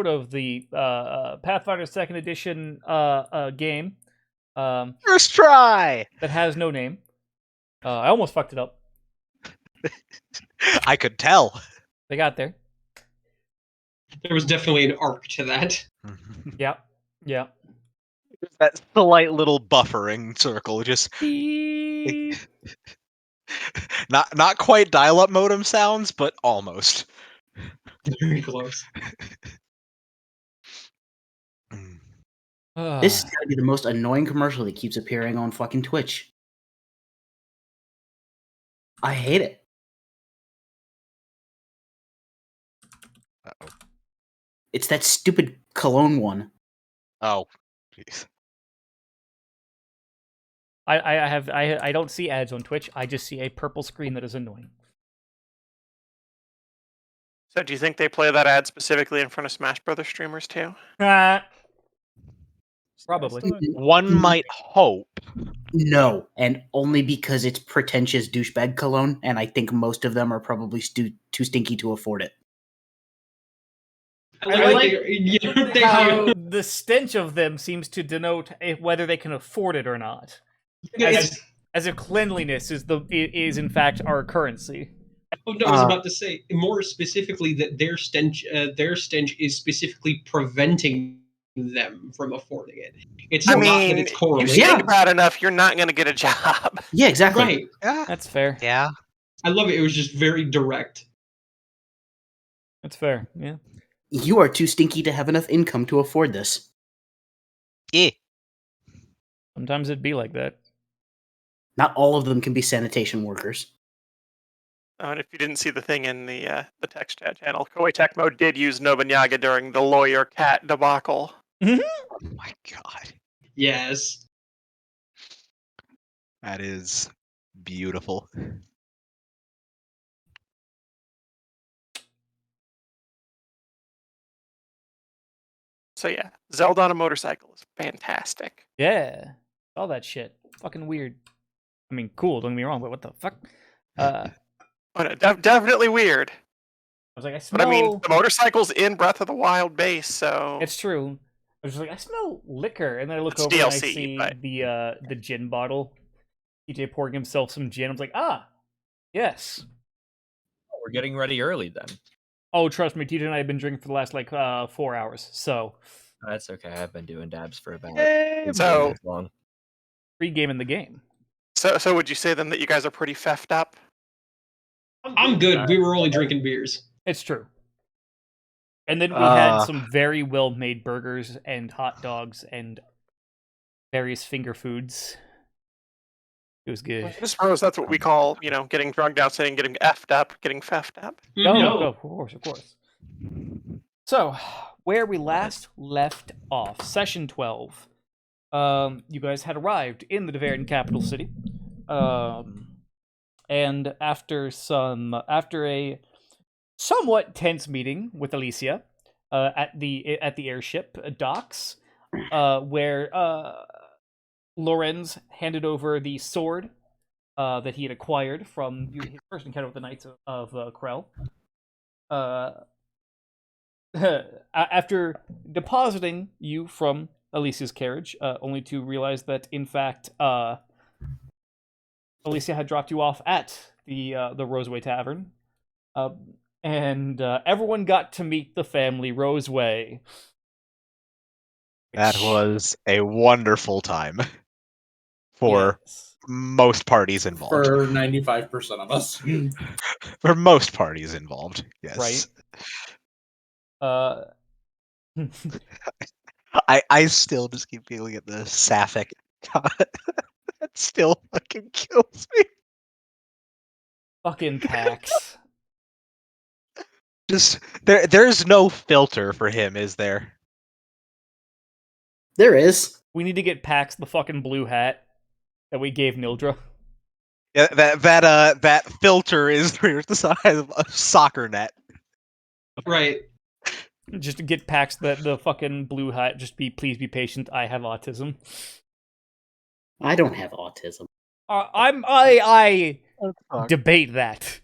episode of the Pathfinder 2nd Edition game. First try! That has no name. I almost fucked it up. I could tell. They got there. There was definitely an arc to that. Yeah. That slight little buffering circle, just not quite dial-up modem sounds, but almost. Very close. This is gotta be the most annoying commercial that keeps appearing on fucking Twitch. I hate it. Uh-oh. It's that stupid cologne one. Oh, jeez. I don't see ads on Twitch. I just see a purple screen that is annoying. So do you think they play that ad specifically in front of Smash Brothers streamers too? Probably. One might hope. No, and only because it's pretentious douchebag cologne, and I think most of them are probably too stinky to afford it. I like how the stench of them seems to denote whether they can afford it or not. As if cleanliness is in fact our currency. Oh no, I was about to say more specifically that their stench is specifically preventing them from affording it. It's not that it's correlated. You stink bad enough, you're not going to get a job. Yeah, exactly. Right. Yeah. That's fair. Yeah. I love it. It was just very direct. That's fair. Yeah. You are too stinky to have enough income to afford this. Yeah. Sometimes it'd be like that. Not all of them can be sanitation workers. And if you didn't see the thing in the text chat channel, Koei Tecmo did use Nobunaga during the lawyer cat debacle. Oh my god. Yes. That is beautiful. So yeah, Zelda on a motorcycle is fantastic. Yeah. All that shit. Fucking weird. I mean, cool, don't get me wrong, but what the fuck? Oh, no, definitely weird. I was like, But I mean, the motorcycle's in Breath of the Wild base, so... It's true. I was just like, I smell liquor, and then I look It's over DLC, and I see but... the gin bottle. TJ pouring himself some gin. I was like, yes. We're getting ready early then. Oh, trust me, TJ and I have been drinking for the last 4 hours, so... That's okay, I've been doing dabs for about so long. Free game in the game. So would you say then that you guys are pretty feffed up? I'm good. We were only drinking beers. It's true. And then we had some very well-made burgers and hot dogs and various finger foods. It was good. I suppose that's what we call, getting drugged out, saying getting effed up, getting feffed up. No, of course. So, where we last left off, session 12. You guys had arrived in the Devarian capital city. And after a somewhat tense meeting with Alicia at the airship docks, where Lorenz handed over the sword that he had acquired from his first encounter with the Knights of Krell. After depositing you from Alicia's carriage, only to realize that in fact Alicia had dropped you off at the Roseway Tavern, and everyone got to meet the family Roseway. That was a wonderful time for most parties involved. For 95% of us. For most parties involved, yes. Right. I still just keep feeling at the sapphic. That still fucking kills me. Fucking Pax. Just there's no filter for him, is there? There is. We need to get Pax the fucking blue hat that we gave Nildra. Yeah, that filter is the size of a soccer net. Right. Just to get Pax the fucking blue hat. Just please be patient. I have autism. I don't have autism. I debate that.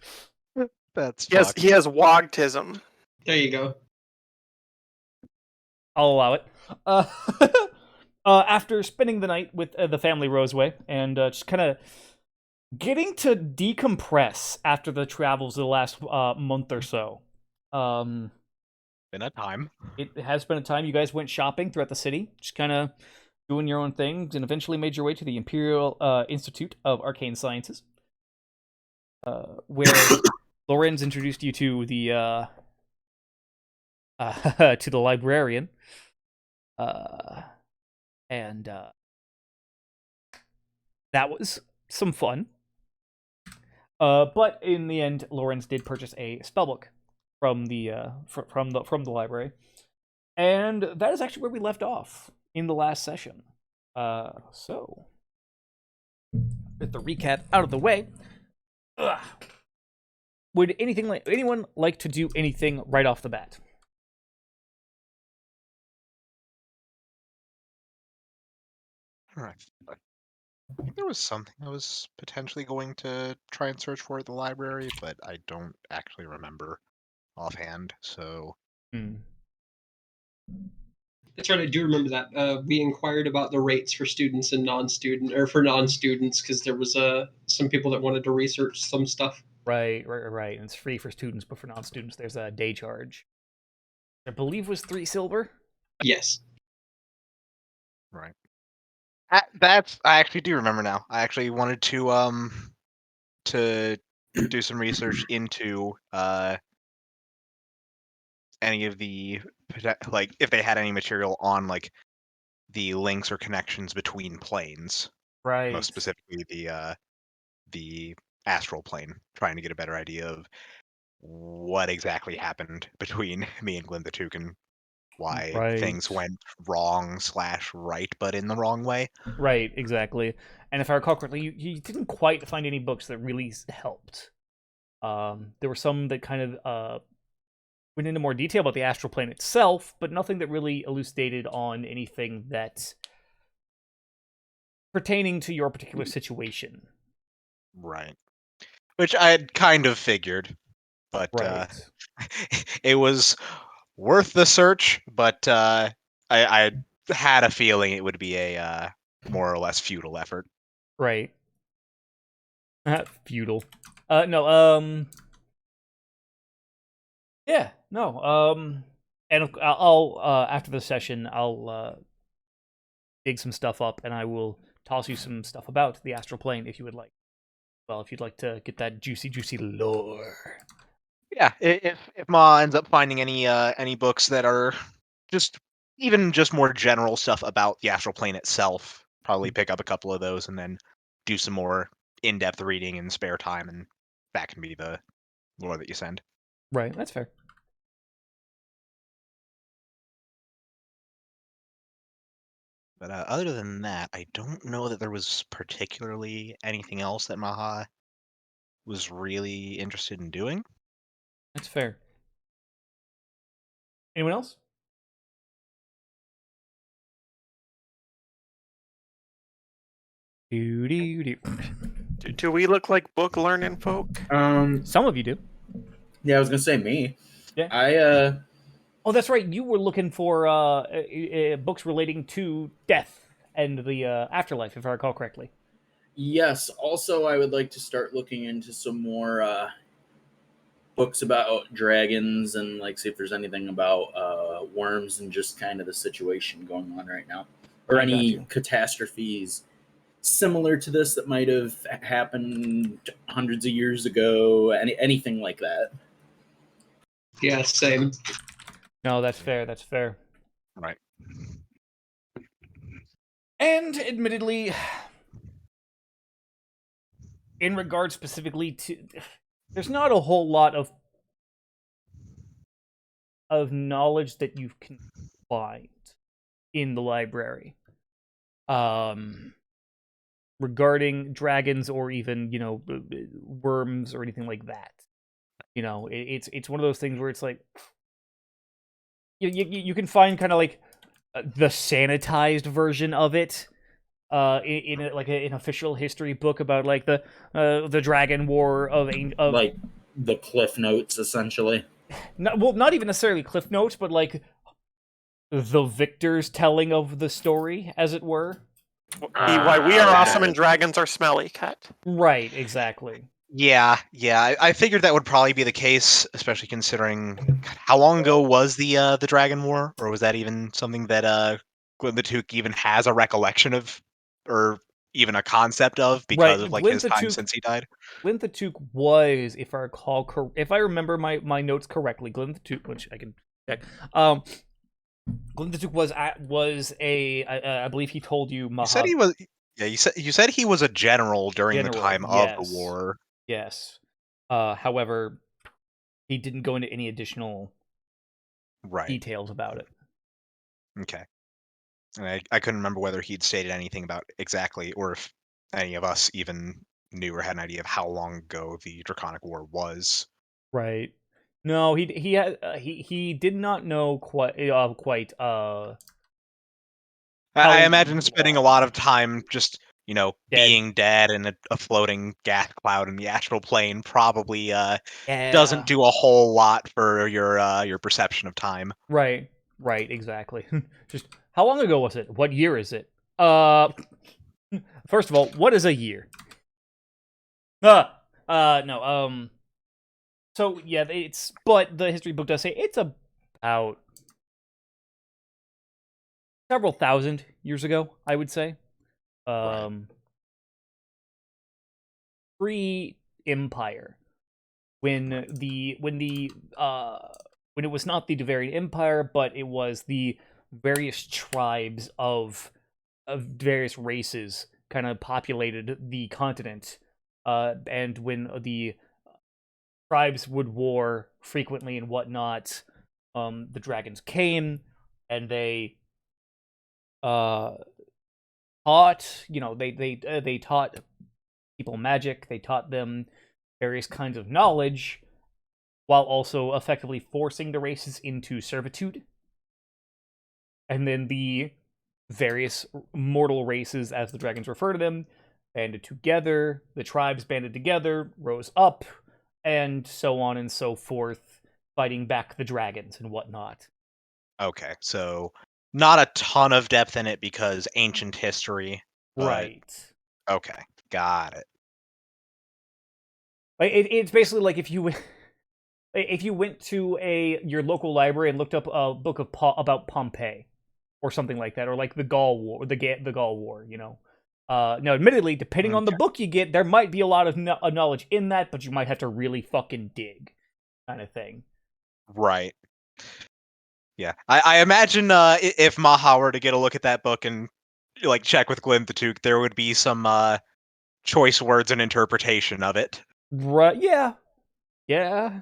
That's he has wogtism. There you go. I'll allow it. After spending the night with the family Roseway and just kind of getting to decompress after the travels of the last month or so. Been a time. It has been a time. You guys went shopping throughout the city, just kind of doing your own things, and eventually made your way to the Imperial Institute of Arcane Sciences, where Lorenz introduced you to the to the librarian, and that was some fun. But in the end, Lorenz did purchase a spellbook from the from the library, and that is actually where we left off in the last session. So with the recap out of the way, would anyone like to do anything right off the bat? Alright. I think there was something I was potentially going to try and search for at the library, but I don't actually remember offhand, so... That's right. I do remember that. We inquired about the rates for students and non-student, or for non-students, because there was some people that wanted to research some stuff. Right. And it's free for students, but for non-students, there's a day charge. I believe was 3 silver. Yes. Right. That's I actually do remember now. I actually wanted to do some research into any of the like if they had any material on like the links or connections between planes. Right. Most specifically the astral plane, trying to get a better idea of what exactly happened between me and Glinda Took and why things went wrong / right, but in the wrong way. Right, exactly. And if I recall correctly, you didn't quite find any books that really helped. There were some that kind of went into more detail about the astral plane itself, but nothing that really elucidated on anything that pertaining to your particular situation. Right. Which I had kind of figured, but it was worth the search, but I had a feeling it would be a more or less futile effort. Right. Futile. No, yeah, no, and I'll after the session, I'll dig some stuff up, and I will toss you some stuff about the astral plane if you would like. Well, if you'd like to get that juicy lore. Yeah, if Ma ends up finding any books that are just more general stuff about the astral plane itself, probably pick up a couple of those and then do some more in-depth reading in spare time, and that can be the lore that you send. Right, that's fair. But other than that, I don't know that there was particularly anything else that Maha was really interested in doing. That's fair. Anyone else? Do we look like book learning folk? Some of you do. Yeah, I was gonna say me. Yeah. Oh, that's right. You were looking for books relating to death and the afterlife, if I recall correctly. Yes. Also, I would like to start looking into some more books about dragons and like see if there's anything about worms and just kind of the situation going on right now, or any catastrophes similar to this that might have happened hundreds of years ago. Anything like that. Yeah, same. No, that's fair. That's fair. Right. And admittedly, in regard specifically to, there's not a whole lot of knowledge that you can find in the library, regarding dragons or even worms or anything like that. It's one of those things where it's like you can find kind of like the sanitized version of it in an official history book about like the dragon war of like the cliff notes essentially. Not even necessarily cliff notes, but like the victor's telling of the story, as it were. Why we are okay. awesome and dragons are smelly, Cat. Right, exactly. Yeah, I figured that would probably be the case, especially considering God, how long ago was the Dragon War, or was that even something that Glinthetook even has a recollection of, or even a concept of because Right, of like his time Glinthetook since he died? Glinthetook was, if I recall, if I remember my notes correctly, Glinthetook, which I can check. Glinthetook was I believe he told you You said Mahab he was. Yeah, you said he was a general during the general. time of the Yes, war. yes. However, he didn't go into any additional Right. details about it. Okay. And I couldn't remember whether he'd stated anything about exactly, or if any of us even knew or had an idea of how long ago the Draconic War was. Right. No, he did not know quite I how imagine spending a lot of time just, dead. being dead in a floating gas cloud in the astral plane probably doesn't Yeah. do a whole lot for your perception of time. Right. Right, exactly. Just how long ago was it? What year is it? Uh First of all, what is a year? No, so yeah, but the history book does say it's about several thousand years ago, I would say. Um Pre-Empire. When it was not the Devarian Empire, but it was the various tribes of various races kind of populated the continent. And when the tribes would war frequently and whatnot, the dragons came and they uh taught, they taught people magic, they taught them various kinds of knowledge, while also effectively forcing the races into servitude. And then the various mortal races, as the dragons refer to them, banded together, the tribes banded together, rose up, and so on and so forth, fighting back the dragons and whatnot. Okay, so not a ton of depth in it because ancient history, but Right. okay, got it. Like it's basically like if you went to your local library and looked up a book about Pompeii or something like that, or like the Gaul War, the Gaul War, Now, admittedly, depending on the Okay. book you get, there might be a lot of knowledge in that, but you might have to really fucking dig, kind of thing. Right. Yeah, I imagine if Maha were to get a look at that book and like check with Glinthetook, there would be some choice words and interpretation of it. Right? Yeah. Yeah.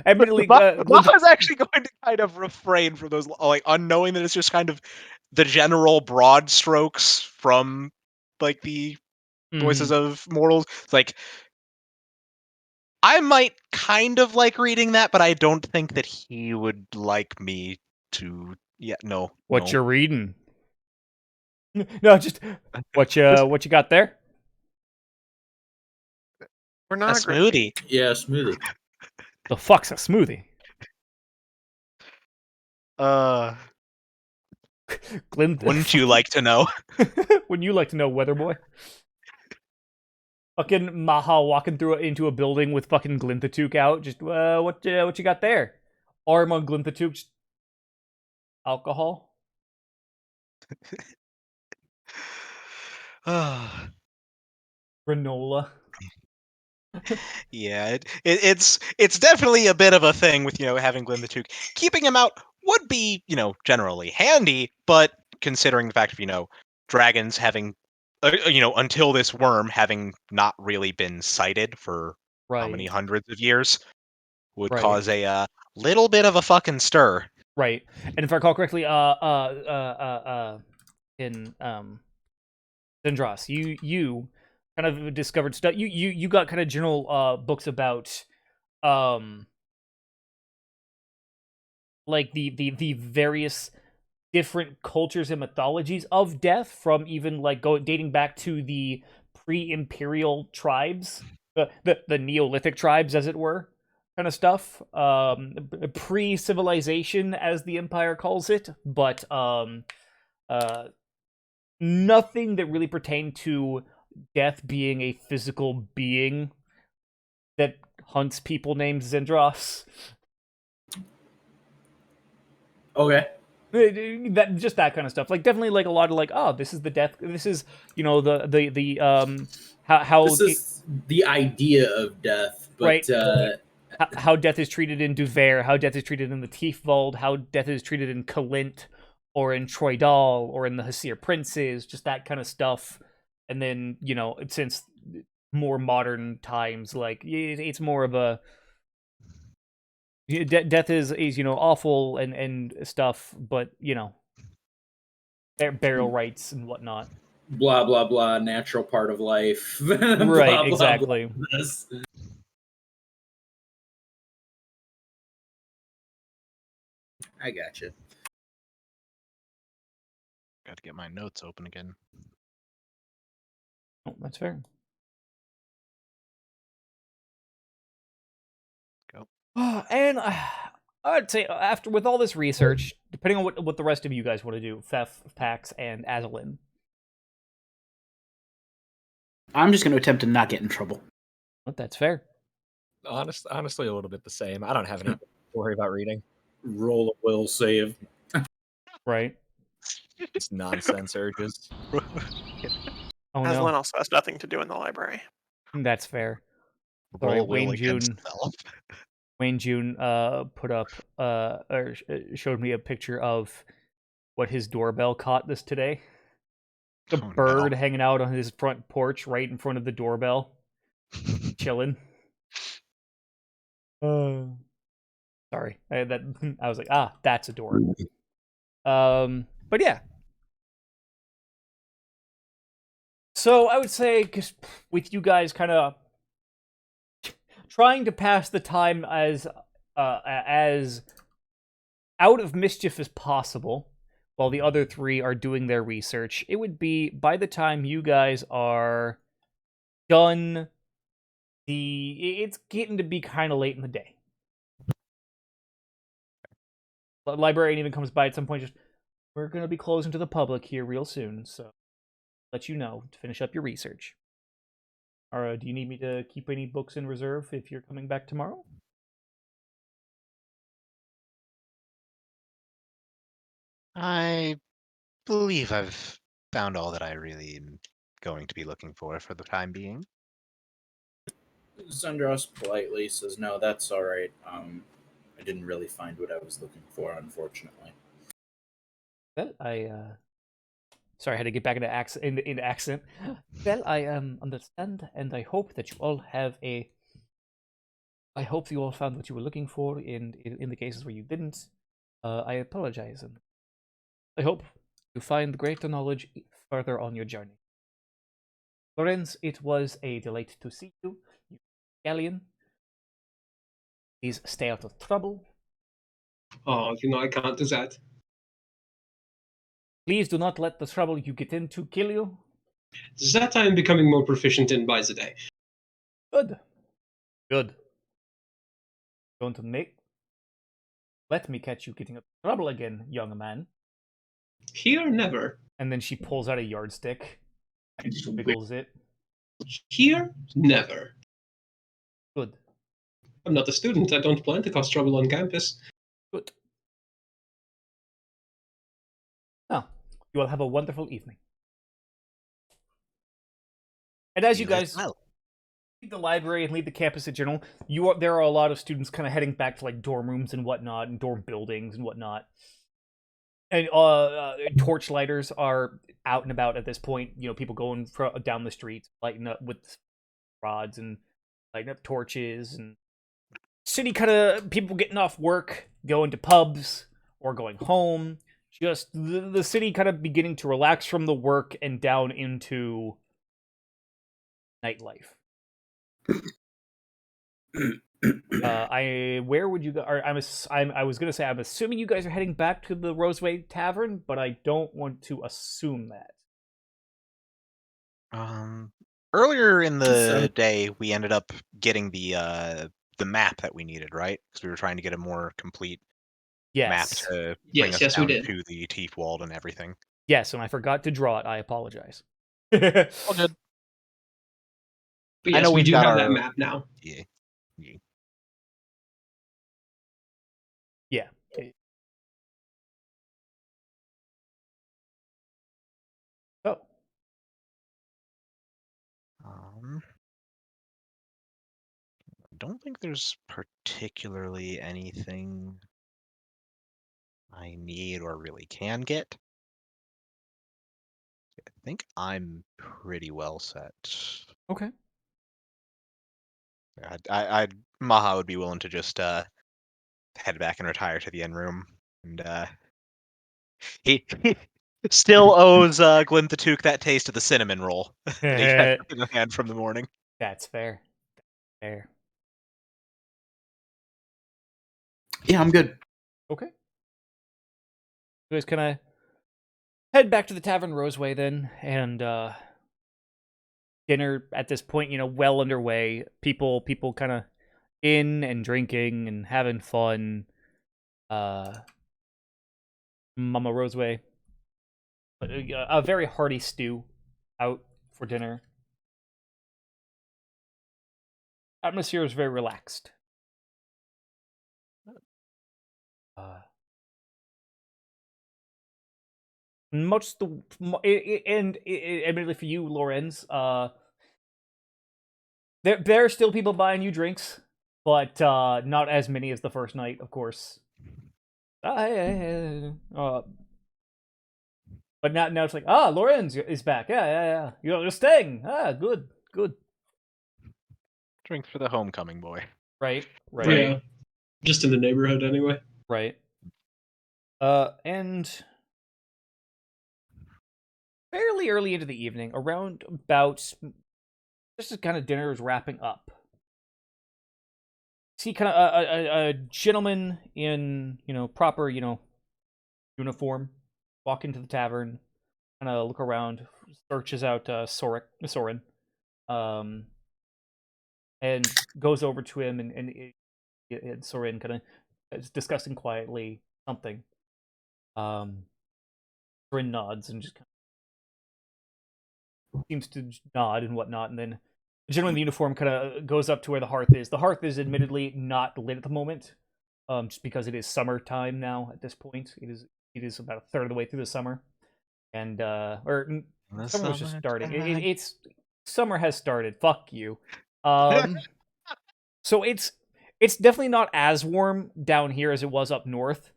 Admittedly, Maha's actually going to kind of refrain from those, like, unknowing that it's just kind of the general broad strokes from like the voices Mhm. of mortals. It's like I might kind of like reading that, but I don't think that he would like me to. Yeah, no, What no. you're reading? No, just Just what you got there? a Pornography. smoothie. Yeah, smoothie. The fuck's a smoothie? Uh, Glenn, wouldn't you like to know? wouldn't you like to know, Weather Boy? Fucking Maha walking through into a building with fucking Glinthetook out. Just what you got there? Arm on Glinthetook. Just alcohol. Granola. Yeah, it's definitely a bit of a thing with having Glinthetook. Keeping him out would be generally handy, but considering the fact of dragons having until this worm having not really been sighted for how many Right. hundreds of years would Right. cause a little bit of a fucking stir. Right. And if I recall correctly, in Zendros, you kind of discovered stuff. You got kind of general books about um like the various different cultures and mythologies of death, from even like dating back to the pre-imperial tribes, the Neolithic tribes, as it were. kind of stuff, pre-civilization, as the Empire calls it, but nothing that really pertained to death being a physical being that hunts people named Zendros. Okay. That kind of stuff. Like, definitely, like, a lot of, like, oh, this is the death. This is, the how This is the idea of death, but right. How death is treated in Duver, how death is treated in the Tiefwald, how death is treated in Kalint, or in Troydal, or in the Hasir Princes, just that kind of stuff. And then, since more modern times, like, it's more of a death is awful and stuff, but burial rites and whatnot. blah blah blah, natural part of life. Right, Blah, exactly. blah, blah, this. I gotcha. Got to get my notes open again. Oh, that's fair. Go. And I'd say with all this research, depending on what the rest of you guys want to do, Fef, Pax, and Azalin. I'm just going to attempt to not get in trouble. But that's fair. Honestly, a little bit the same. I don't have any to worry about reading. Roll a will save. Right. It's nonsense urges. Oh Aslan no, also has nothing to do in the library. that's fair. Roll Sorry, a will Wayne against June. self. Wayne June put up or showed me a picture of what his doorbell caught this today. A Oh, bird no. hanging out on his front porch right in front of the doorbell, chilling. Sorry, I was like, that's adorable. But yeah. So I would say, because with you guys kind of trying to pass the time as out of mischief as possible, while the other three are doing their research, it would be by the time you guys are done, it's getting to be kind of late in the day. The librarian even comes by at some point, just, we're going to be closing to the public here real soon, so let you know to finish up your research. Or do you need me to keep any books in reserve if you're coming back tomorrow? I believe I've found all that I really am going to be looking for the time being. Zendros politely says, "No, that's all right. I didn't really find what I was looking for, unfortunately." Well, sorry, I had to get back into accent. Well, I understand, and I hope that you all I hope you all found what you were looking for in the cases where you didn't. I apologize, and I hope you find greater knowledge further on your journey. Lorenz, it was a delight to see you. Galleon, please stay out of trouble. Oh, I can't do that. Please do not let the trouble you get into kill you. That I am becoming more proficient in by the day. Good. Good. Don't let me catch you getting into trouble again, young man. Here, never. And then she pulls out a yardstick and wiggles it. Here, never. Good. I'm not a student. I don't plan to cause trouble on campus. Good. Now, you will have a wonderful evening. And as you guys leave the library and leave the campus in general, there are a lot of students kind of heading back to like dorm rooms and whatnot, and dorm buildings and whatnot. And torchlighters are out and about at this point. People going down the streets, lighting up with rods and lighting up torches, and city kind of people getting off work, going to pubs or going home. Just the city kind of beginning to relax from the work and down into nightlife. Where would you go? I was gonna say I'm assuming you guys are heading back to the Roseway Tavern, but I don't want to assume that. Earlier in the day, we ended up getting the the map that we needed, right? Because we were trying to get a more complete map Yes. to bring Yes, us yes, we down did. to the Teeth Walled and everything. Yes, and I forgot to draw it. I apologize. All good. But I yes, know we we've do got have that our map now. yeah. yeah. Yeah. Oh, I don't think there's particularly anything I need or really can get. I think I'm pretty well set. okay. I'd Maha would be willing to just head back and retire to the end room, and he still owes Glinthatook that taste of the cinnamon roll that he had in the hand from the morning. That's fair. Fair. Yeah, I'm good. Okay. You guys, can I head back to the Tavern Roseway then? And dinner at this point, well underway. People kind of in and drinking and having fun. Mama Roseway, a very hearty stew out for dinner. Atmosphere is very relaxed. Much the and admittedly for you, Lorenz, there are still people buying you drinks, but not as many as the first night, of course. But now it's like, Lorenz is back. Yeah. You're staying. Good. Drinks for the homecoming boy. Right. Yeah. Just in the neighborhood anyway. Right. And fairly early into the evening, around about just as kind of dinner is wrapping up. See, kind of a gentleman in proper uniform walk into the tavern, kind of look around, searches out Soren, and goes over to him and Soren kind of is discussing quietly something. Soren nods and just kind of seems to nod and whatnot, and then the gentleman in the uniform kind of goes up to where the hearth is. The hearth is admittedly not lit at the moment, just because it is summertime now. At this point, it is about a third of the way through the summer, and summer was just starting. It's summer has started. Fuck you. So it's definitely not as warm down here as it was up north,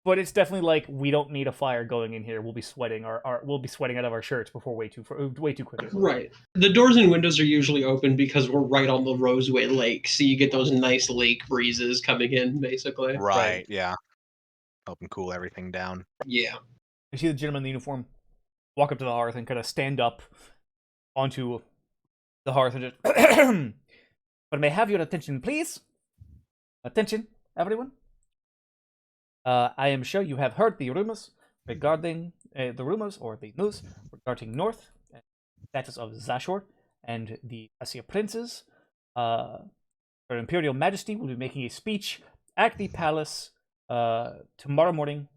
but it's definitely like we don't need a fire going in here. We'll be sweating we'll be sweating out of our shirts before way too quickly. Right. The doors and windows are usually open because we're right on the Roseway Lake, so you get those nice lake breezes coming in, basically. Right. Yeah. Helping cool everything down. Yeah. You see the gentleman in the uniform walk up to the hearth and kind of stand up onto the hearth and just. But may I have your attention, please? Attention, everyone. I am sure you have heard the rumors regarding the news regarding North, status of Zashor, and the Asir princes. Her Imperial Majesty will be making a speech at the palace tomorrow morning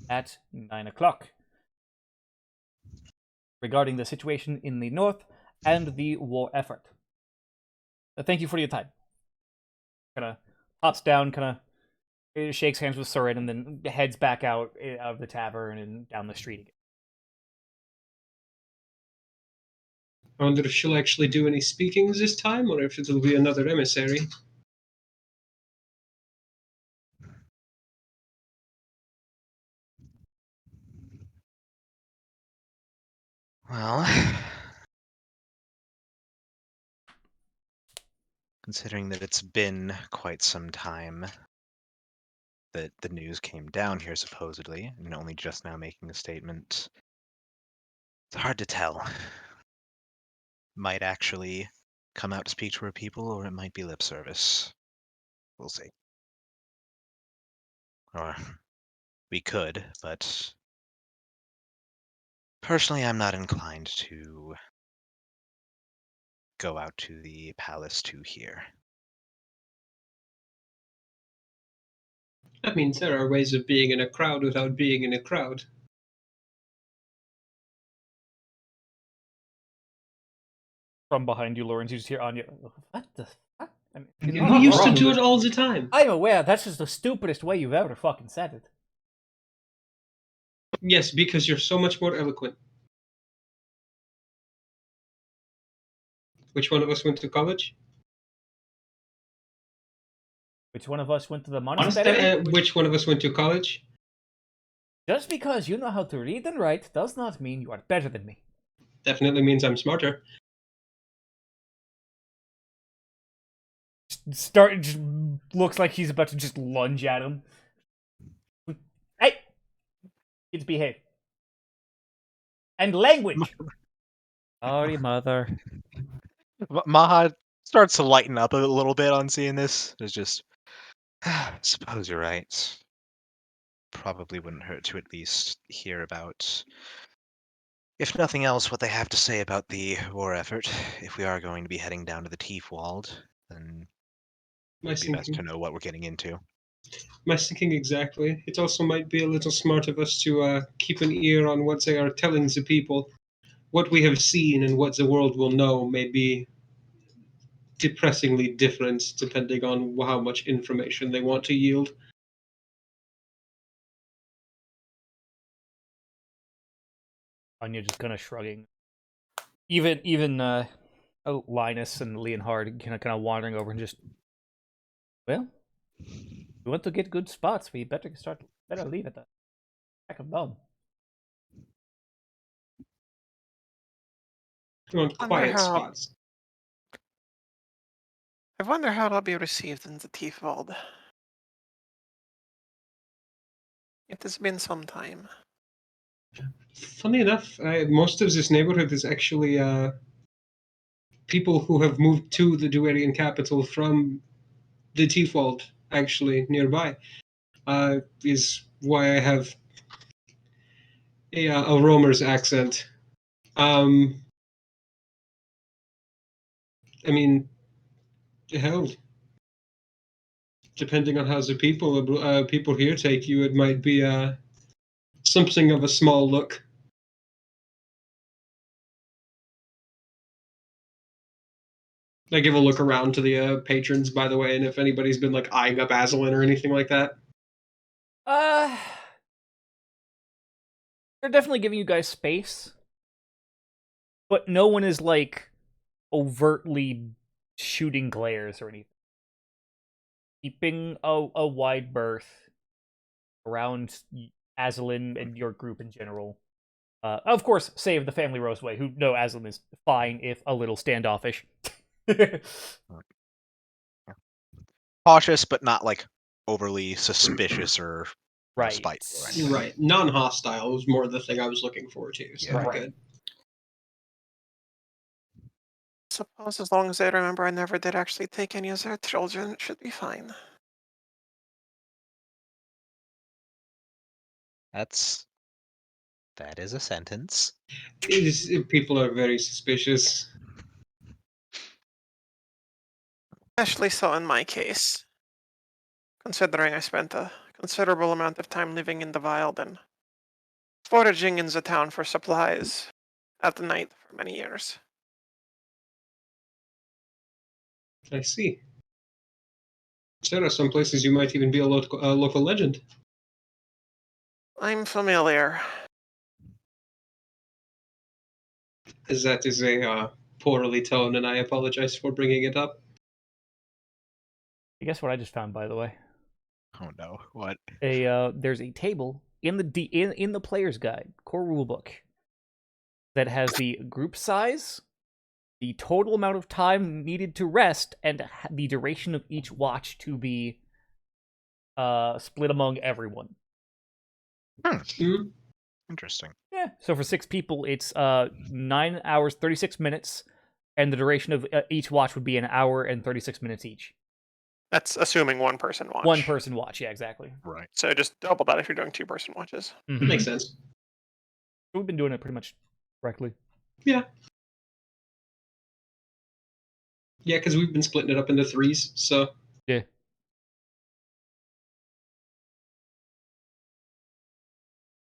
at 9 o'clock regarding the situation in the North and the war effort. Thank you for your time. Kind of hops down, kind of shakes hands with Soren, and then heads back out of the tavern and down the street again. I wonder if she'll actually do any speakings this time, or if it'll be another emissary. Well, considering that it's been quite some time that the news came down here, supposedly, and only just now making a statement, it's hard to tell. Might actually come out to speak to her people, or it might be lip service. We'll see. Or we could, but personally, I'm not inclined to go out to the palace to hear. That means there are ways of being in a crowd without being in a crowd. From behind you, Lawrence, you just hear Anya. What the fuck? I mean, you're We not used to wrong. do it all the time. I'm aware. That's just the stupidest way you've ever fucking said it. Yes, because you're so much more eloquent. Which one of us went to college? Which one of us went to the monastery? Which one of us went to college? Just because you know how to read and write does not mean you are better than me. Definitely means I'm smarter. Just looks like he's about to just lunge at him. Hey! Kids behave. And language! Sorry, mother. Maha starts to lighten up a little bit on seeing this. It's just, suppose you're right. Probably wouldn't hurt to at least hear about, if nothing else, what they have to say about the war effort. If we are going to be heading down to the Tiefwald, then it'd be best to know what we're getting into. My thinking exactly. It also might be a little smart of us to keep an ear on what they are telling the people. What we have seen and what the world will know may be depressingly different depending on how much information they want to yield. Anya just kind of shrugging. Even Linus and Leonhard kind of wandering over and just, well, if we want to get good spots, we better leave at the back of dawn. We want quiet spots. I wonder how it'll be received in the Tiefwald. It has been some time. Funny enough, most of this neighborhood is actually people who have moved to the Duerian capital from the Tiefwald, actually nearby. Is why I have a roamer's accent. I mean, hell, depending on how the people here take you, it might be something of a small look. I give a look around to the patrons, by the way, and if anybody's been like eyeing up Aslan or anything like that. They're definitely giving you guys space, but no one is like overtly shooting glares or anything. Keeping a wide berth around Aslan and your group in general. Of course, save the family Roseway, who know Aslan is fine if a little standoffish. Cautious, but not like overly suspicious or right. spiteful. Or anything. Right. Non-hostile was more the thing I was looking for too. So Yeah. good. Suppose as long as they remember I never did actually take any of their children, it should be fine. That is a sentence. People are very suspicious. Especially so in my case. Considering I spent a considerable amount of time living in the wild and foraging in the town for supplies at night for many years. I see. There are some places you might even be a local legend. I'm familiar. That is a poorly toned, and I apologize for bringing it up. Guess what I just found, by the way? Oh no! What? There's a table in the player's guide, core rulebook, that has the group size, the total amount of time needed to rest, and the duration of each watch to be split among everyone. Interesting. Yeah. So for 6 people, it's 9 hours 36 minutes, and the duration of each watch would be an hour and 36 minutes each. That's assuming one person watch. One person watch, yeah, exactly. Right. So just double that if you're doing 2-person watches. Mm-hmm. Makes sense. We've been doing it pretty much correctly. Yeah. Yeah, because we've been splitting it up into 3s, so. Yeah.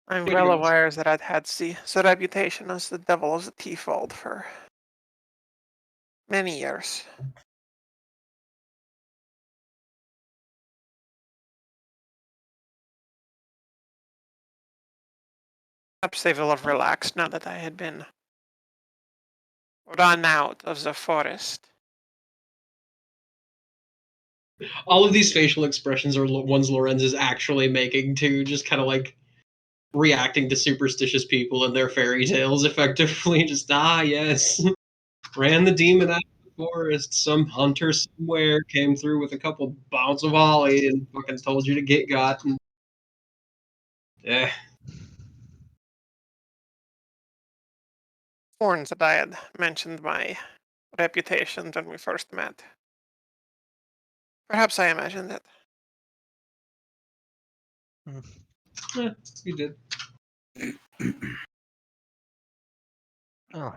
I'm Wait, well yours. aware that I'd had the reputation as the devil's T-fold for many years. Perhaps they will have relaxed now that I had been run out of the forest. All of these facial expressions are ones Lorenz is actually making too, just kind of like reacting to superstitious people and their fairy tales effectively. Just, yes. Ran the demon out of the forest. Some hunter somewhere came through with a couple bounds of holly and fucking told you to get got. And, eh. Warned that I had mentioned my reputation when we first met. Perhaps I imagined it. You did. Oh.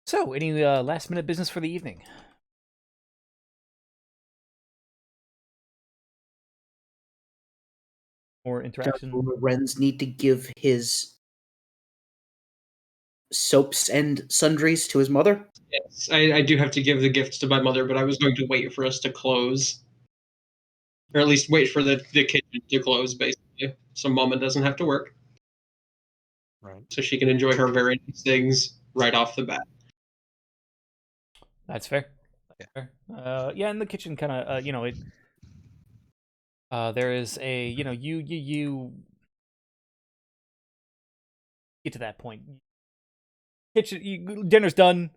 So, any last minute business for the evening? Or interaction? Does Lorenz need to give his soaps and sundries to his mother? Yes, I do have to give the gifts to my mother, but I was going to wait for us to close. Or at least wait for the kitchen to close, basically. So Mama doesn't have to work. Right. So she can enjoy her very nice things right off the bat. That's fair. Yeah. Fair. Yeah, in the kitchen, kind of, it. There is a, you get to that point. Kitchen, dinner's done.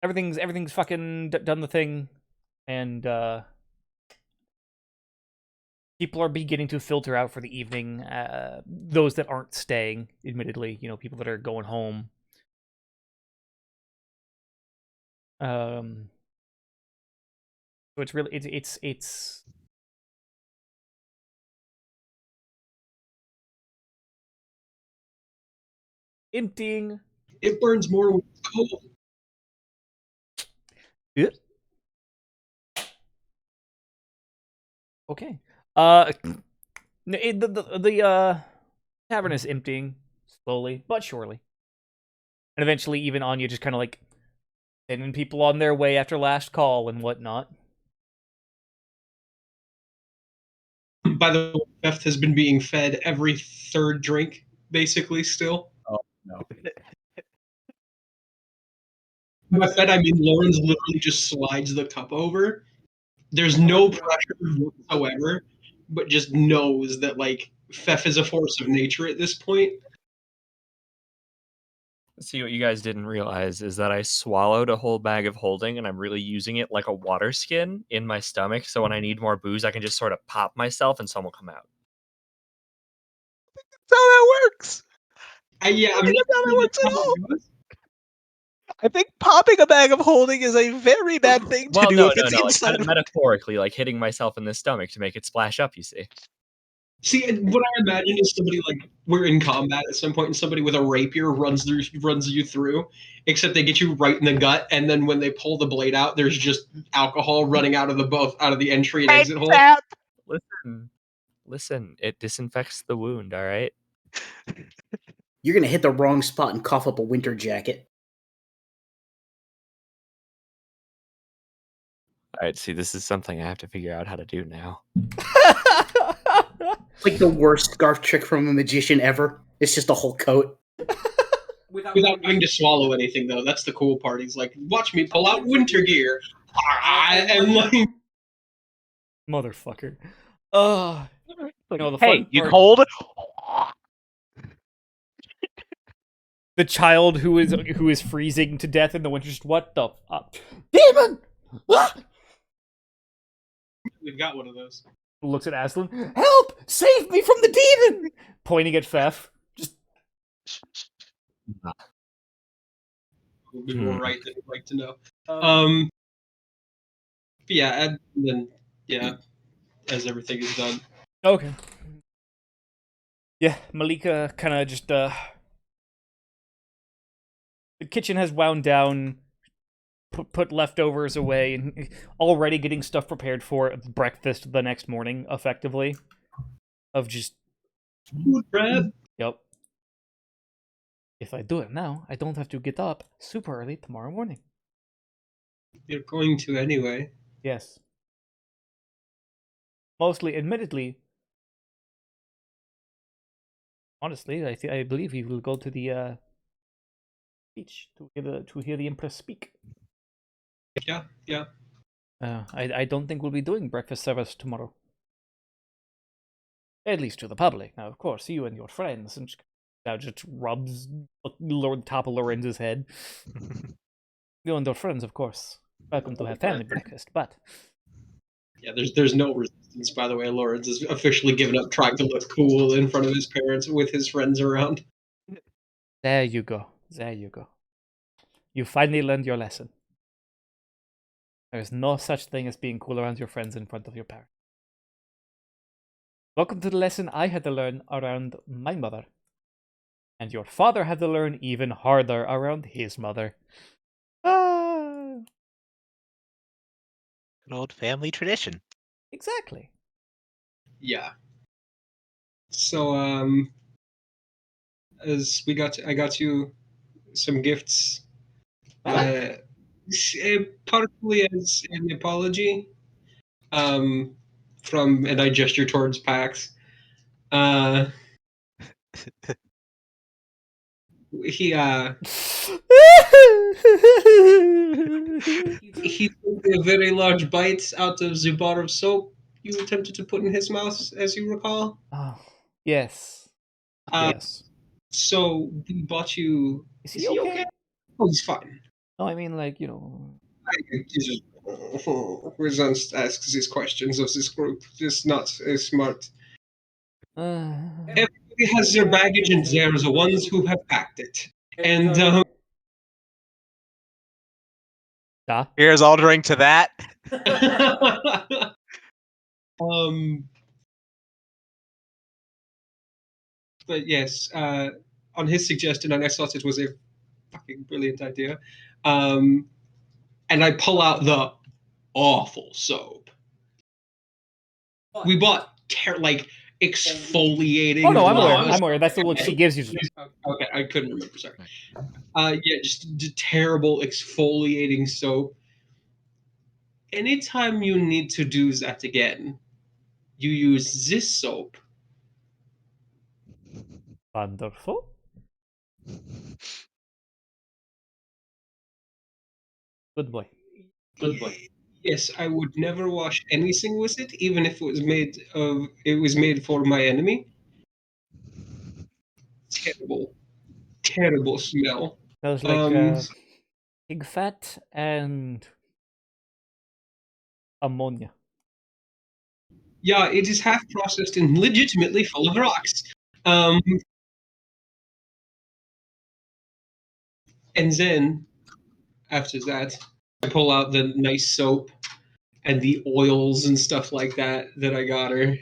Everything's fucking done the thing, and people are beginning to filter out for the evening. Those that aren't staying, admittedly, people that are going home. So it's really it's emptying. It burns more when it's cold. Yeah. Okay. The tavern is emptying slowly but surely, and eventually, even Anya just kind of like sending people on their way after last call and whatnot. By the way, Beth has been being fed every third drink, basically, still. Oh no. By fed, I mean Lauren's literally just slides the cup over. There's no pressure whatsoever, but just knows that, like, Fef is a force of nature at this point. See, what you guys didn't realize is that I swallowed a whole bag of holding and I'm really using it like a water skin in my stomach. So when I need more booze, I can just sort of pop myself and some will come out. That's how that works. Yeah, I I'm think not that's how that sure works at how all. it goes. I think popping a bag of holding is a very bad thing to Well, do no, if no, it's no. Like inside of metaphorically, like hitting myself in the stomach to make it splash up. You see. See, what I imagine is somebody, like, we're in combat at some point, and somebody with a rapier runs you through, except they get you right in the gut, and then when they pull the blade out, there's just alcohol running out of the entry and exit hole. Listen. It disinfects the wound. All right. You're gonna hit the wrong spot and cough up a winter jacket. All right. See, this is something I have to figure out how to do now. It's like the worst scarf trick from a magician ever. It's just a whole coat. Without having to swallow anything, though. That's the cool part. He's like, watch me pull out winter gear. And, like, Motherfucker. The hey, fun you part- cold? The child who is freezing to death in the winter. Just what the fuck? Demon! Ah! we've got one of those. Looks at Aslan. Help! Save me from the demon! Pointing at Fef. Just Would be more right than I'd like to know. But yeah, and then, yeah, as everything is done. okay. Yeah, Malika kind of just the kitchen has wound down, put leftovers away and already getting stuff prepared for breakfast the next morning, effectively. Of just Food prep. Yep. If I do it now, I don't have to get up super early tomorrow morning. You're going to anyway. Yes. Mostly, admittedly, honestly, I believe he will go to the beach to hear the Empress speak. Yeah, yeah. I don't think we'll be doing breakfast service tomorrow. At least to the public. Now, of course, you and your friends. And now just rubs top of Lorenz's head. You and your friends, of course. Welcome to have family breakfast, but... Yeah, there's no resistance, by the way. Lawrence has officially given up trying to look cool in front of his parents with his friends around. There you go. There you go. You finally learned your lesson. There is no such thing as being cool around your friends in front of your parents. Welcome to the lesson I had to learn around my mother. And your father had to learn even harder around his mother. Ah, An old family tradition. exactly. Yeah. So, as I got you some gifts. Partly as an apology. From and I gesture towards Pax. He he took a very large bite out of the bar of soap you attempted to put in his mouth, as you recall. Oh, yes. Uh, Yes. So we bought you. Is he okay? Oh, he's fine. No, I mean, like, you know... He's just resents asks these questions of this group. Just not as smart. Everybody has their baggage, and they're the ones who have packed it. And Here's altering to that. But yes, on his suggestion, and I thought it was a fucking brilliant idea. And I pull out the awful soap. We bought like exfoliating. Oh, no, I'm aware. lava I'm aware. That's the look she gives you. Okay, I couldn't remember. Sorry. Yeah, just terrible exfoliating soap. Anytime you need to do that again, you use this soap. Wonderful. Good boy. Good boy. Yes, I would never wash anything with it, even if it was made for my enemy. Terrible, terrible smell. Smells like pig fat and ammonia. Yeah, it is half processed and legitimately full of rocks. And then, after that, I pull out the nice soap and the oils and stuff like that I got her.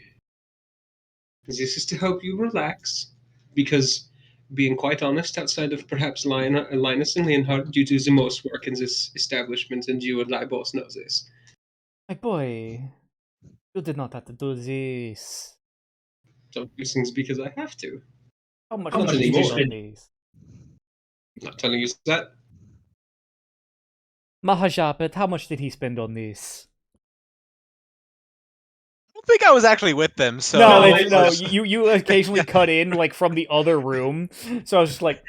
This is to help you relax, because, being quite honest, outside of perhaps Linus and Leonhard, you do the most work in this establishment, and you and I both know this. My boy, you did not have to do this. Don't do things because I have to. How much Not did you anymore. spend on these? I'm not telling you that. Mahajapet, how much did he spend on this? I don't think I was actually with them, so No, you occasionally cut in like from the other room, so I was just like,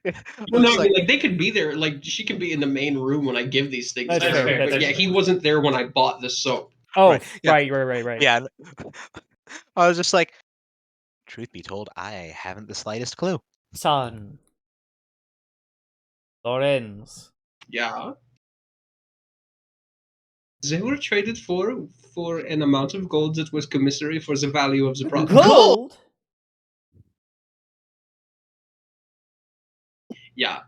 Well, no, I mean, like they could be there. Like she could be in the main room when I give these things. That's to her. fair, But that's yeah, fair. he wasn't there when I bought the soap. oh, Right, yeah. right. yeah. I was just like, truth be told, I haven't the slightest clue. Son. Lorenz. Yeah. They were traded for an amount of gold that was commissary for the value of the product. Gold? Yeah.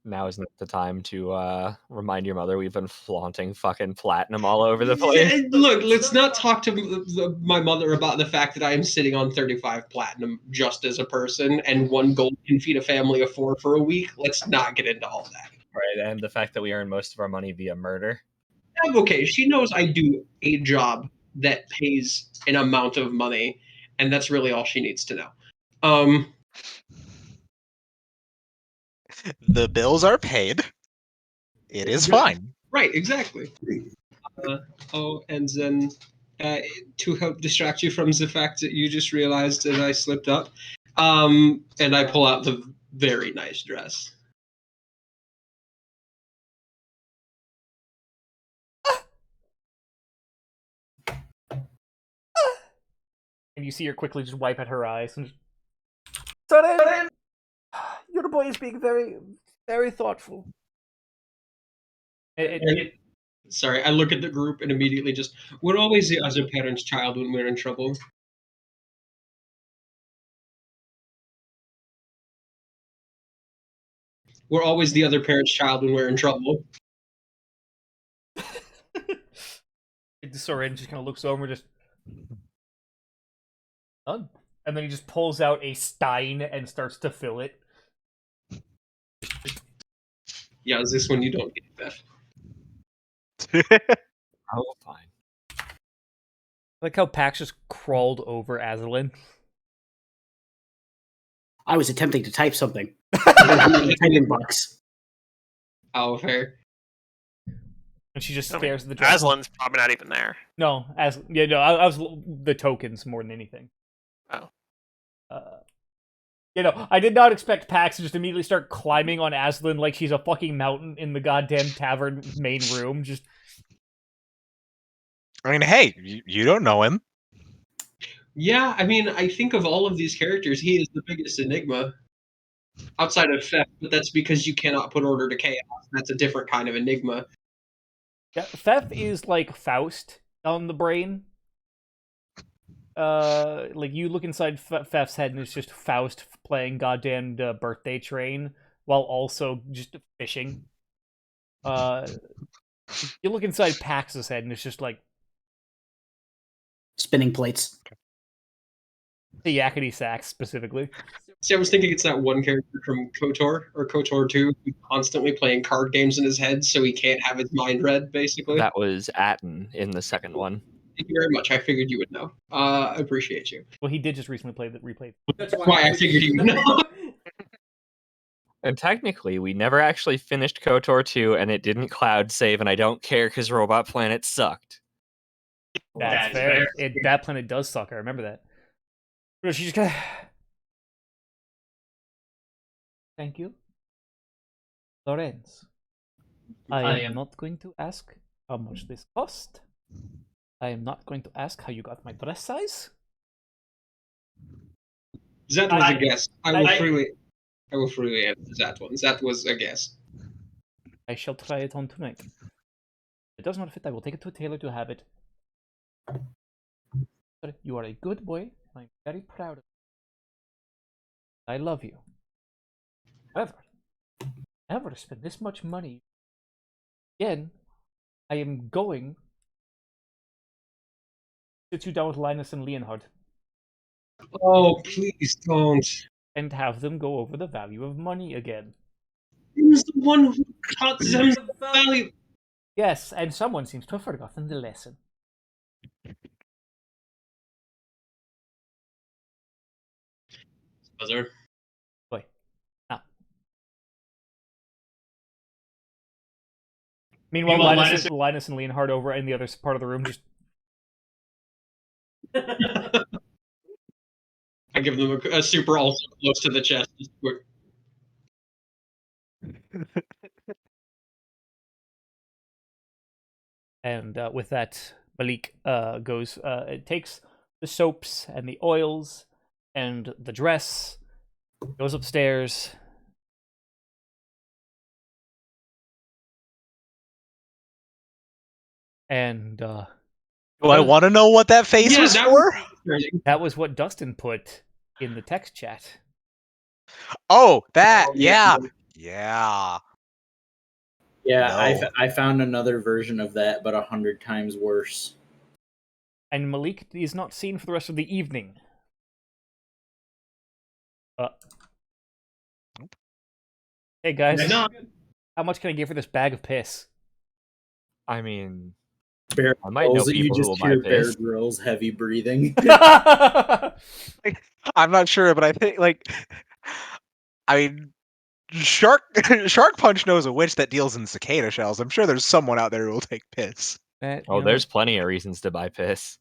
now isn't the time to remind your mother we've been flaunting fucking platinum all over the place. Yeah, look, let's not talk to my mother about the fact that I am sitting on 35 platinum just as a person, and 1 gold can feed a family of 4 for a week. Let's not get into all that. Right, and the fact that we earn most of our money via murder. Okay, she knows I do a job that pays an amount of money, and that's really all she needs to know. The bills are paid. It is fine. Right, exactly. And then to help distract you from the fact that you just realized that I slipped up, and I pull out the very nice dress. And you see her quickly just wipe at her eyes. And Soren, your boy is being very, very thoughtful. Sorry, I look at the group and immediately just, we're always the other parent's child when we're in trouble. We're always the other parent's child when we're in trouble. Soren just kind of looks over and just done. And then he just pulls out a stein and starts to fill it. Yeah, is this one you don't get that? Oh, fine. I like how Pax just crawled over Azalin. I was attempting to type something. Typing box. Oh, fair. And she just I mean, stares at the dress. Aslan's probably not even there. No, I was the tokens more than anything. Oh. I did not expect Pax to just immediately start climbing on Aslan like she's a fucking mountain in the goddamn tavern main room. Just, I mean, hey, you don't know him. Yeah, I mean, I think of all of these characters, he is the biggest enigma. Outside of Theft, but that's because you cannot put order to chaos. That's a different kind of enigma. yeah, Theft is like Faust on the brain. Like you look inside Feft's head and it's just Faust playing goddamn Birthday Train while also just fishing. You look inside Pax's head and it's just like Spinning plates. the yakety sax specifically. See, I was thinking it's that one character from KOTOR or KOTOR 2 who's constantly playing card games in his head so he can't have his mind read, basically. That was Atten in the second one. Thank you very much. I figured you would know. I appreciate you. Well, he did just recently replay. That's why I figured you would know. And technically, we never actually finished KOTOR 2, and it didn't cloud save, and I don't care because Robot Planet sucked. That's fair. That planet does suck. I remember that. But she's just gonna. Thank you, Lorenz. I am not going to ask how much this cost. I am not going to ask how you got my dress size. That was a guess. I will freely answer that one. That was a guess. I shall try it on tonight. If it does not fit, I will take it to a tailor to have it. But you are a good boy. I'm very proud of you. I love you. However, never spend this much money. Again, I am going to sit you down with Linus and Leonhard Oh, please don't. and have them go over the value of money again. He was the one who taught them the value. Yes, and someone seems to have forgotten the lesson. Buzzer. Boy. Now. Meanwhile, Linus and Leonhard over in the other part of the room just... I give them a super also close to the chest. Just quick. And with that, Malik it takes the soaps and the oils and the dress, goes upstairs. And Do I want to know what that face Yeah, was that for? that was what Dustin put in the text chat. Oh, that. Oh, yeah. Yeah. Yeah, No. I found another version of that, but 100 times worse. And Malik is not seen for the rest of the evening. Hey guys, No. how much can I give for this bag of piss? I mean, Bear I might know Grylls, you people who just will buy hear Bear piss. Grylls heavy breathing. I'm not sure, but I think I mean, Shark Punch knows a witch that deals in cicada shells. I'm sure there's someone out there who will take piss. Oh, there's plenty of reasons to buy piss.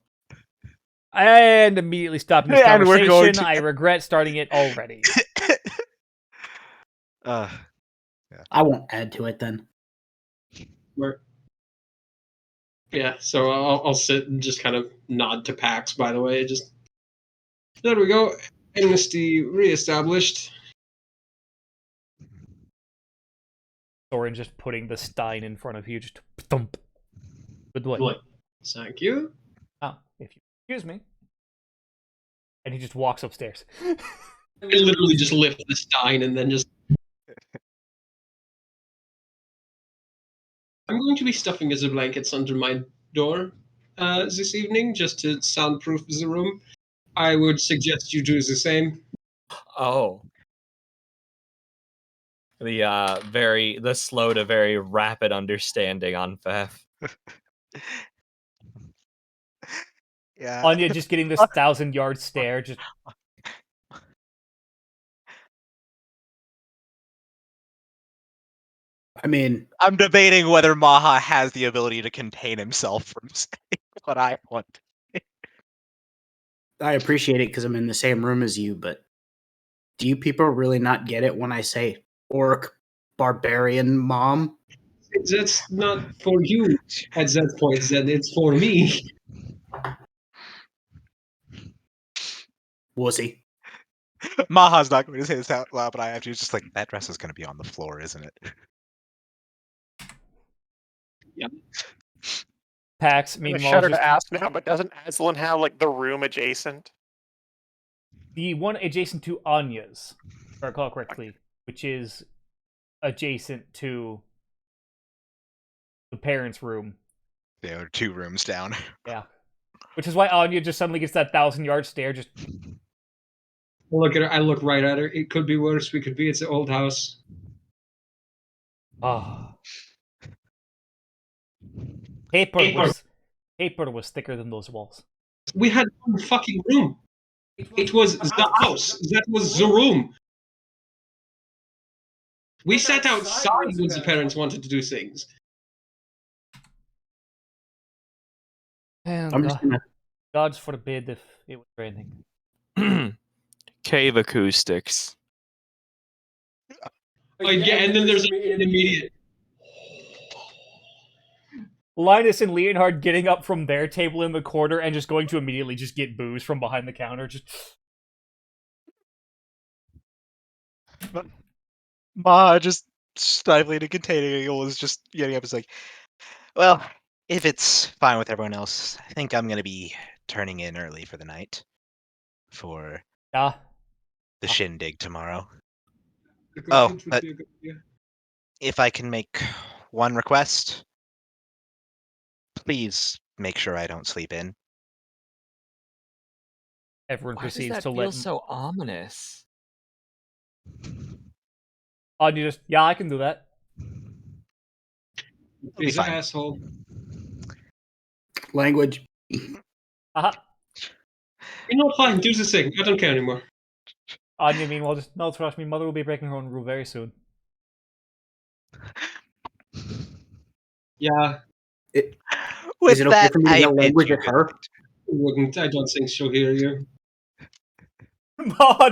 And immediately stopping this And we're going conversation. to- I regret starting it already. I won't add to it then. Yeah, so I'll sit and just kind of nod to Pax, by the way. Just there we go. Amnesty reestablished. Soren just putting the stein in front of you, just thump. Good boy. Thank you. Ah, if you excuse me. And he just walks upstairs. I literally just lift the stein and then just. I'm going to be stuffing as blankets under my door this evening, just to soundproof the room. I would suggest you do the same. Oh. The slow to very rapid understanding on Fef. Yeah. Anya just getting this 1,000-yard stare, just I mean, I'm debating whether Maha has the ability to contain himself from saying what I want. I appreciate it because I'm in the same room as you, but do you people really not get it when I say orc, barbarian, mom? That's not for you at that point, then it's for me. Wussy. Maha's not going to say this out loud, but I have to. It's just like, that dress is going to be on the floor, isn't it? Pax. I'm gonna Meanwhile, shudder just to ask now, but doesn't Aslan have like the room adjacent? the one adjacent to Anya's, if I recall correctly, which is adjacent to the parents' room. They are 2 rooms down. Yeah. Which is why Anya just suddenly gets that 1,000-yard stare, just Look at her. I look right at her. It could be worse. We could be. It's the old house. ah. Paper was thicker than those walls. We had one fucking room. It was the house. That was the room. We sat outside when the parents wanted to do things. And I'm just gonna. God's forbid if it was raining. Cave acoustics. Yeah, and then there's an immediate. Linus and Leonhard getting up from their table in the corner and just going to immediately just get booze from behind the counter. Just Maha just stifling and containing giggle is just getting up. It's like, well, if it's fine with everyone else, I think I'm going to be turning in early for the night for ah. the shindig tomorrow. The Oh, cottage would but be a good idea. if I can make one request, please make sure I don't sleep in. Everyone Why does proceeds that to feel let so ominous? Anya just, yeah, I can do that. be He's an fine. asshole. Language. Aha. You know, fine. Do the thing. I don't care anymore. Anya, meanwhile, just, no, trust me, Mother will be breaking her own rule very soon. Yeah, With Is it okay that, for me to I yell bid language you at good her? night. wouldn't. I don't think she'll hear you.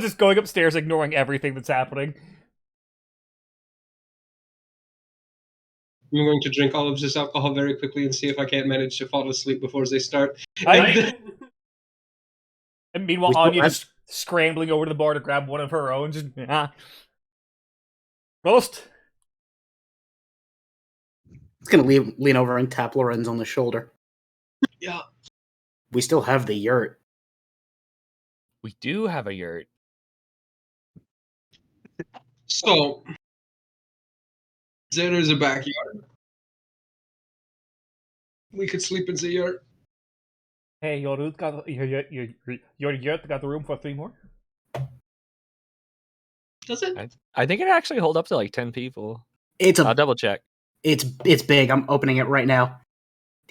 Just going upstairs, ignoring everything that's happening. I'm going to drink all of this alcohol very quickly and see if I can't manage to fall asleep before they start. And meanwhile, We still Anya have- just scrambling over to the bar to grab one of her own. Just, Roast. It's gonna lean over and tap Lorenz on the shoulder. Yeah. We still have the yurt. We do have a yurt. So there is a backyard. We could sleep in the yurt. Hey, your root got your yurt got room for 3 more. Does it? I think it actually hold up to like 10 people. It's I'll a double check. it's big. I'm opening it right now.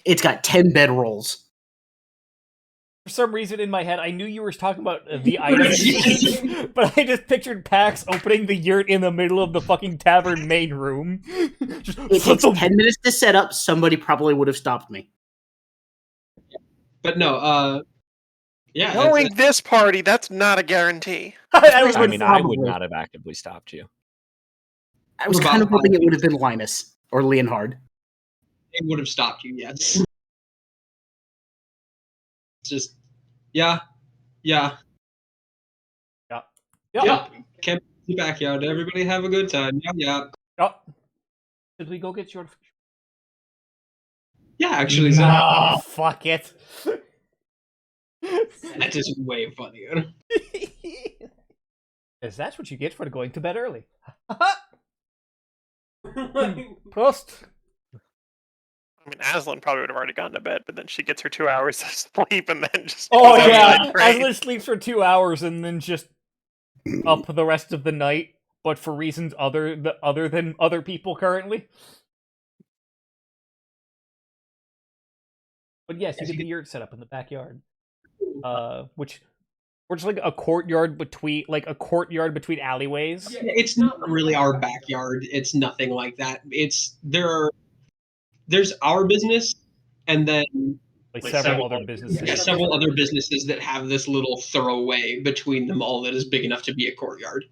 It's got 10 bedrolls. For some reason in my head, I knew you were talking about the items, but I just pictured Pax opening the yurt in the middle of the fucking tavern main room. Just, It takes 10 minutes to set up. Somebody probably would have stopped me. But no, yeah. Knowing this party, that's not a guarantee. I was I going mean, to I would probably. not have actively stopped you. I was What kind of about hoping it would have been Linus or Leonhard. It would have stopped you, yes. It's just, yeah. Yeah. Yep. Camp in the backyard. Everybody have a good time. Yeah. Did we go get your... Yeah, actually, No, fuck it. that is way funnier. Because that's what you get for going to bed early. Prost. I mean, Aslan probably would have already gone to bed, but then she gets her 2 hours of sleep and then just. Oh goes yeah, outside train. Aslan sleeps for 2 hours and then just up the rest of the night, but for reasons other than other people currently. But yes, you get the yurt set up in the backyard, which we're just like a courtyard between alleyways. Yeah, it's not really our backyard. It's nothing like that. There's our business, and then Like several other businesses. several other businesses that have this little throwaway between them all that is big enough to be a courtyard.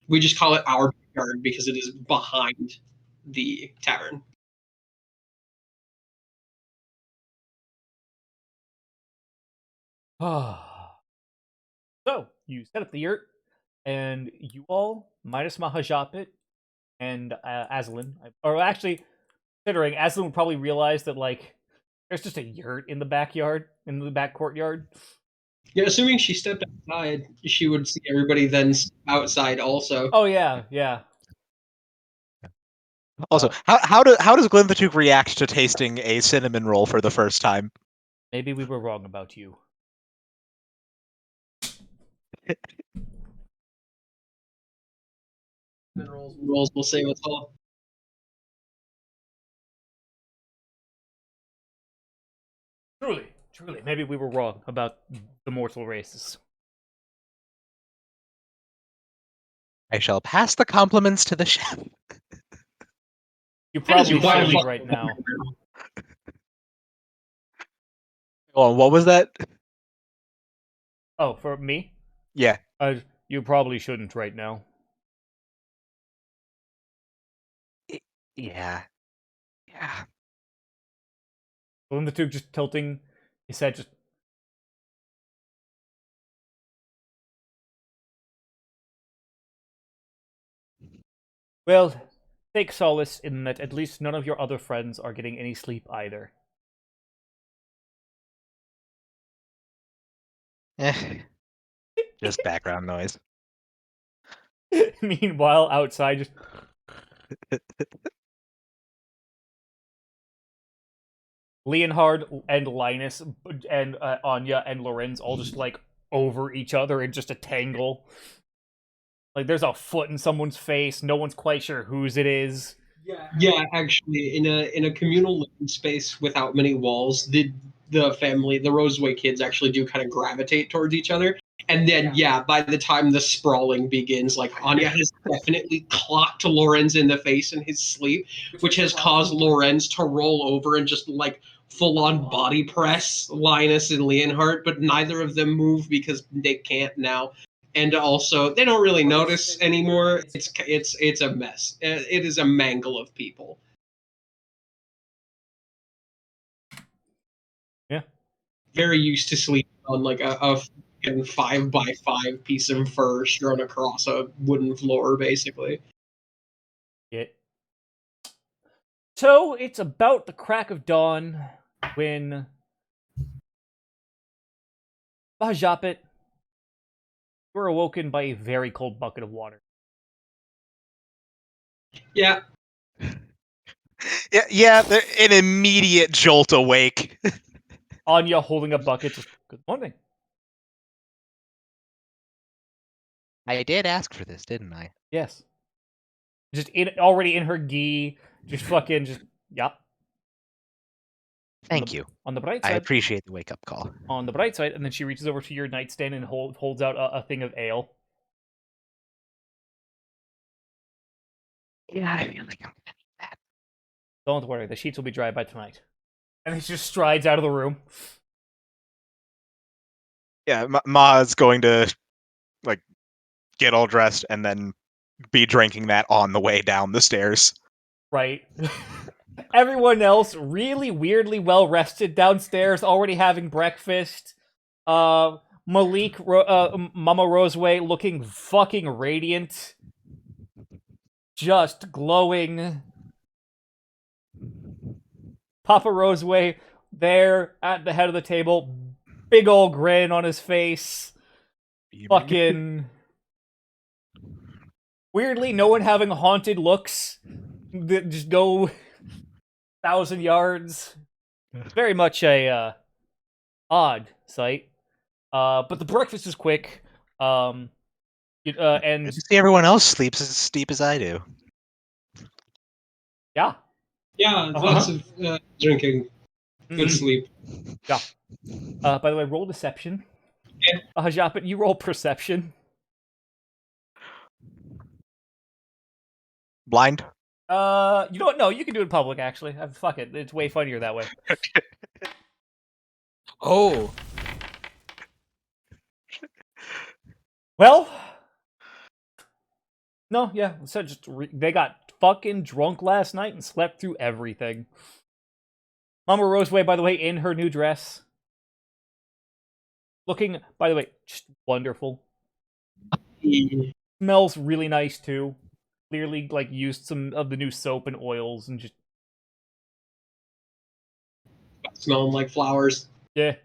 We just call it our backyard because it is behind the tavern. So, you set up the yurt, and you all, minus Mahajapit and Aslan, or actually, considering Aslan would probably realize that, like, there's just a yurt in the backyard, in the back courtyard. Yeah, assuming she stepped outside, she would see everybody then outside also. Oh, yeah. Also, how does Glinthatook react to tasting a cinnamon roll for the first time? Maybe we were wrong about you. Rolls will save us all. Truly, maybe we were wrong about the mortal races. I shall pass the compliments to the chef. You probably why shouldn't fuck- right now. Oh, what was that? Oh, for me? Yeah. You probably shouldn't right now. Yeah. Glinthatook just tilting his head, just... Well, take solace in that at least none of your other friends are getting any sleep either. Just background noise. Meanwhile, outside, just... Leonhard and Linus and Anya and Lorenz all just, like, over each other in just a tangle. Like, there's a foot in someone's face, no one's quite sure whose it is. Yeah, actually, in a communal living space without many walls, the Roseway kids actually do kind of gravitate towards each other. And then, by the time the sprawling begins, like, Anya has definitely clocked Lorenz in the face in his sleep, which has caused Lorenz to roll over and just, like, full-on body press Linus and Leonhardt, but neither of them move because they can't now. And also, they don't really notice anymore. It's a mess. It is a mangle of people. Yeah. Very used to sleeping on like a 5x5 piece of fur strewn across a wooden floor, basically. So, it's about the crack of dawn when Bahajapit, you were awoken by a very cold bucket of water. Yeah. Yeah, an immediate jolt awake. Anya holding a bucket, just good morning. I did ask for this, didn't I? Yes. Just already in her gi, just fucking just yep. Thank you. On the bright I side, appreciate the wake up call. on the bright side, and then she reaches over to your nightstand and holds out a thing of ale. Yeah, I feel like I'm gonna need that. Don't worry, the sheets will be dry by tonight. And he just strides out of the room. Yeah, Ma's going to like get all dressed and then be drinking that on the way down the stairs. Right. Everyone else really weirdly well rested downstairs, already having breakfast. Malik, Mama Roseway looking fucking radiant. Just glowing. Papa Roseway there at the head of the table. Big old grin on his face. Fucking... Weirdly, no one having haunted looks that just go 1,000 yards. Very much a odd sight. But the breakfast is quick. And Good to see everyone else sleeps as steep as I do. yeah, Yeah, lots of drinking. Good Mhm. sleep. Yeah. By the way, roll deception. Yeah. Japet, you roll perception. Blind? You know what? No, you can do it in public. Actually, fuck it. It's way funnier that way. Oh, Well, no, yeah. So just they got fucking drunk last night and slept through everything. Mama Roseway, by the way, in her new dress, looking, by the way, just wonderful. Smells really nice too. Clearly, like used some of the new soap and oils and just Smelling like flowers. yeah.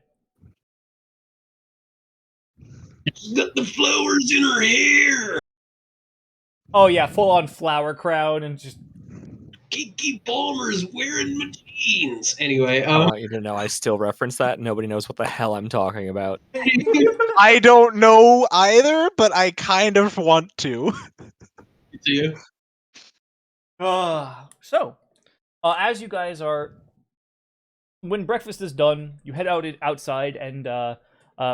She's got the flowers in her hair. Oh yeah, full on flower crown and just Kiki Palmer's wearing my jeans. Anyway, I want you to know I still reference that. Nobody knows what the hell I'm talking about. I don't know either, but I kind of want to. do you? So, as you guys are, when breakfast is done, you head outside, and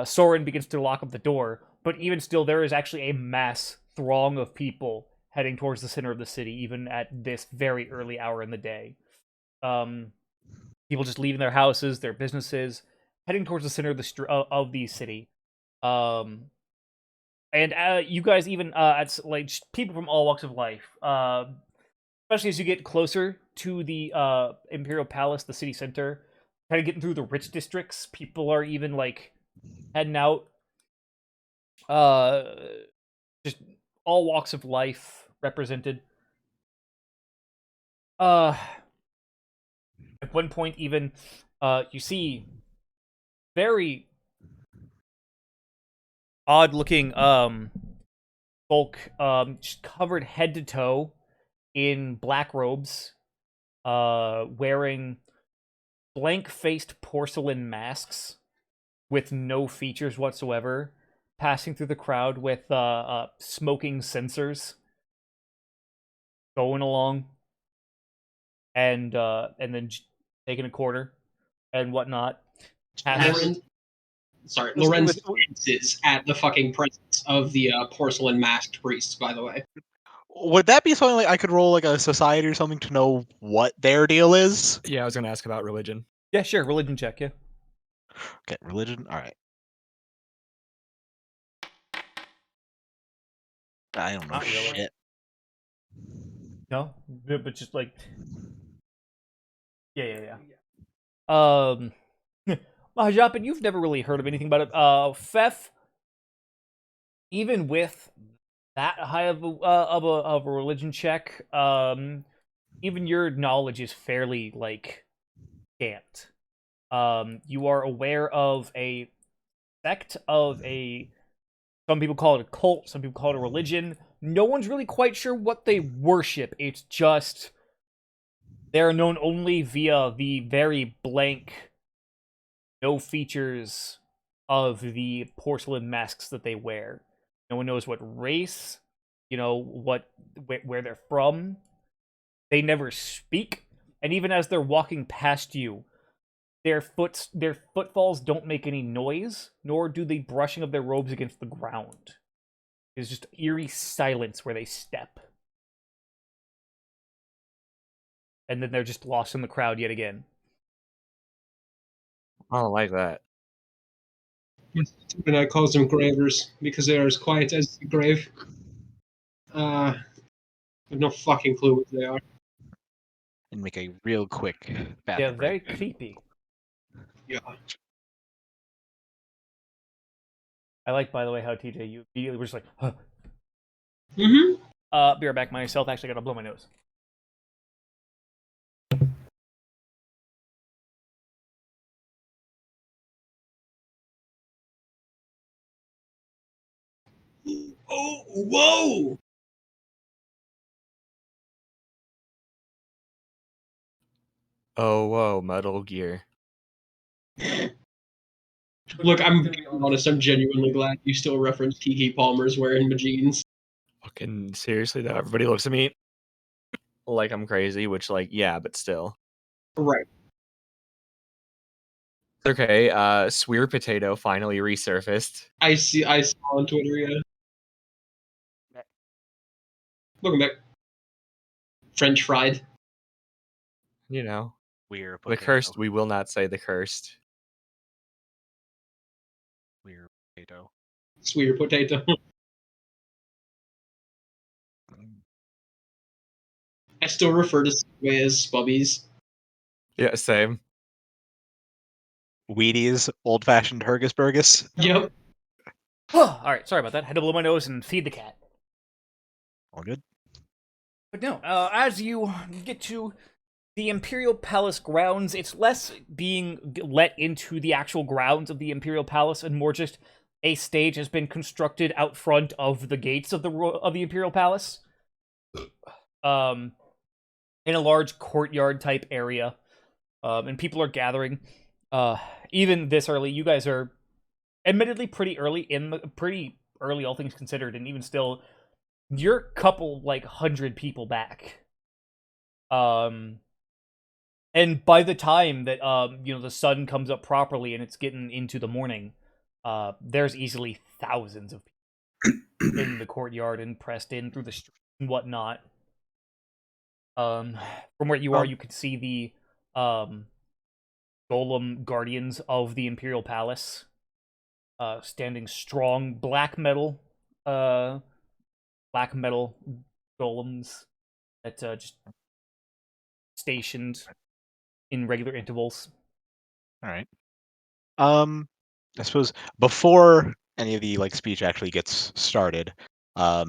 Soren begins to lock up the door. But even still, there is actually a mass throng of people heading towards the center of the city, even at this very early hour in the day. People just leaving their houses, their businesses, heading towards the center of the city. And you guys even at like people from all walks of life. Especially as you get closer to the Imperial Palace, the city center, kind of getting through the rich districts. People are even like heading out. Just all walks of life represented. At one point, even you see very odd-looking folk, just covered head to toe in black robes, wearing blank-faced porcelain masks with no features whatsoever, passing through the crowd with smoking censers, going along, and then taking a quarter and whatnot. Lorenz is at the fucking presence of the porcelain masked priests, by the way. Would that be something like I could roll like a society or something to know what their deal is? Yeah, I was going to ask about religion. Yeah, sure, religion check, yeah. Okay, religion. All right. I don't know Not really. shit. No, but just like, yeah. Mahajapin, you've never really heard of anything about it. Fef, even with that high of a religion check, even your knowledge is fairly like scant. You are aware of a sect of some people call it a cult, some people call it a religion. No one's really quite sure what they worship. It's just They are known only via the very blank, no features of the porcelain masks that they wear. No one knows what race, where they're from. They never speak, and even as they're walking past you, their footfalls don't make any noise, nor do the brushing of their robes against the ground. It's just eerie silence where they step. And then they're just lost in the crowd yet again. I don't like that. And I call them gravers because they are as quiet as the grave. I have no fucking clue what they are. And make a real quick They're bathroom very break. creepy. Yeah. I like, by the way, how TJ, you immediately were just like, huh. Mm-hmm. Be right back. Myself actually gotta blow my nose. Oh, whoa! Oh, whoa, Metal Gear. Look, I'm gonna be honest. I'm genuinely glad you still reference Kiki Palmer's wearing my jeans. Fucking seriously though, everybody looks at me like I'm crazy, which like, yeah, but still. Right. Okay, Sweer Potato finally resurfaced. I saw on Twitter, yeah. Welcome back. French fried. You know. Weird The cursed, we will not say the cursed. Weird potato. Sweeter potato. I still refer to Subway as Spubbies. Yeah, same. Wheaties, old-fashioned Hergus Burgus. Yep. Alright, sorry about that. Had to blow my nose and feed the cat. All good. But no, as you get to the Imperial Palace grounds, it's less being let into the actual grounds of the Imperial Palace and more just a stage has been constructed out front of the gates of the Imperial Palace. In a large courtyard type area. And people are gathering. Even this early, you guys are admittedly pretty early, all things considered, and even still, you're a couple, 100 people back. And by the time that, the sun comes up properly and it's getting into the morning, there's easily thousands of people in the courtyard and pressed in through the street and whatnot. From where you are, you can see the, golem guardians of the Imperial Palace, standing strong, black metal golems that just stationed in regular intervals. All right. I suppose before any of the speech actually gets started, I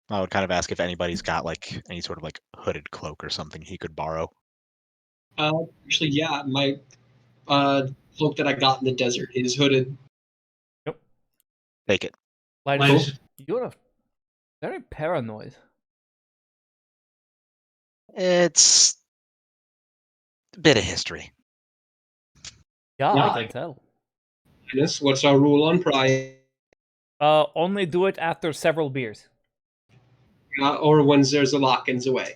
would kind of ask if anybody's got any sort of hooded cloak or something he could borrow. Actually, yeah, my cloak that I got in the desert is hooded. Yep. Take it. Linus, you're very paranoid. It's a bit of history. Yeah, Yeah. I can tell. Linus, what's our rule on pride? Only do it after several beers. Or when there's a lock-ins away.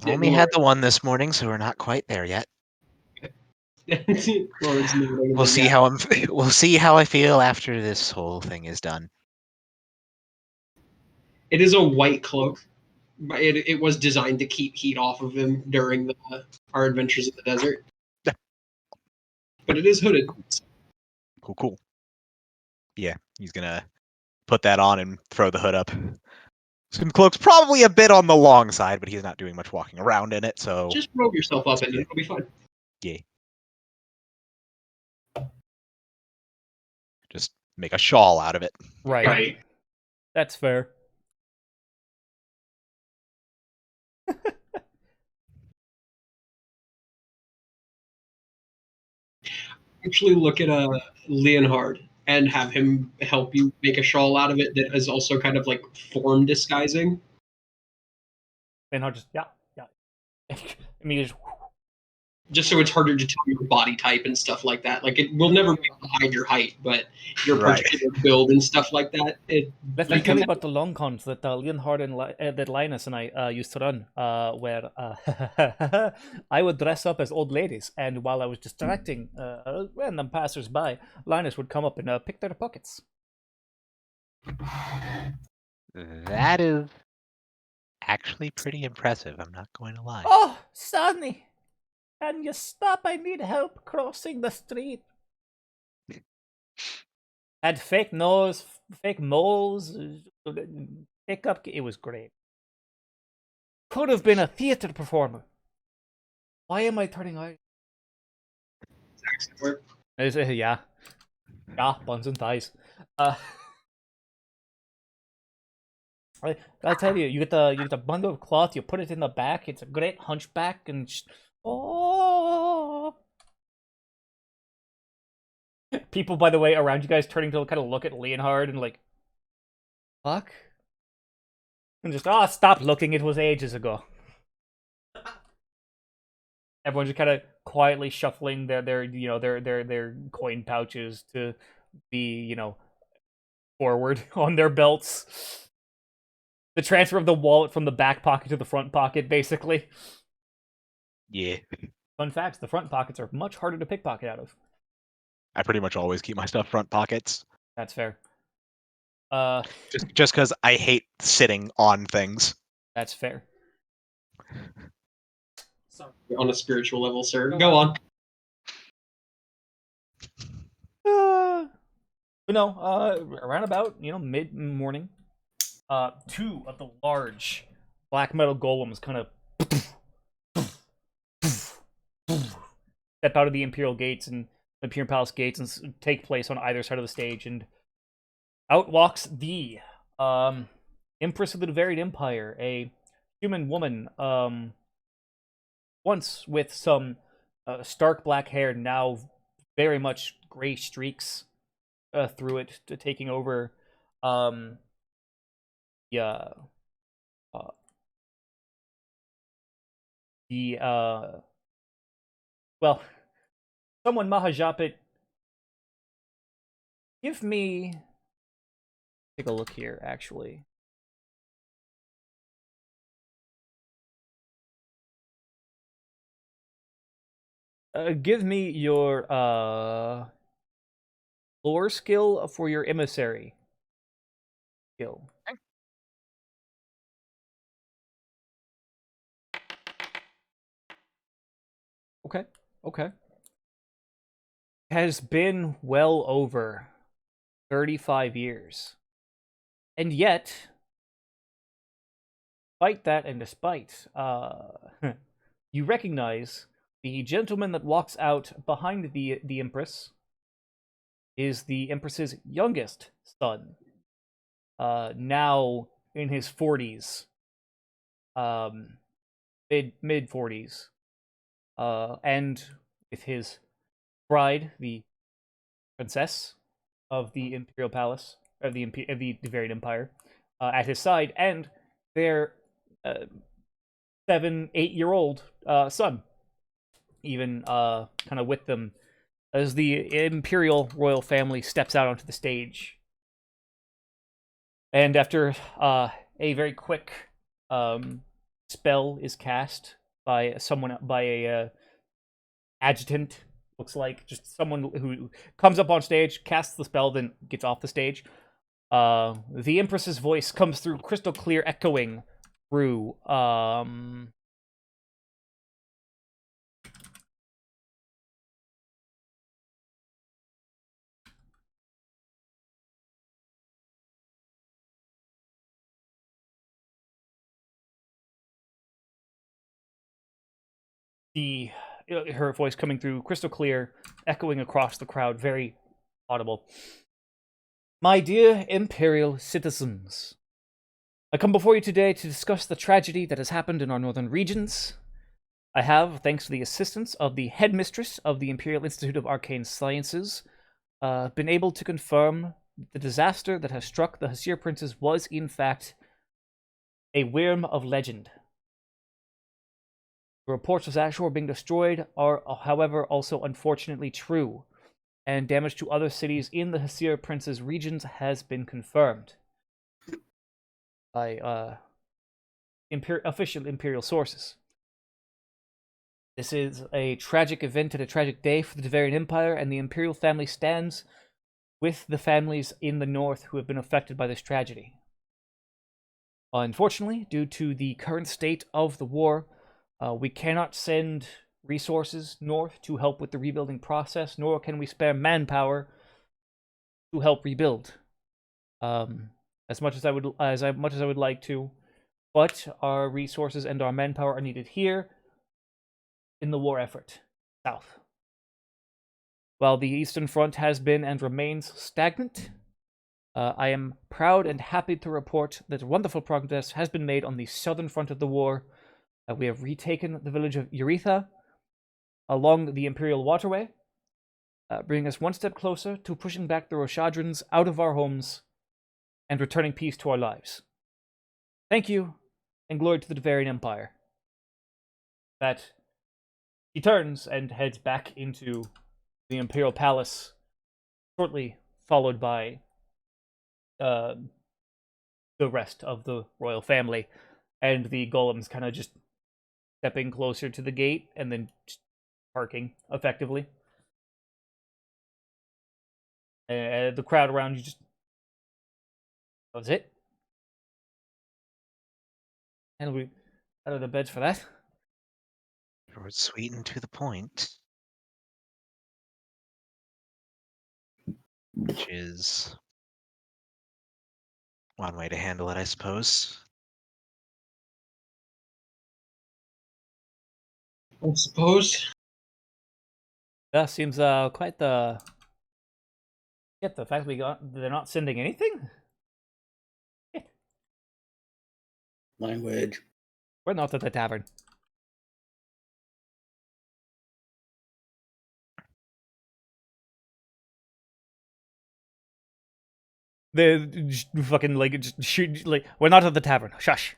Only had the one this morning, so we're not quite there yet. Lawrence nodding, We'll see yeah. how we'll see how I feel after this whole thing is done. It is a white cloak. But it was designed to keep heat off of him during our adventures in the desert. But it is hooded. Cool. Yeah, he's gonna put that on and throw the hood up. Skin cloak's probably a bit on the long side, but he's not doing much walking around in it, so Just robe yourself up in it. It'll be fine. yeah. Just make a shawl out of it. Right. That's fair. Actually, look at Leonhard. and have him help you make a shawl out of it that is also kind of like form disguising. And I'll just yeah. I mean, Just so it's harder to tell your body type and stuff like that. Like it will never be able to hide your height, but your Right. particular build and stuff like that. let me tell you about the long cons that Leonhard and that Linus and I used to run, where I would dress up as old ladies, and while I was distracting random passers-by, Linus would come up and pick their pockets. That is actually pretty impressive. I'm not going to lie. Oh, Sonny, can you stop? I need help crossing the street. Had fake nose, fake moles, hiccup. It was great. Could have been a theater performer. Why am I turning out? Yeah. Yeah, buns and thighs. I'll tell you, you get the bundle of cloth, you put it in the back, it's a great hunchback, and just, oh. People, by the way, around you guys turning to kind of look at Leonhard and like, fuck? And just, stop looking, it was ages ago. Everyone's just kind of quietly shuffling their coin pouches to be, forward on their belts. The transfer of the wallet from the back pocket to the front pocket, basically. Yeah. Fun facts, the front pockets are much harder to pickpocket out of. I pretty much always keep my stuff front pockets. That's fair. Just because I hate sitting on things. That's fair. On a spiritual level, sir. Go on. But no, around about, mid-morning, two of the large black metal golems kind of step out of the Imperial gates and the Imperial Palace gates and take place on either side of the stage, and out walks the Empress of the Varied Empire, a human woman, once with some stark black hair, now very much gray streaks through it, to taking over well, someone Mahajapit, give me, take a look here, actually. Give me your lore skill for your emissary skill. Okay. Has been well over 35 years. And yet, despite that, and despite, you recognize the gentleman that walks out behind the Empress is the Empress's youngest son, now in his 40s, mid 40s, and with his bride, the princess of the Imperial Palace, of the Varied Empire, at his side, and their 7-8-year-old son, even kind of with them, as the Imperial royal family steps out onto the stage. And after a very quick spell is cast by a adjutant, looks like just someone who comes up on stage, casts the spell, then gets off the stage. The Empress's voice comes through crystal clear, echoing through her voice coming through crystal clear, echoing across the crowd, very audible. My dear Imperial citizens, I come before you today to discuss the tragedy that has happened in our northern regions. I have, thanks to the assistance of the headmistress of the Imperial Institute of Arcane Sciences, been able to confirm the disaster that has struck the Hasir princes was, in fact, a whim of legend. The reports of Zashor being destroyed are, however, also unfortunately true, and damage to other cities in the Hasir princes' regions has been confirmed by official Imperial sources. This is a tragic event and a tragic day for the Devarian Empire, and the Imperial family stands with the families in the north who have been affected by this tragedy. Unfortunately, due to the current state of the war, we cannot send resources north to help with the rebuilding process, nor can we spare manpower to help rebuild. As much as I would like to, but our resources and our manpower are needed here in the war effort south. While the Eastern Front has been and remains stagnant, I am proud and happy to report that wonderful progress has been made on the southern front of the war. We have retaken the village of Euretha along the Imperial Waterway, bringing us one step closer to pushing back the Roshadrans out of our homes and returning peace to our lives. Thank you, and glory to the Devarian Empire. That he turns and heads back into the Imperial Palace, shortly followed by the rest of the royal family, and the golems kind of just stepping closer to the gate and then just parking effectively. The crowd around you just... That was it? And we out of the beds for that? Short, sweet, and to the point. Which is one way to handle it, I suppose. I suppose. Yeah, seems quite the... Get the fact they're not sending anything? Language. We're not at the tavern. They fucking like just shoot like we're not at the tavern. Shush.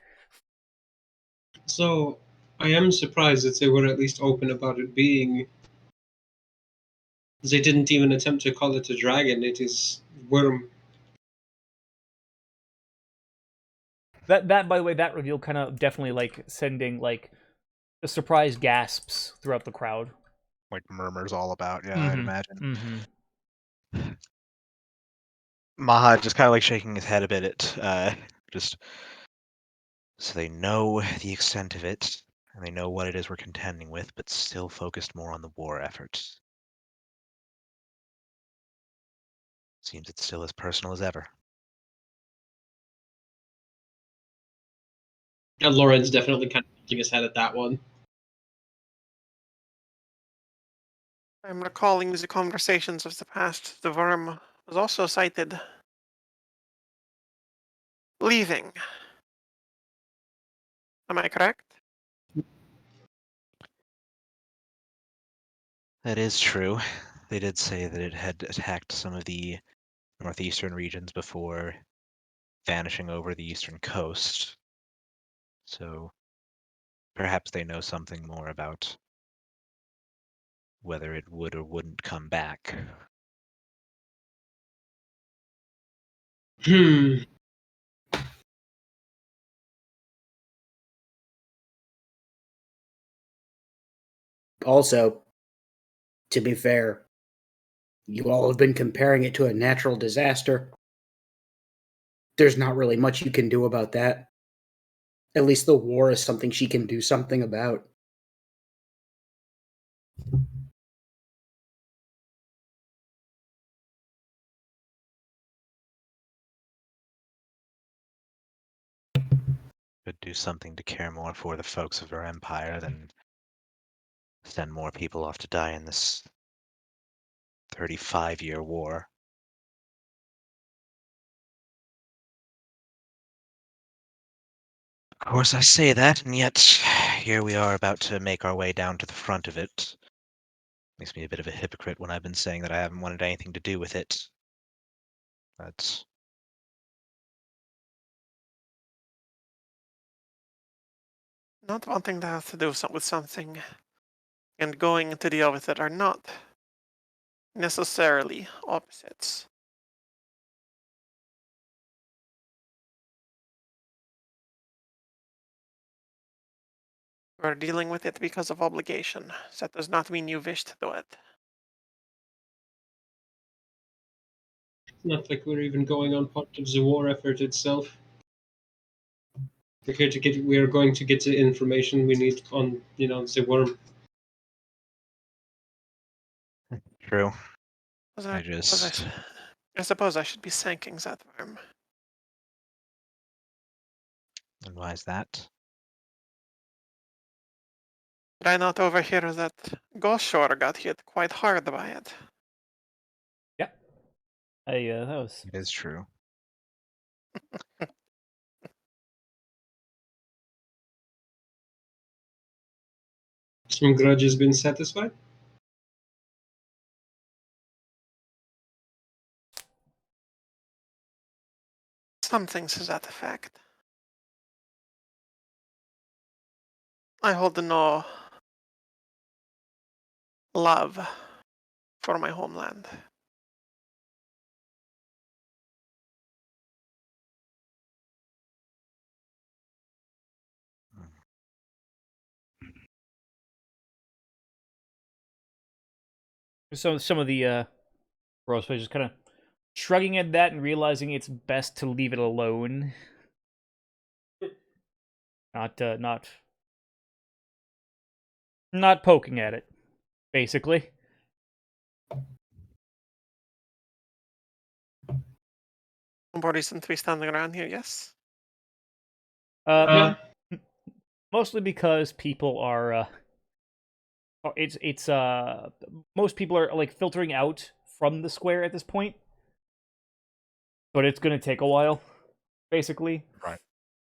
So, I am surprised that they were at least open about it being. They didn't even attempt to call it a dragon. It is worm. That by the way, that reveal kind of definitely like sending like the surprise gasps throughout the crowd. Like murmurs all about, yeah, I'd imagine. Mm-hmm. Maha just kind of like shaking his head a bit at just so they know the extent of it and they know what it is we're contending with, but still focused more on the war effort. Seems it's still as personal as ever. And Lauren's definitely kind of shaking his head at that one. I'm recalling the conversations of the past. The worm was also cited leaving. Am I correct? That is true. They did say that it had attacked some of the northeastern regions before vanishing over the eastern coast. So perhaps they know something more about whether it would or wouldn't come back. Hmm. Also, to be fair, you all have been comparing it to a natural disaster. There's not really much you can do about that. At least the war is something she can do something about. Could do something to care more for the folks of our empire than send more people off to die in this 35-year war. Of course, I say that, and yet here we are about to make our way down to the front of it. Makes me a bit of a hypocrite when I've been saying that I haven't wanted anything to do with it. But Not wanting to have to do with something and going to deal with it are not necessarily opposites. We're dealing with it because of obligation. That does not mean you wish to do it. Not like we're even going on part of the war effort itself. We're going to get the information we need on, the worm. true. I suppose I should be thanking that worm. And why is that? Did I not overhear that Ghost Shore got hit quite hard by it? Yeah. That was. It is true. Some grudge has been satisfied. Some things to that effect. I hold no love for my homeland. Some of the role players just kind of shrugging at that and realizing it's best to leave it alone. Not poking at it, basically. More reason to be standing around here, yes? Uh, Mostly because people are it's most people are like filtering out from the square at this point, but it's gonna take a while, basically. Right.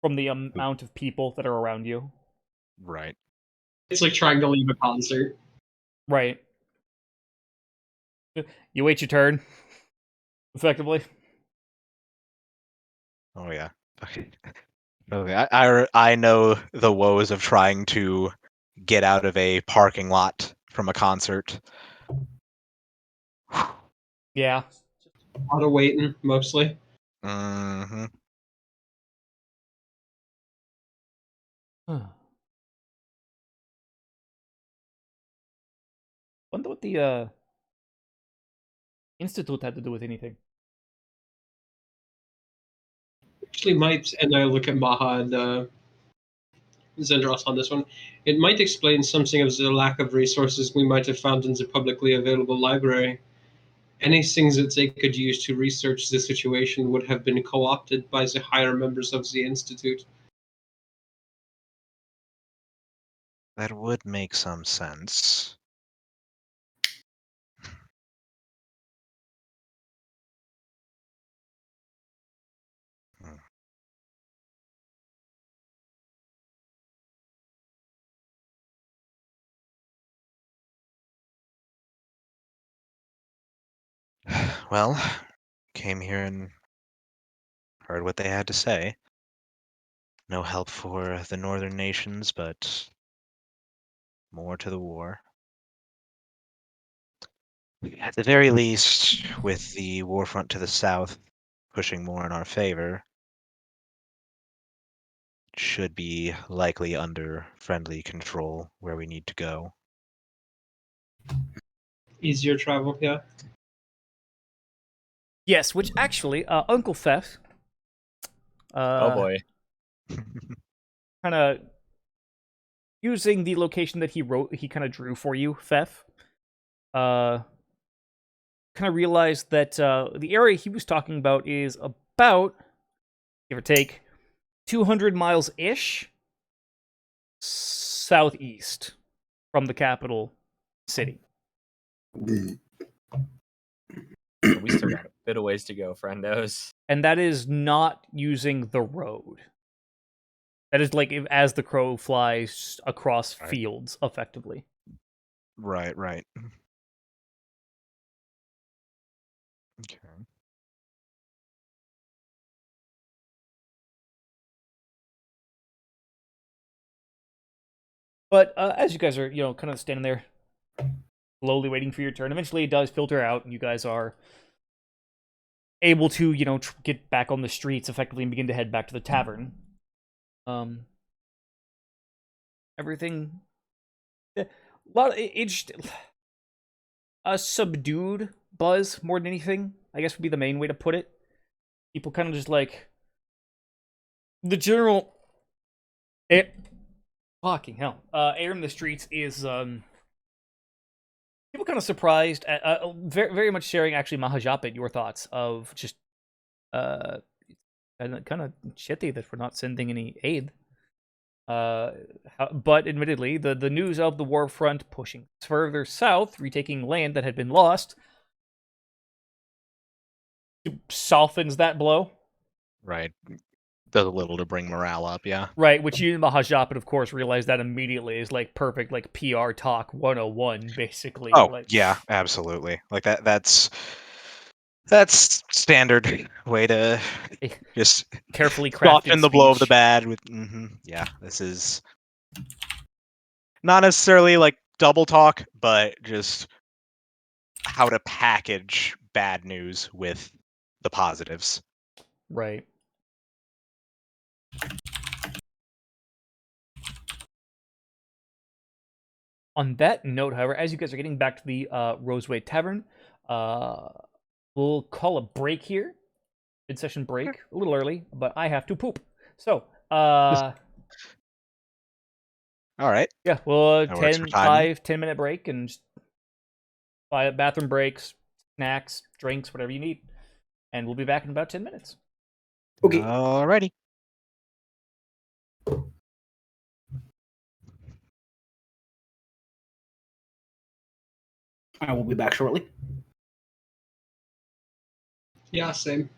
From the amount of people that are around you. Right. It's like trying to leave a concert. Right. You wait your turn, effectively. Oh yeah. Okay. Okay. I know the woes of trying to get out of a parking lot from a concert. Yeah. A lot of waiting, mostly. Mm-hmm. Wonder what the Institute had to do with anything. Actually, might, and I look at Maha and Zendros on this one. It might explain something of the lack of resources we might have found in the publicly available library. Any things that they could use to research the situation would have been co-opted by the higher members of the Institute. That would make some sense. Hmm. Well, came here and heard what they had to say. No help for the northern nations, but more to the war. At the very least, with the war front to the south pushing more in our favor, should be likely under friendly control where we need to go. Easier travel, yeah. Yes, which actually, Uncle Theft. Oh boy. Kind of using the location that he kind of drew for you, Theft. Kind of realized that the area he was talking about is about, give or take, 200 miles ish southeast from the capital city. We still got a bit of ways to go, friendos. And that is not using the road. That is like as the crow flies across fields, effectively. Right. But as you guys are, kind of standing there, slowly waiting for your turn, eventually it does filter out, and you guys are able to, get back on the streets effectively and begin to head back to the tavern. Everything, a lot of it's a subdued buzz more than anything, I guess would be the main way to put it. People kind of just like the general fucking hell. Air in the streets is people kind of surprised at very, very much sharing actually Mahajapit your thoughts of just kind of shitty that we're not sending any aid. But admittedly, the news of the war front pushing further south, retaking land that had been lost, softens that blow. Right. Does a little to bring morale up, yeah. Right, which you and Mahajapit, of course, realize that immediately is like perfect, like PR talk 101, basically. Oh, Like, yeah, absolutely. Like that's standard way to just carefully crafted soften the blow of the speech. bad with yeah, this is not necessarily like double talk, but just how to package bad news with the positives. Right. On that note, however, as you guys are getting back to the Roseway Tavern, we'll call a break here. Mid-session break. A little early, but I have to poop. So, All right. yeah, well, That works for timing. 10-minute break, and just buy bathroom breaks, snacks, drinks, whatever you need. And we'll be back in about 10 minutes. Okay. Alrighty. I will be back shortly. Yeah, same.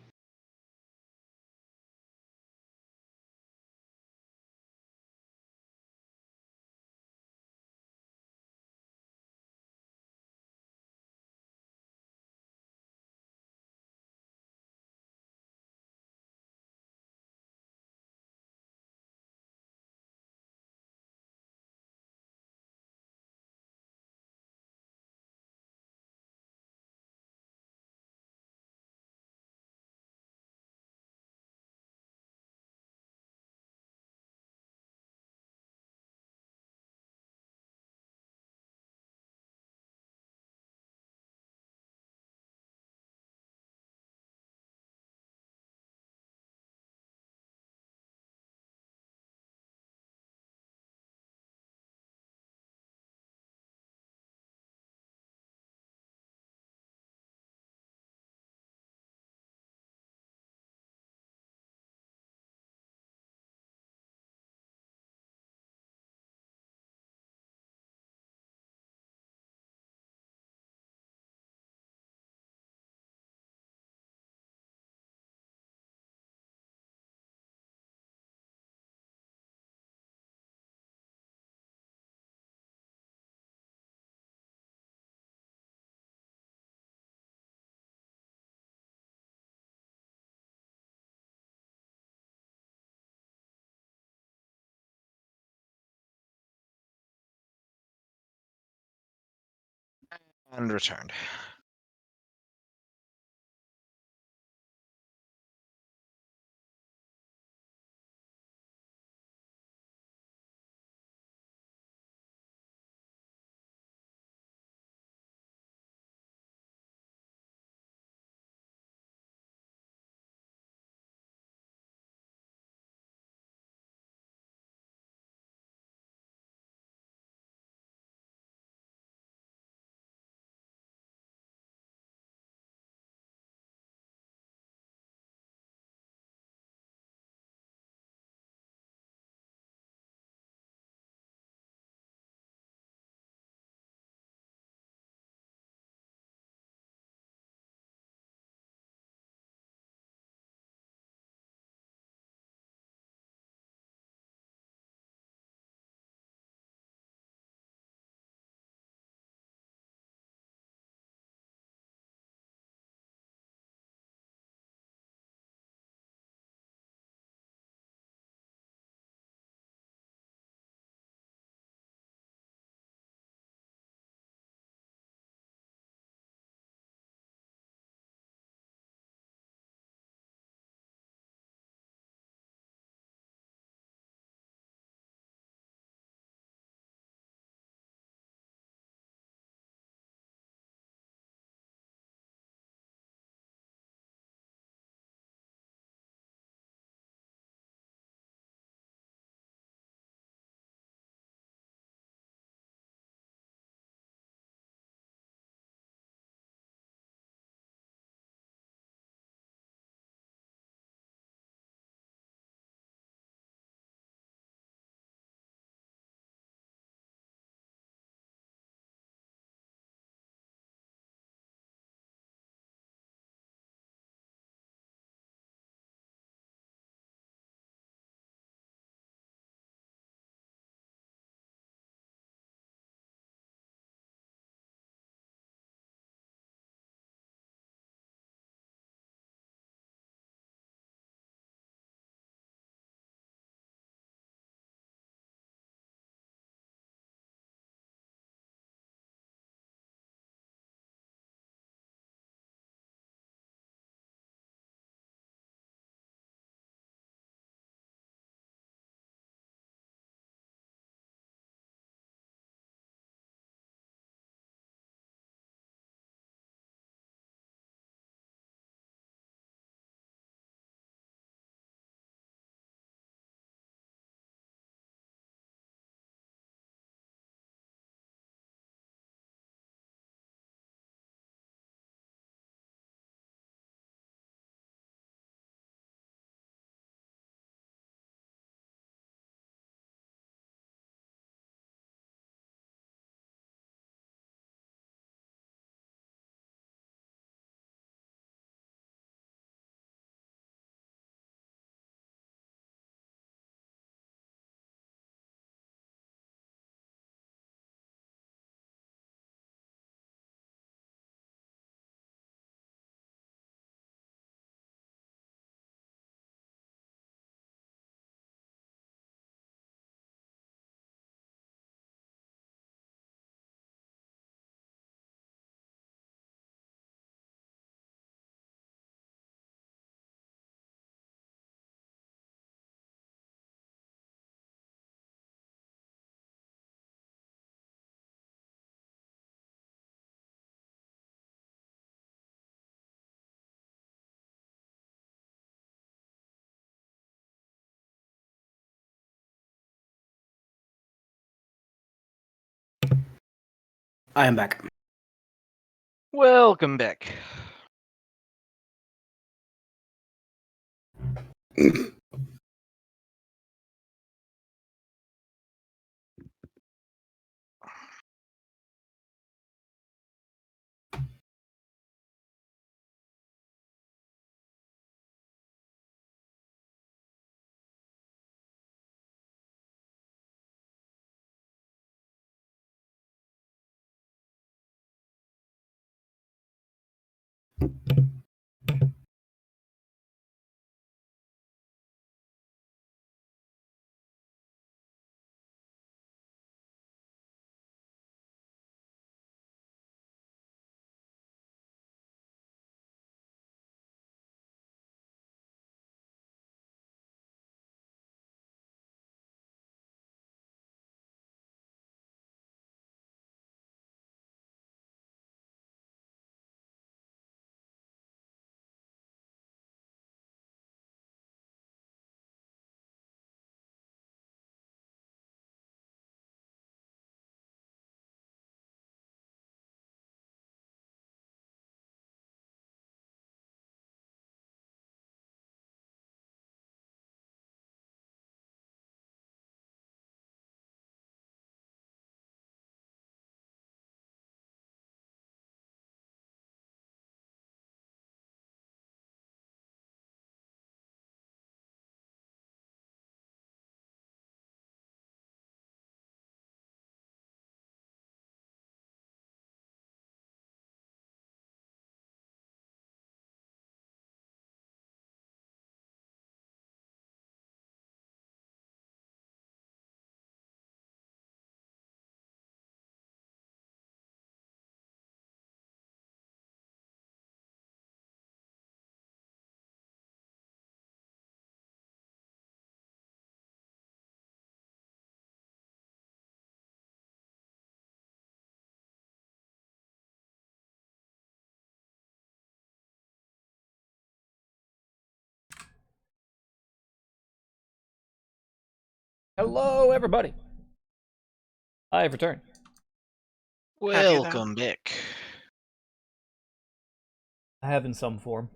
And returned. I am back. Welcome back. Hello, everybody. I have returned. Have you, though? Welcome back. I have in some form.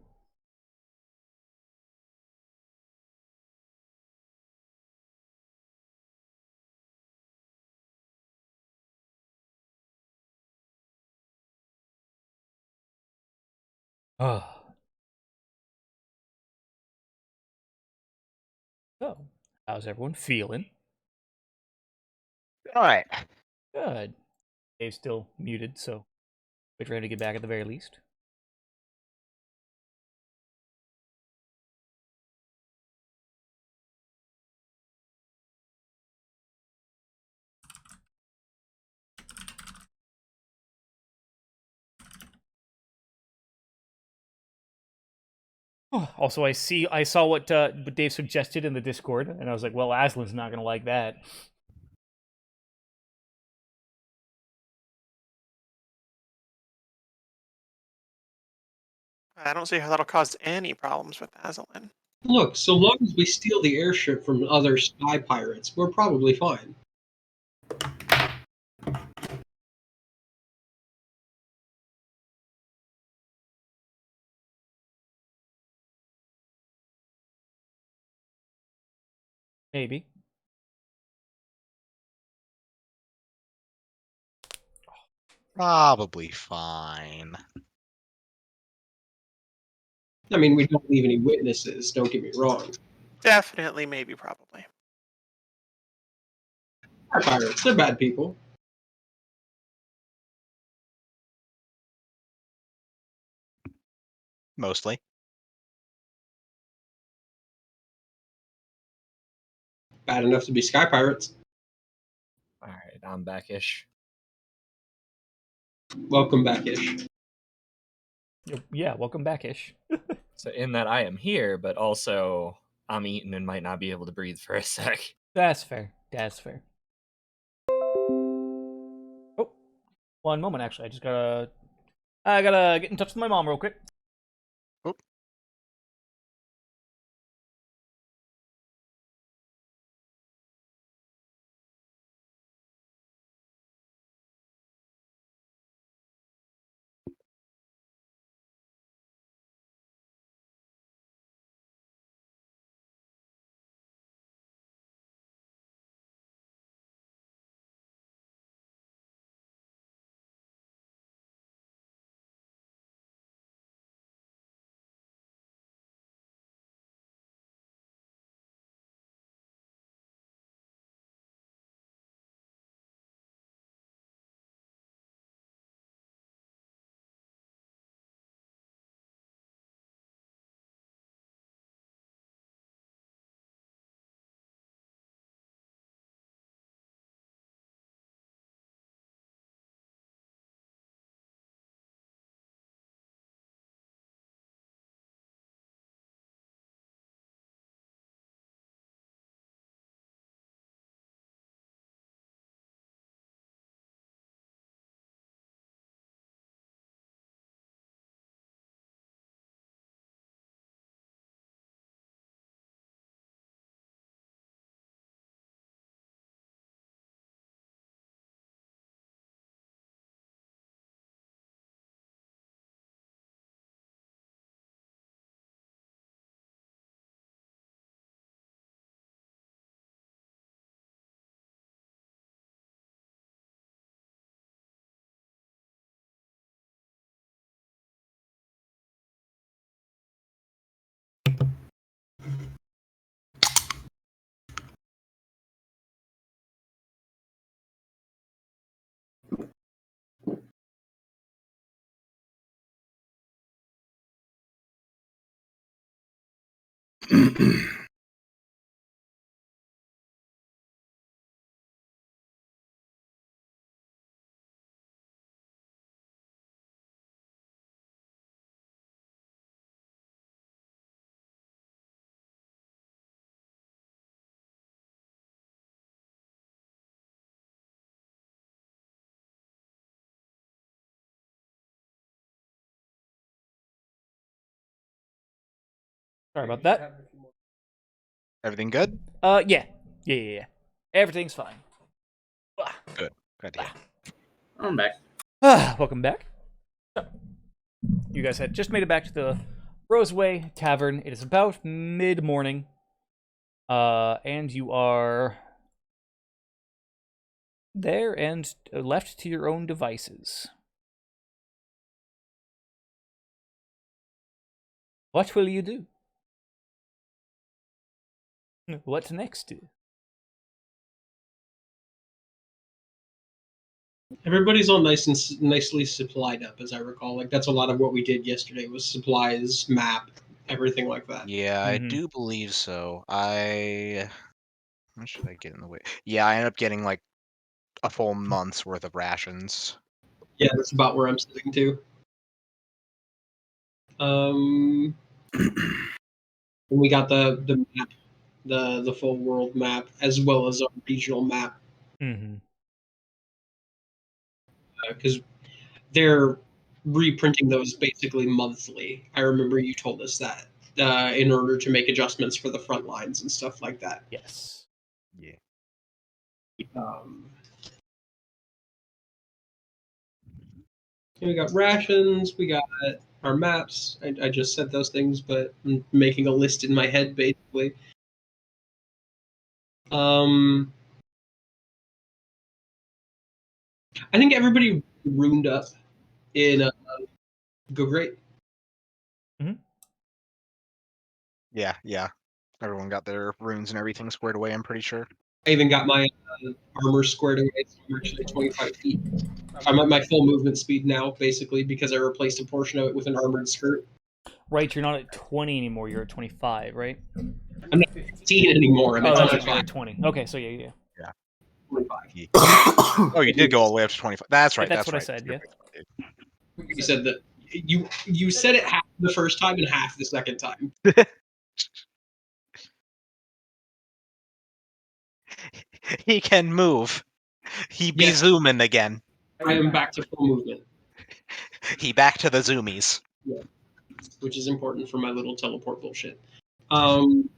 Ah. So, how's everyone feeling? All right. Good. Dave's still muted, so wait for him to get back at the very least. Also, I saw what Dave suggested in the Discord, and I was like, well, Aslan's not gonna like that. I don't see how that'll cause any problems with Azalin. Look, so long as we steal the airship from other spy pirates, we're probably fine. Maybe. Probably fine. I mean, we don't leave any witnesses, don't get me wrong. Definitely, maybe, probably. Spy pirates, they're bad people. Mostly. Bad enough to be sky pirates. All right, I'm back-ish. Welcome back-ish. Yeah, welcome back-ish. So in that I am here, but also I'm eating and might not be able to breathe for a sec. That's fair. That's fair. Oh, one moment, actually. I gotta get in touch with my mom real quick. Sorry about that. Everything good? Yeah. Everything's fine. Good. Good to hear. I'm back. Welcome back. So, you guys had just made it back to the Roseway Tavern. It is about mid-morning. And you are there and left to your own devices. What will you do? What next? Everybody's all nice and nicely supplied up, as I recall. Like that's a lot of what we did yesterday was supplies, map, everything like that. Yeah, I Mhm. do believe so. What should I get in the way? Yeah, I ended up getting like a full month's worth of rations. Yeah, that's about where I'm sitting too. And we got the map, the full world map, as well as a regional map, Mm-hmm. because they're reprinting those basically monthly. I remember you told us that in order to make adjustments for the front lines and stuff like that. Yes. Yeah. Um, we got rations, we got our maps. I just said those things, but I'm making a list in my head basically. Um, I think everybody runed up in Go Great. Yeah. Everyone got their runes and everything squared away, I'm pretty sure. I even got my armor squared away. So I'm actually 25 feet. I'm at my full movement speed now, basically, because I replaced a portion of it with an armored skirt. Right, you're not at 20 anymore. You're at 25, right? I'm not 15 anymore. I'm Oh, at that's right. You're 25. at 20. Okay, so yeah. 25. Oh, you did go all the way up to 25. That's right. That's That's what I right. said, yeah. You said that you said it half the first time and half the second time. He can move. He be Yes. zooming again. I am back to full movement, He back to the zoomies. which is important for my little teleport bullshit. Um,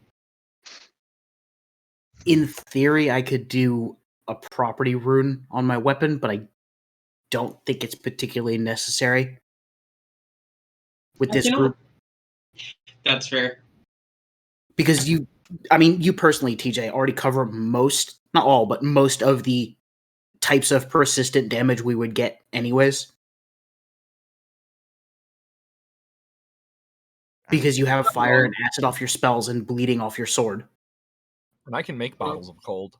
In theory, I could do a property rune on my weapon, but I don't think it's particularly necessary with this group. That's fair. Because you personally, TJ, already cover most, not all, but most of the types of persistent damage we would get anyways. Because you have fire and acid off your spells and bleeding off your sword. And I can make bottles of cold.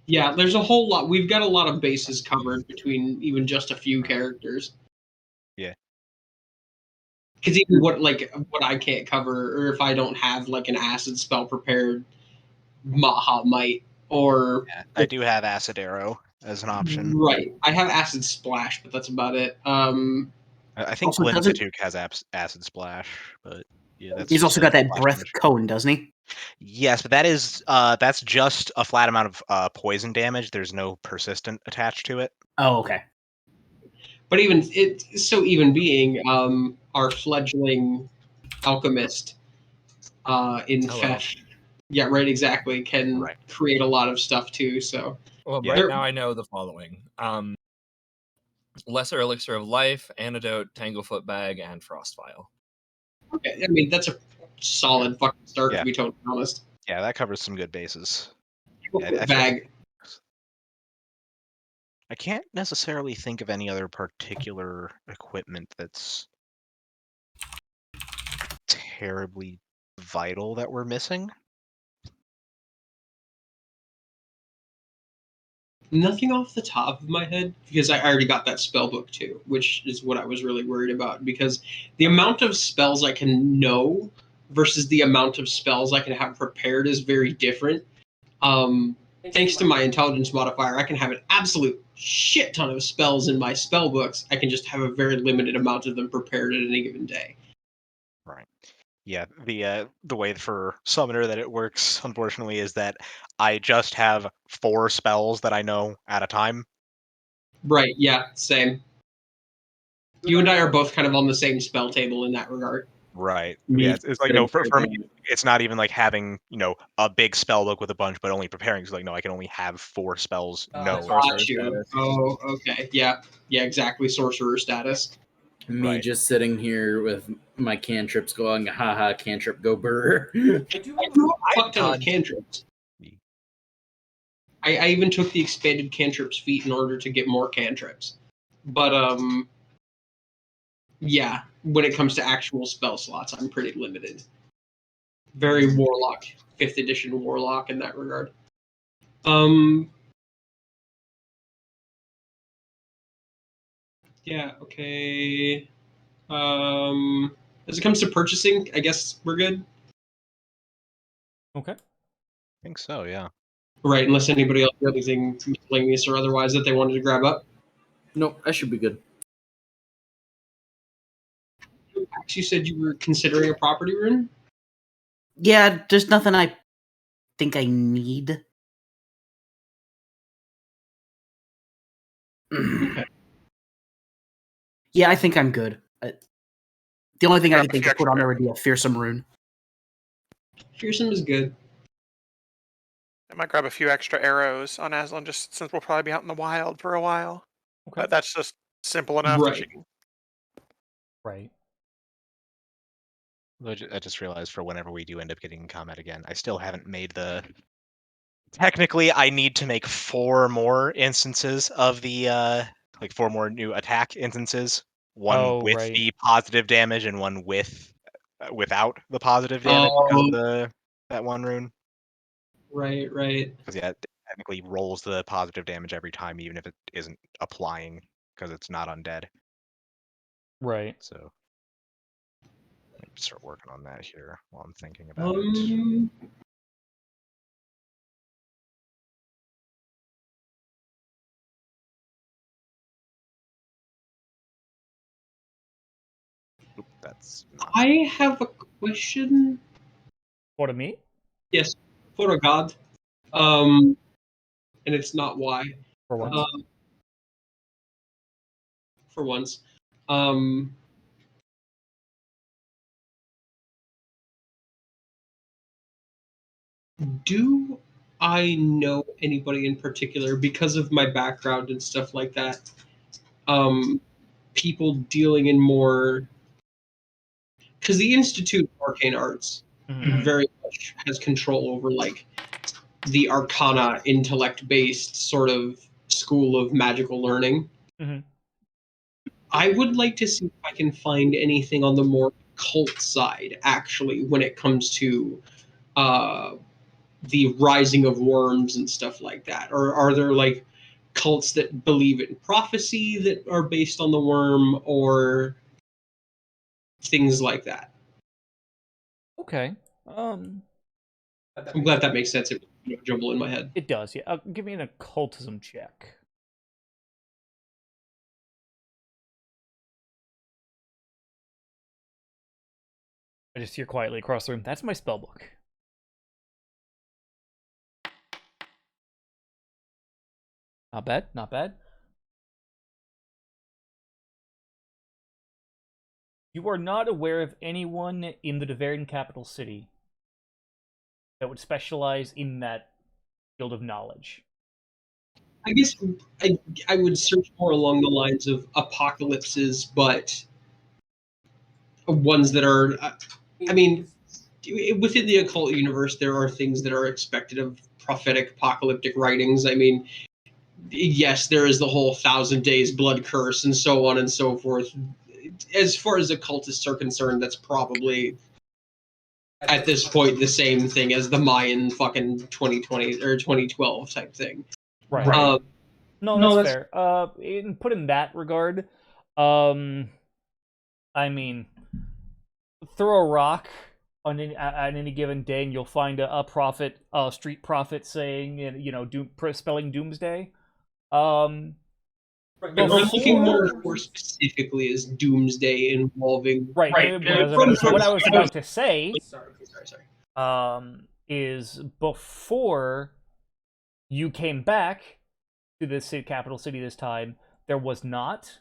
Yeah, there's a whole lot. We've got a lot of bases covered between even just a few characters. Yeah. Because even what I can't cover, or if I don't have like an acid spell prepared, Maha might, or Yeah, I do have acid arrow as an option. right. I have acid splash, but that's about it. I think Also, doesn't Glimsatook has acid splash, but yeah, that's he's just also a got that splash breath damage. cone, doesn't he? Yes, but that's just a flat amount of poison damage. There's no persistent attached to it. Oh, okay. But even being our fledgling alchemist in Hello. Fesh, yeah, right, exactly, can Right. create a lot of stuff too. So Well, Yeah. right now I know the following. Lesser Elixir of Life, Antidote, Tanglefoot Bag, and Frost Vial. okay, I mean that's a solid fucking start Yeah. to be totally honest. Yeah, that covers some good bases. I feel Bag. I can't necessarily think of any other particular equipment that's terribly vital that we're missing. Nothing off the top of my head, because I already got that spell book too, which is what I was really worried about. Because the amount of spells I can know versus the amount of spells I can have prepared is very different. Thanks to my intelligence modifier, I can have an absolute shit ton of spells in my spell books. I can just have a very limited amount of them prepared at any given day. Right. Yeah, the way for Summoner that it works, unfortunately, is that I just have 4 spells that I know at a time. Right, yeah, same. You and I are both kind of on the same spell table in that regard. Right. Me Yeah, it's like, for me, it's not even like having, a big spell book with a bunch, but only preparing. It's like, no, I can only have 4 spells known. Sorcerer Got you. status. Oh, okay. Yeah, exactly. Sorcerer status. Me Right. just sitting here with my cantrips going, haha, cantrip go burr. I do a fuck ton of cantrips. I even took the expanded cantrips feat in order to get more cantrips. But yeah, when it comes to actual spell slots, I'm pretty limited. Very warlock, 5th edition warlock in that regard. Yeah, okay. As it comes to purchasing, I guess we're good. Okay. I think so, yeah. Right, unless anybody else has anything miscellaneous or otherwise that they wanted to grab up. Nope, I should be good. You said you were considering a property rune? Yeah, there's nothing I think I need. Okay. Yeah, I think I'm good. The only thing I Grab could a think few to put on extra- there would be a fearsome rune. Fearsome is good. I might grab a few extra arrows on Aslan, just since we'll probably be out in the wild for a while. Okay. But that's just simple enough that Right. you can. Right. I just realized for whenever we do end up getting in combat again, I still haven't made the. Technically, I need to make 4 more instances of the 4 more new attack instances. One with right. the positive damage and one without the positive damage because of that one rune. Right. Because yeah, it technically rolls the positive damage every time, even if it isn't applying, because it's not undead. Right. So let me start working on that here while I'm thinking about it. Oop, that's not. I have a question. For me? Yes, for a god. And it's not why. For once. For once. Do I know anybody in particular, because of my background and stuff like that, people dealing in more, because the Institute of Arcane Arts Mhm. very much has control over like the arcana intellect based sort of school of magical learning. Mhm. I would like to see if I can find anything on the more cult side, actually, when it comes to the rising of worms and stuff like that. Or are there like cults that believe in prophecy that are based on the worm, or things like that? Okay. I'm glad that makes sense. It was jumble in my head. It does, yeah. Give me an occultism check. I just hear quietly across the room. That's my spell book. Not bad, not bad. You are not aware of anyone in the Devarian capital city that would specialize in that field of knowledge. I guess I would search more along the lines of apocalypses, but ones that are. I mean, within the occult universe, there are things that are expected of prophetic apocalyptic writings. I mean, yes, there is the whole 1,000 days blood curse and so on and so forth. As far as occultists are concerned, that's probably at this point the same thing as the Mayan fucking 2020 or 2012 type thing. Right. No, No, that's that's- fair. Put in that regard, I mean, throw a rock on at any given day, and you'll find a prophet, a street prophet saying, spelling doomsday. But we're looking more Before- specifically as doomsday involving Right. What I was about to say, Sorry. is before you came back to the capital city this time, there was not.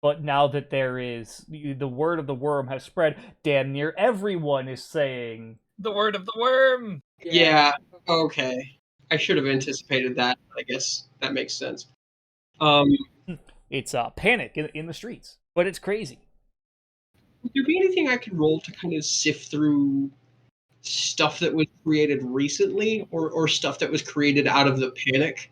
But now that there is, the word of the worm has spread. Damn near everyone is saying The word of the worm. Yeah. Okay. I should have anticipated that. I guess that makes sense. it's panic in the streets. But it's crazy. Would there be anything I could roll to kind of sift through stuff that was created recently, or stuff that was created out of the panic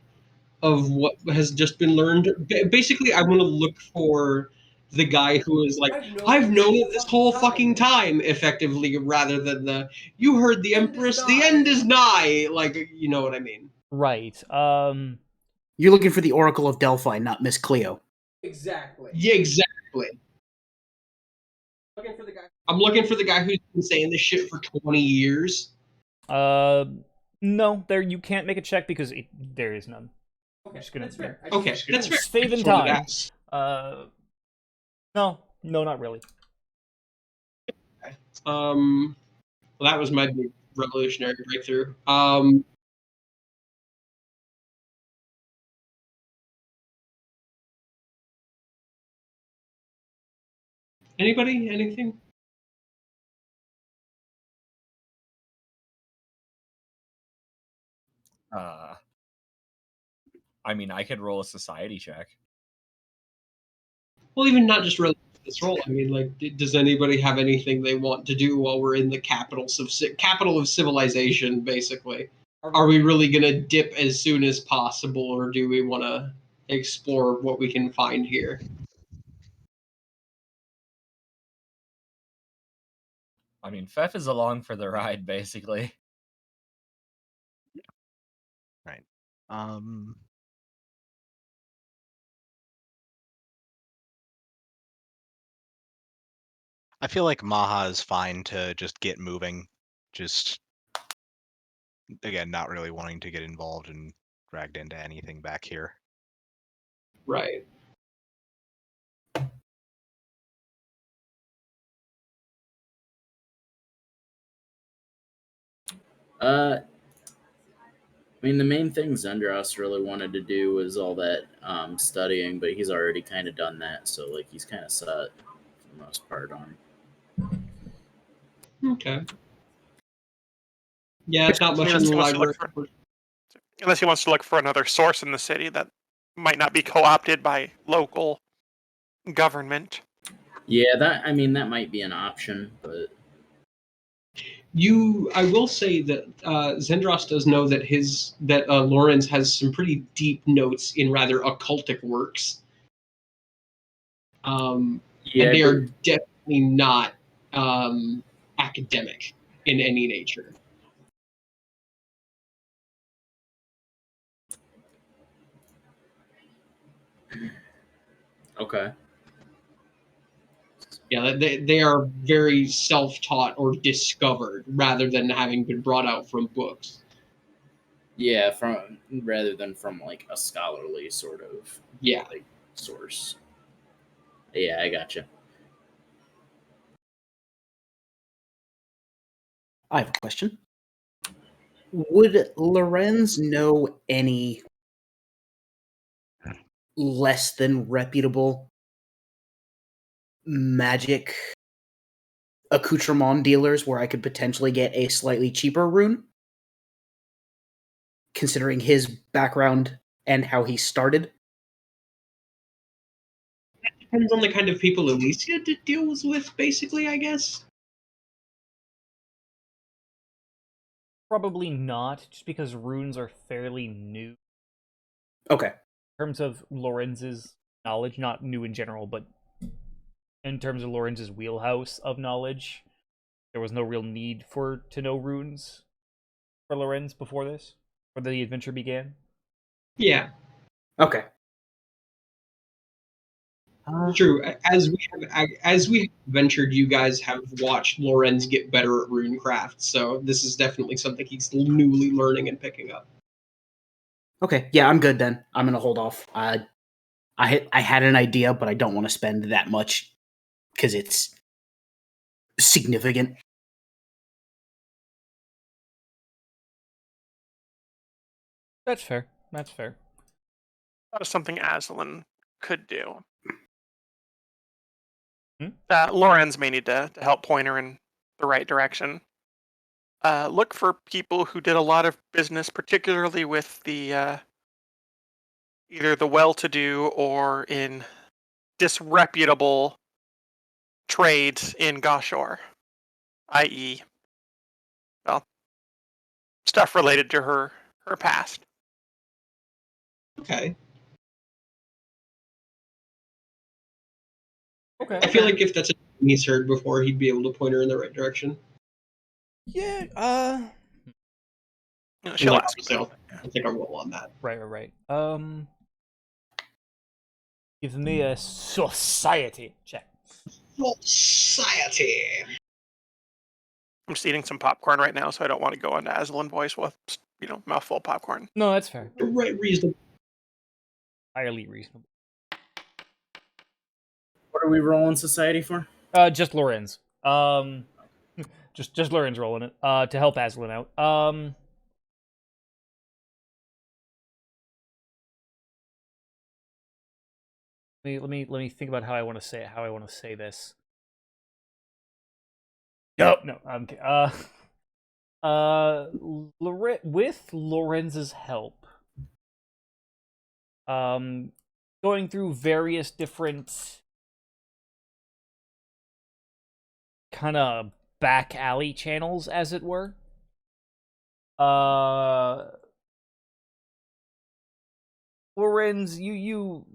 of what has just been learned? Basically, I want to look for the guy who is like, I've known it this whole fucking time, effectively, rather than you heard the Empress, the end is nigh. Like, you know what I mean? Right. You're looking for the Oracle of Delphi, not Miss Cleo. Exactly. Yeah, exactly. Looking for the guy. I'm looking for the guy who's been saying this shit for 20 years. No, there you can't make a check because there is none. Okay, Just gonna- that's fair. Okay, that's fair. Save in Just wanted to time. ask. No, not really. Well, that was my big revolutionary breakthrough. Anybody? Anything? I mean, I could roll a society check. Well, even not just related to this role. I mean, like, does anybody have anything they want to do while we're in the capital of civilization? Basically, are we really gonna dip as soon as possible, or do we want to explore what we can find here? I mean, Fef is along for the ride, basically. Right. I feel like Maha is fine to just get moving. Just again, not really wanting to get involved and dragged into anything back here. Right. I mean, the main thing Zendros really wanted to do was all that studying, but he's already kind of done that, so like he's kind of set for the most part on. Okay. Yeah, it's not much in Unless the he wants to library. Unless he wants to look for another source in the city that might not be co-opted by local government. Yeah, that might be an option, but I will say that Zendros does know that Lorenz has some pretty deep notes in rather occultic works. yeah, And they are definitely not academic in any nature. okay. Yeah, they are very self-taught or discovered rather than having been brought out from books. Yeah, rather than from like a scholarly sort of like source. Yeah, I gotcha. I have a question. Would Lorenz know any less than reputable magic accoutrement dealers where I could potentially get a slightly cheaper rune? Considering his background and how he started? Depends on the kind of people Alicia deals with, basically, I guess. Probably not, just because runes are fairly new. Okay. In terms of Lorenz's knowledge, not new in general, but in terms of Lorenz's wheelhouse of knowledge, there was no real need to know runes for Lorenz before the adventure began. Yeah. Okay. True. As we have ventured, you guys have watched Lorenz get better at runecraft, so this is definitely something he's newly learning and picking up. Okay. Yeah, I'm good then. I'm gonna hold off. I had an idea, but I don't want to spend that much because it's significant. That's fair. That's fair. That is something Aslan could do. Hmm? Lorenz may need to help point her in the right direction. Look for people who did a lot of business, particularly with the either the well-to-do or in disreputable trades in Gashor, i.e., well, stuff related to her past. Okay. Okay. I feel like if that's a thing he's heard before, he'd be able to point her in the right direction. Yeah. She'll Like, ask. obviously, I'll take a roll on that. Right. Give me a society check. Society. I'm just eating some popcorn right now, so I don't want to go into Aslan voice with, mouthful of popcorn. No, that's fair. Right, reasonable. Entirely reasonable. What are we rolling society for? Just Lorenz. Just Lorenz rolling it. To help Aslan out. Let me think about how I want to say it. How I want to say this. No. With Lorenz's help, going through various different kind of back alley channels, as it were. Lorenz, you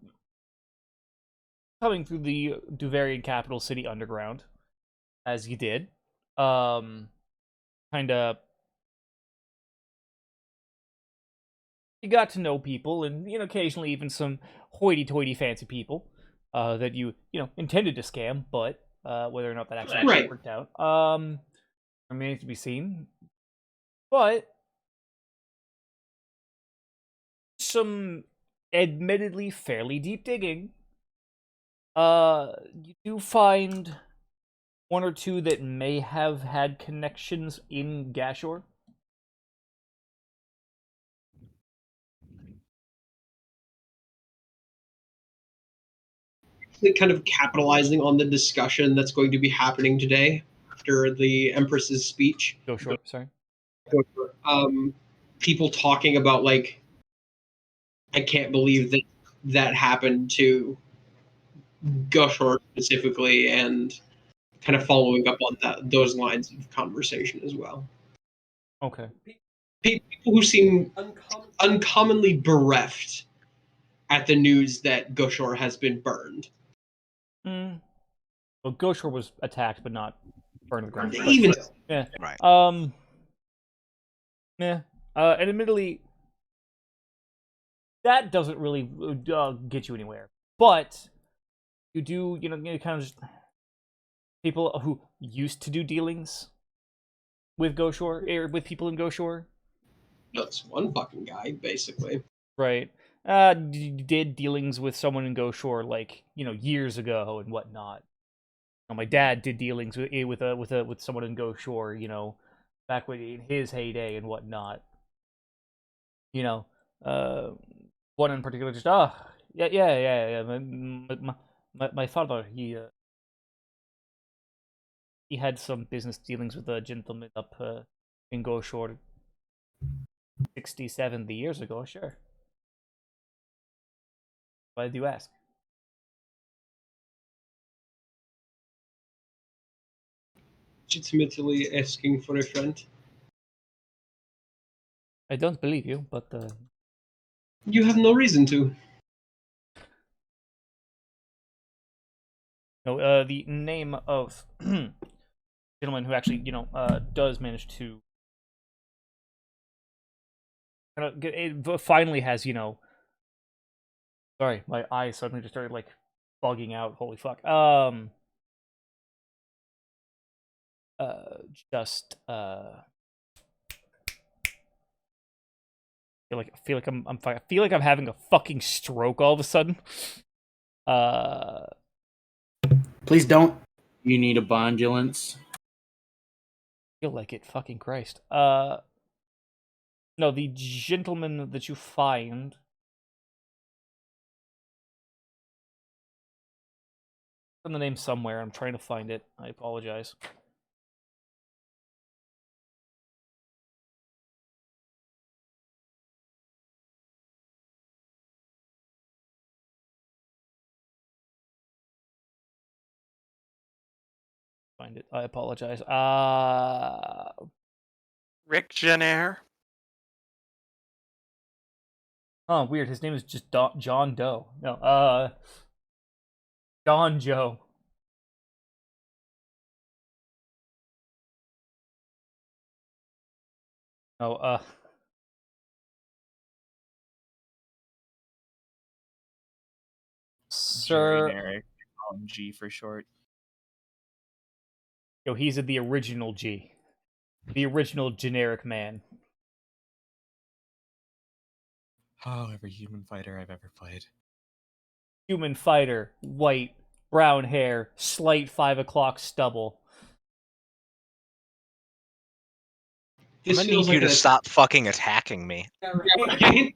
coming through the Duvarian capital city underground, as you did, kind of, you got to know people, and occasionally even some hoity-toity fancy people that you intended to scam, but whether or not that actually Right. worked out remains to be seen. But some admittedly fairly deep digging, you do find one or two that may have had connections in Gashor. Kind of capitalizing on the discussion that's going to be happening today after the Empress's speech. Gashor, sorry. People talking about, like, I can't believe that happened to Gushor specifically, and kind of following up on those lines of conversation as well. Okay. People who seem uncommonly bereft at the news that Gushor has been burned. Well, Gashor was attacked, but not burned to the ground. But, Even yeah. Right. Yeah. And admittedly, that doesn't really get you anywhere. But you do, kind of just people who used to do dealings with Gashor, or with people in Gashor. that's one fucking guy, basically. Right. Did dealings with someone in Gashor, like, years ago and whatnot. My dad did dealings with someone in Gashor, back when in his heyday and whatnot. One in particular, just yeah. My father, he had some business dealings with a gentleman up in Gashor 60, 70 years ago. Sure. Why do you ask? Legitimately asking for a friend. I don't believe you, but You have no reason to. no. The name of gentleman who actually, does manage to kind of finally has, Sorry, my eyes suddenly just started like bugging out. Holy fuck. Just feel like I feel like I'm having a fucking stroke all of a sudden. Uh, Please don't. You need a bondulance. feel like it. Fucking Christ. No, the gentleman that you find. In the name somewhere. I'm trying to find it. I apologize. Find it. I apologize. Rick Jenner. Oh, weird. His name is just John Doe. No, John Joe. Oh, Sir. Generic. Call him G for short. Yo, he's the original G. The original generic man. Oh, every human fighter I've ever played. Human fighter, white, brown hair, slight 5 o'clock stubble. I'm This gonna feels need you like to stop fucking attacking me. Right?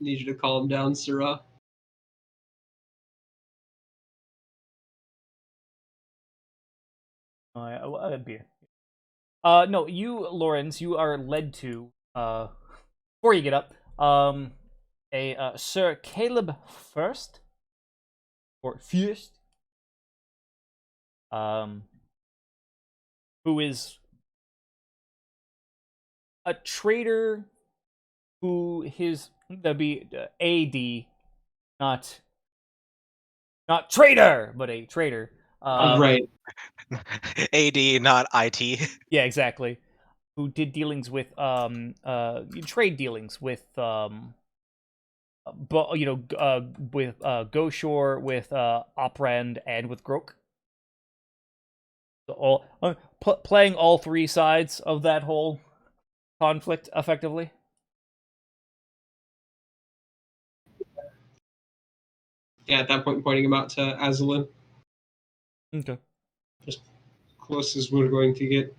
Need you to calm down, Syrah. That'd be. No, you, Lawrence, you are led to, before you get up, a Sir Caleb First, or Fürst, who is a trader who that'd be AD, not traitor, but a trader. Right. AD, not IT. Yeah, exactly. Who did dealings with trade dealings with but with Goshore, with Oprand, and with Grok. So all playing all three sides of that whole conflict effectively. Yeah, at that point, pointing him out to Azalin. Okay. Just close as we're going to get.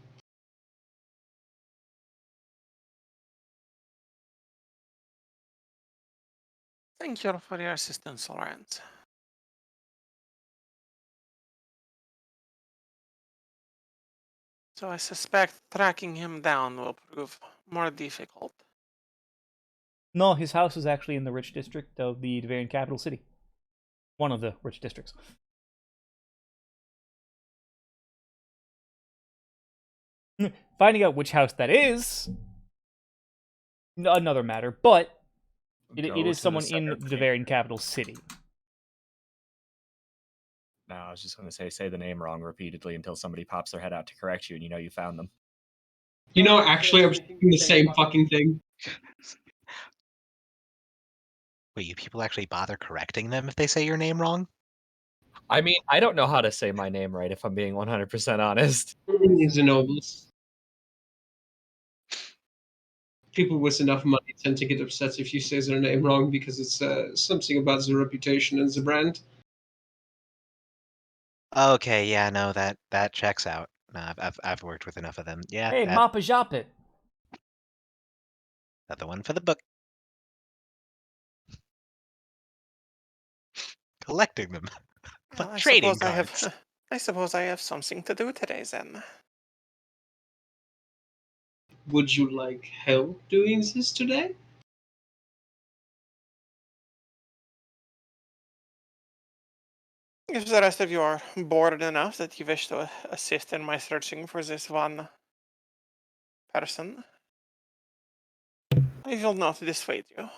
Thank you for your assistance, Lawrence. So I suspect tracking him down will prove more difficult. No, his house is actually in the rich district of the Devarian capital city. One of the rich districts. Finding out which house that is another matter, but it Go is to someone the in center the Devarian capital city. No, I was just going to say the name wrong repeatedly until somebody pops their head out to correct you, and you know you found them. You know, actually, I was thinking the same fucking thing. Wait, you people actually bother correcting them if they say your name wrong? I mean, I don't know how to say my name right, if I'm being 100% honest. He's a nobles. People with enough money tend to get upset if you say their name wrong because it's something about the reputation and the brand. Okay, yeah, no, that checks out. No, I've worked with enough of them. Yeah, Hey, that's Mappa Japit. the one for the book. Collecting them. Well, Like I trading suppose I cards. have. I suppose I have something to do today then. Would you like help doing this today? If the rest of you are bored enough that you wish to assist in my searching for this one person, I will not dissuade you.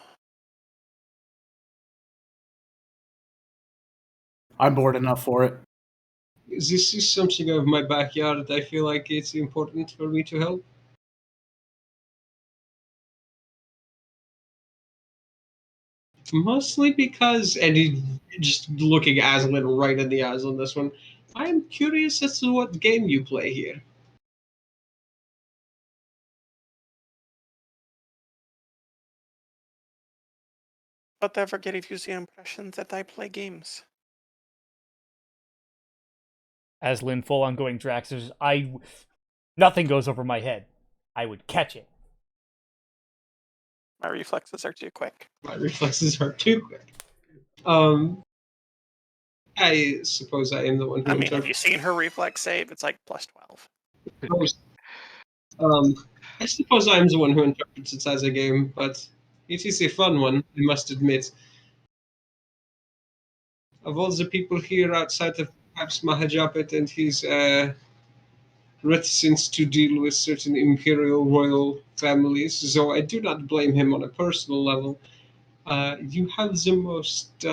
I'm bored enough for it. This is something of my backyard. I feel like it's important for me to help. Mostly because, and he just looking Aslan right in the eyes on this one. I am curious as to what game you play here. Whatever gave you the impression that I play games? Aslan full on going Draxus. Nothing goes over my head. I would catch it. My reflexes are too quick. My reflexes are too quick. I suppose I am the one who I mean, have interprets. you seen her reflex save? It's like plus 12. I suppose I am the one who interprets it as a game, but it is a fun one, I must admit. Of all the people here outside of perhaps Mahajapit and his reticence to deal with certain imperial royal families, though I do not blame him on a personal level, you have the most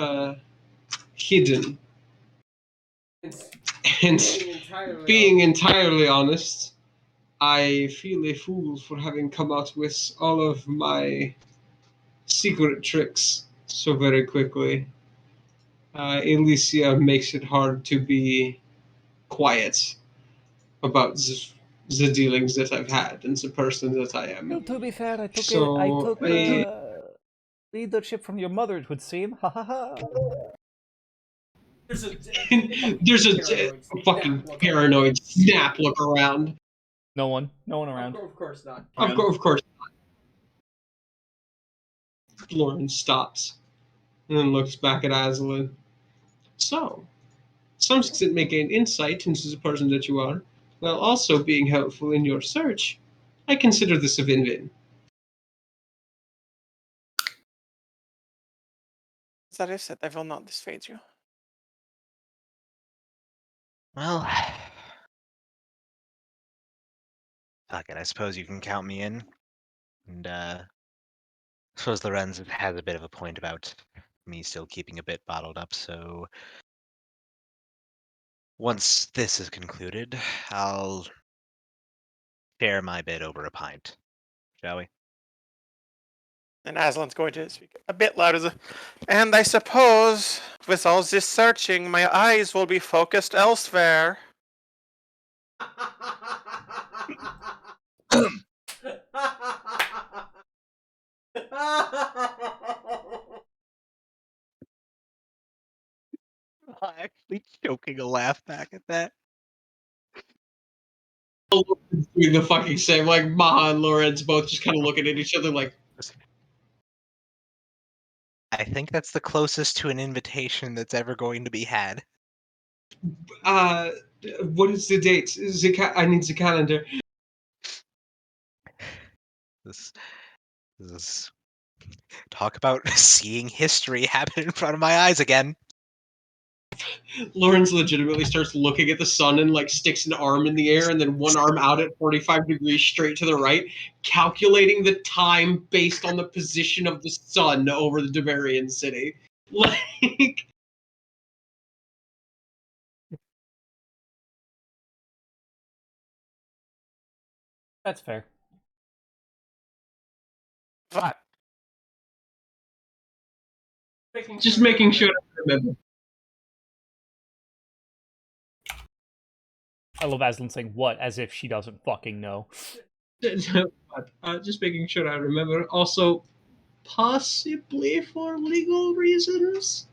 hidden. And being entirely honest, I feel a fool for having come out with all of my secret tricks so very quickly. Alicia makes it hard to be quiet about the dealings that I've had and the person that I am. Well, to be fair, I So took leadership from your mother, it would seem. Ha ha ha. there's a fucking paranoid snap look around. No one around. Of course not. Of course not. Lauren stops and then looks back at Aslan. So, some success may gain insight into the person that you are, while also being helpful in your search. I consider this a win-win. That is it. I will not dissuade you. Well, fuck it. I suppose you can count me in. And I suppose Lorenz has a bit of a point about me still keeping a bit bottled up. So once this is concluded, I'll share my bit over a pint. Shall we? And Aslan's going to speak a bit louder. And I suppose, with all this searching, my eyes will be focused elsewhere. Actually choking a laugh back at that. Doing the fucking same, like Maha and Lorenz both just kind of looking at each other like, I think that's the closest to an invitation that's ever going to be had. uh, what is the date? I need the calendar. This is talk about seeing history happen in front of my eyes again. Lorenz legitimately starts looking at the sun and like sticks an arm in the air and then one arm out at 45 degrees straight to the right, calculating the time based on the position of the sun over the Devarian city. Like, That's fair. What? just making sure I remember. I love Aslan saying what as if she doesn't fucking know. Just making sure I remember. Also, possibly for legal reasons.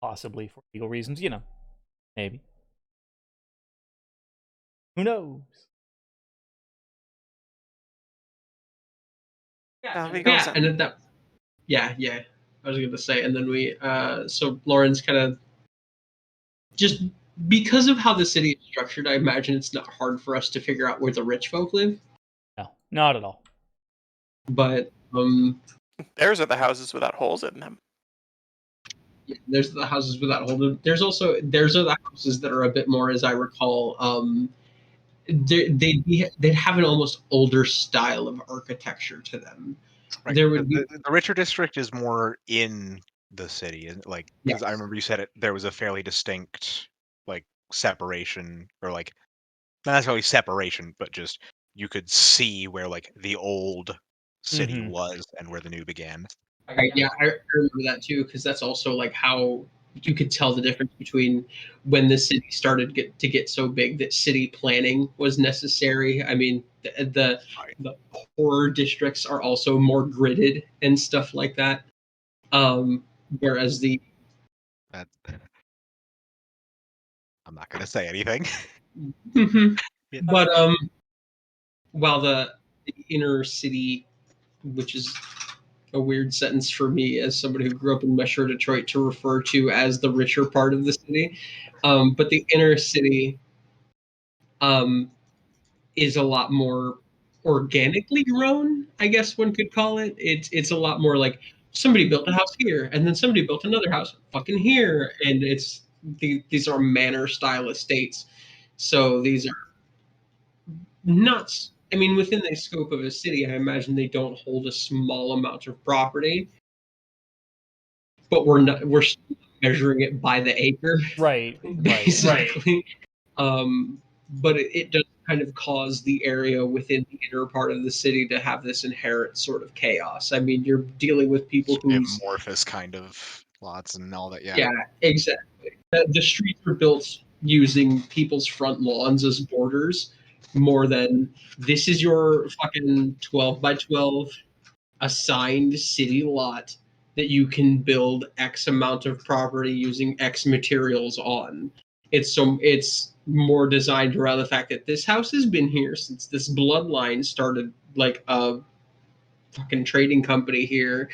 Possibly for legal reasons, you know. Maybe. Who knows? Yeah, we Yeah, and at that, yeah, I was gonna say, and then we, so Lauren's kind of just because of how the city is structured. I imagine it's not hard for us to figure out where the rich folk live, No, not at all. but Theirs are the houses without holes in them. yeah, there's the houses without holding. There's are the houses that are a bit more, as I recall, they'd have an almost older style of architecture to them. Right. There would be The richer district is more in the city, like because I Yes. remember you said it. There was a fairly distinct like separation, or like not necessarily separation, but just you could see where like the old city Mhm. was and where the new began. Right, yeah, I remember that too, because that's also like how you could tell the difference between when the city started to get so big that city planning was necessary. I mean, Right. the poorer districts are also more gridded and stuff like that. Whereas the That I'm not gonna say anything. Yeah. but while the inner city, which is a weird sentence for me as somebody who grew up in Metro Detroit to refer to as the richer part of the city. But the inner city um, is a lot more organically grown, I guess one could call it. It's a lot more like somebody built a house here, and then somebody built another house fucking here, and these are manor style estates. So these are nuts. I mean, within the scope of a city, I imagine they don't hold a small amount of property, but we're still measuring it by the acre, Right. basically. But it does kind of cause the area within the inner part of the city to have this inherent sort of chaos. I mean, you're dealing with people whose Amorphous kind of lots and all that. yeah, exactly. The streets are built using people's front lawns as borders more than this is your fucking 12 by 12 assigned city lot that you can build X amount of property using X materials on. It's more designed around the fact that this house has been here since this bloodline started like a fucking trading company here.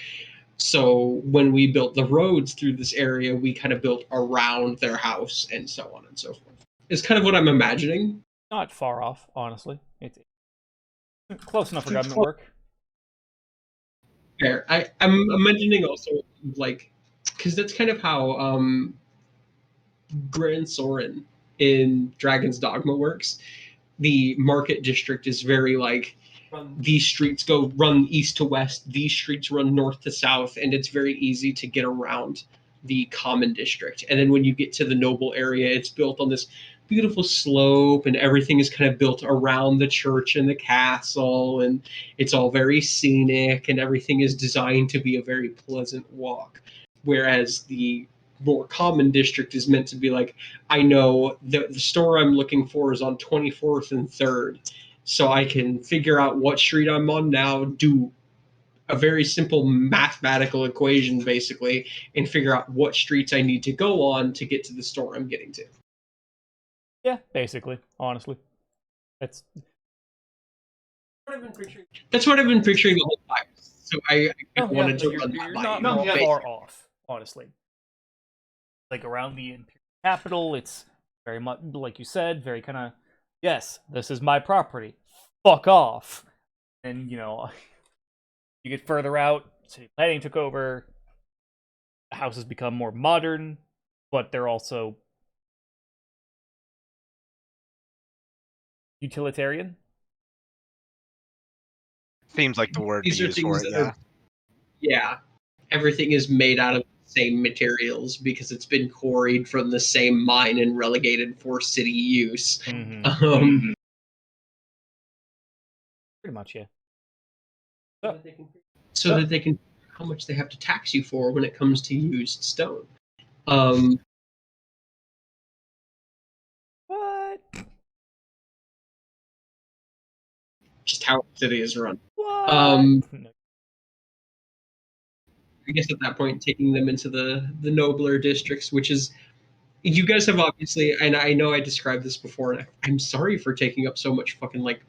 So when we built the roads through this area, we kind of built around their house and so on and so forth. It's kind of what I'm imagining. Not far off, honestly. It's close enough for government work. Fair. I'm imagining also like because that's kind of how Grand Soren in Dragon's Dogma works. The market district is very like these streets go run east to west, these streets run north to south, and it's very easy to get around the common district. And then when you get to the noble area, it's built on this beautiful slope, and everything is kind of built around the church and the castle, and it's all very scenic, and everything is designed to be a very pleasant walk. Whereas the more common district is meant to be like, I know the store I'm looking for is on 24th and 3rd, so I can figure out what street I'm on now, do a very simple mathematical equation basically, and figure out what streets I need to go on to get to the store I'm getting to. Yeah, basically, honestly. That's That's what I've been picturing the whole time. So I no, yeah, wanted to like run you're, that you're by not you. far off, honestly. Like around the imperial capital, it's very much like you said, very kind of yes, this is my property. Fuck off. And you know, you get further out, city planning took over. Houses become more modern, but they're also utilitarian. Seems like the word to These are use for things it. that are yeah, everything is made out of the same materials because it's been quarried from the same mine and relegated for city use. Mm-hmm. Pretty much, yeah. So that they can how much they have to tax you for when it comes to used stone. Um, What? just how the city is run. What? No. I guess at that point, taking them into the nobler districts, which is you guys have obviously, and I know I described this before, and I'm sorry for taking up so much fucking like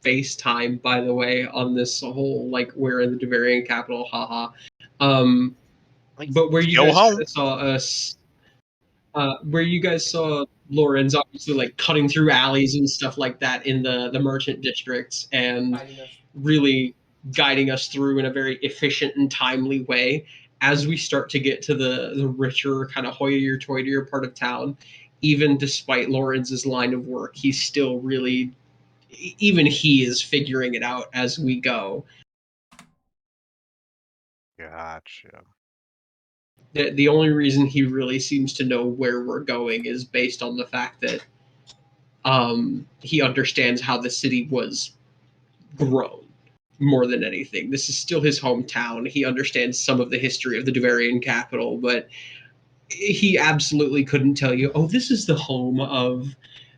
face time, by the way, on this whole like we're in the Devarian capital, haha. Like, But where you go guys home. saw us, where you guys saw Lorenz obviously like cutting through alleys and stuff like that in the merchant districts and really guiding us through in a very efficient and timely way. As we start to get to the richer, kind of hoitier-toitier part of town, even despite Lorenz's line of work, he's still really, even he is figuring it out as we go. Gotcha. The only reason he really seems to know where we're going is based on the fact that he understands how the city was grown more than anything. This is still his hometown. He understands some of the history of the Duvarian capital, but he absolutely couldn't tell you, oh, this is the home of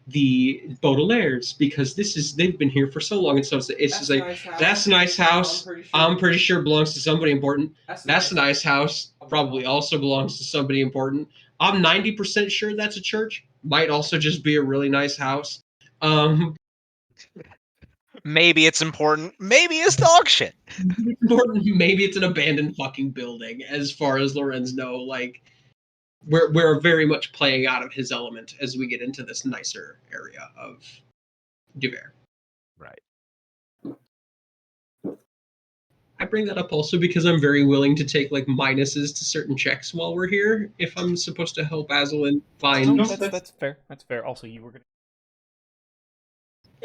the Baudelaires, because they've been here for so long, and so it's just like, that's a nice house. I'm pretty sure it belongs to somebody important. That's a nice house. Probably also belongs to somebody important. I'm 90% sure that's a church. Might also just be a really nice house. Maybe it's important. Maybe it's dog shit. Important. Maybe it's an abandoned fucking building. As far as Lorenz know, like we're very much playing out of his element as we get into this nicer area of Duver. Right. I bring that up also because I'm very willing to take like minuses to certain checks while we're here if I'm supposed to help Aslan find. No, that's fair. That's fair. Also, you were gonna.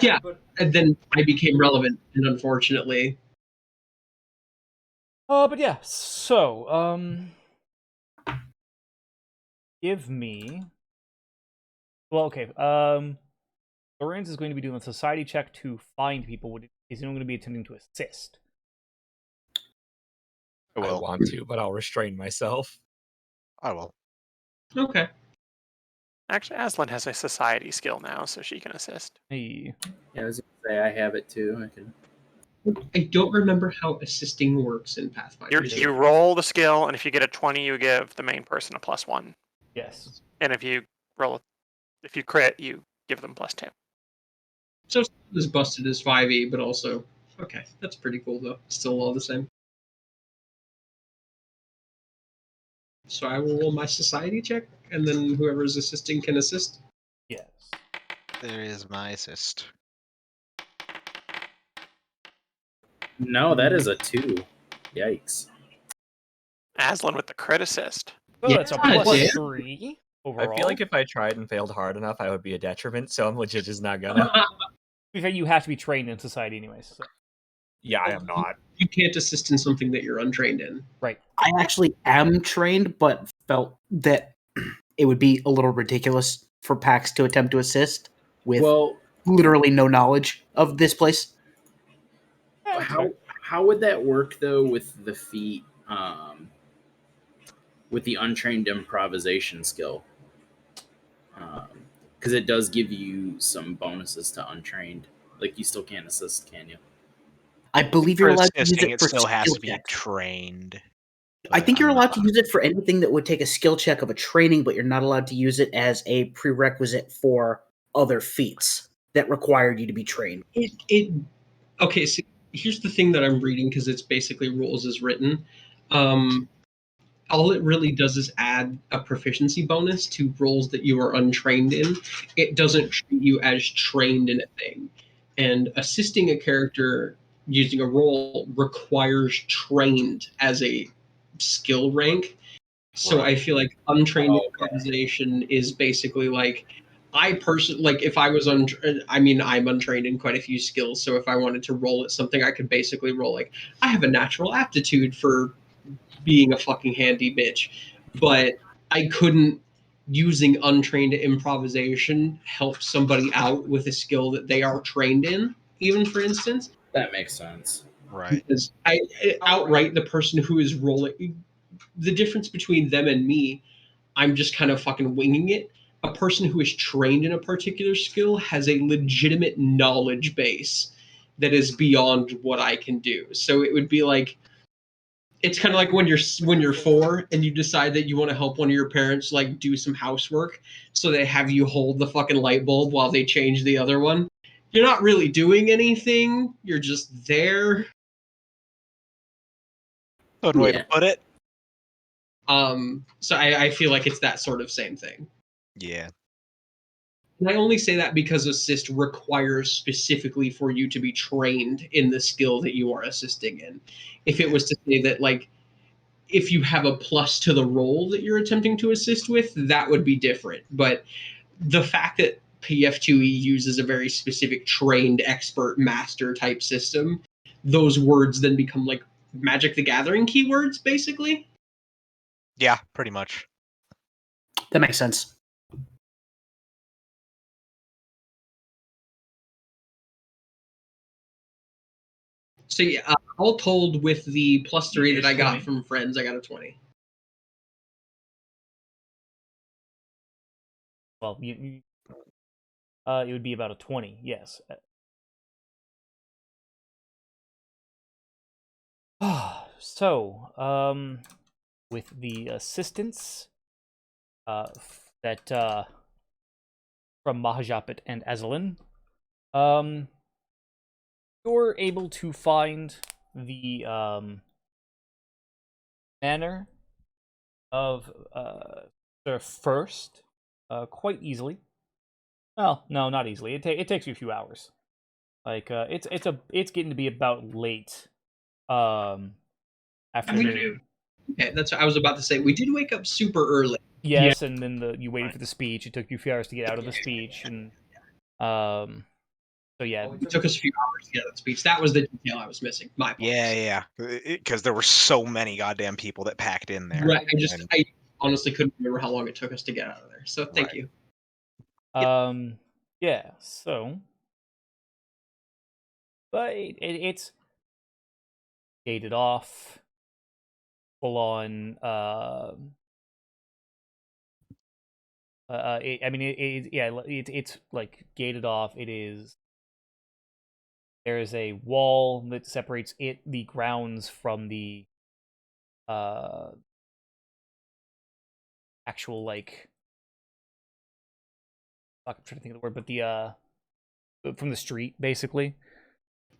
Yeah, and then I became relevant, and unfortunately, But yeah. So, give me. Well, okay. Lorenz is going to be doing a society check to find people. He's not going to be attempting to assist. I I will. want to, but I'll restrain myself. I will. okay. Actually, Aslan has a society skill now, so she can assist. Hey. Yeah, I was gonna say I have it too. I can. I don't remember how assisting works in Pathfinder. You roll the skill, and if you get a 20, you give the main person a +1. Yes. And if you crit, you give them +2. So this busted as 5e, but also okay. That's pretty cool though. Still all the same. So I will roll my society check, and then whoever's assisting can assist. Yes. There is my assist. No, that is a 2. Yikes. Aslan with the crit assist. So that's a Yeah, +3 overall. I feel like if I tried and failed hard enough, I would be a detriment, so I'm legit just not gonna. To be fair, you have to be trained in society anyways. So. Yeah, I am not. You can't assist in something that you're untrained in. Right. I actually am trained, but felt that it would be a little ridiculous for Pax to attempt to assist with Well, literally no knowledge of this place. how would that work though with the feat, with the untrained improvisation skill? Because it does give you some bonuses to untrained. Like you still can't assist, can you? I believe For you're allowed to use assisting, it it for still has skill to be checks. trained. I think but you're I'm allowed to not- use it for anything that would take a skill check of a training, but you're not allowed to use it as a prerequisite for other feats that required you to be trained. Okay, so here's the thing that I'm reading because it's basically rules as written. All it really does is add a proficiency bonus to roles that you are untrained in. It doesn't treat you as trained in a thing. And assisting a character using a role requires trained as a skill rank. So I feel like untrained improvisation is basically like I personally like if I was I'm untrained in quite a few skills. So if I wanted to roll at something, I could basically roll like I have a natural aptitude for being a fucking handy bitch, but I couldn't using untrained improvisation help somebody out with a skill that they are trained in. Even for instance, That makes sense. Right. because I outright the person who is rolling the difference between them and me, I'm just kind of fucking winging it. A person who is trained in a particular skill has a legitimate knowledge base that is beyond what I can do. So it would be like it's kind of like when you're 4 and you decide that you want to help one of your parents like do some housework, so they have you hold the fucking light bulb while they change the other one. You're not really doing anything. You're just there. Good way to put it. So I feel like it's that sort of same thing. Yeah. And I only say that because assist requires specifically for you to be trained in the skill that you are assisting in. If it was to say that, like, if you have a plus to the role that you're attempting to assist with, that would be different. But the fact that PF2E uses a very specific trained expert master type system, those words then become like Magic the Gathering keywords, basically. Yeah, pretty much. That makes sense. So yeah, all told, with the +3 that I got from friends, I got a 20. Well, it would be about a 20. Yes. So, with the assistance that from Mahajapit and Azalin, you're able to find the manner of the first quite easily. Well, no, not easily. It takes you a few hours. Like it's getting to be about late afternoon. Okay, that's what I was about to say. We did wake up super early. Yes, and then you waited for the speech. It took you a few hours to get out of the speech, and so yeah, It took us a few hours to get out of the speech. That was the detail I was missing. My apologies. Yeah. Because there were so many goddamn people that packed in there. Right. and- I honestly couldn't remember how long it took us to get out of there. So thank Right. you. yeah. So, but it's gated off, full on. It's like gated off. It is. There is a wall that separates the grounds from the actual like. I'm trying to think of the word, but the from the street basically.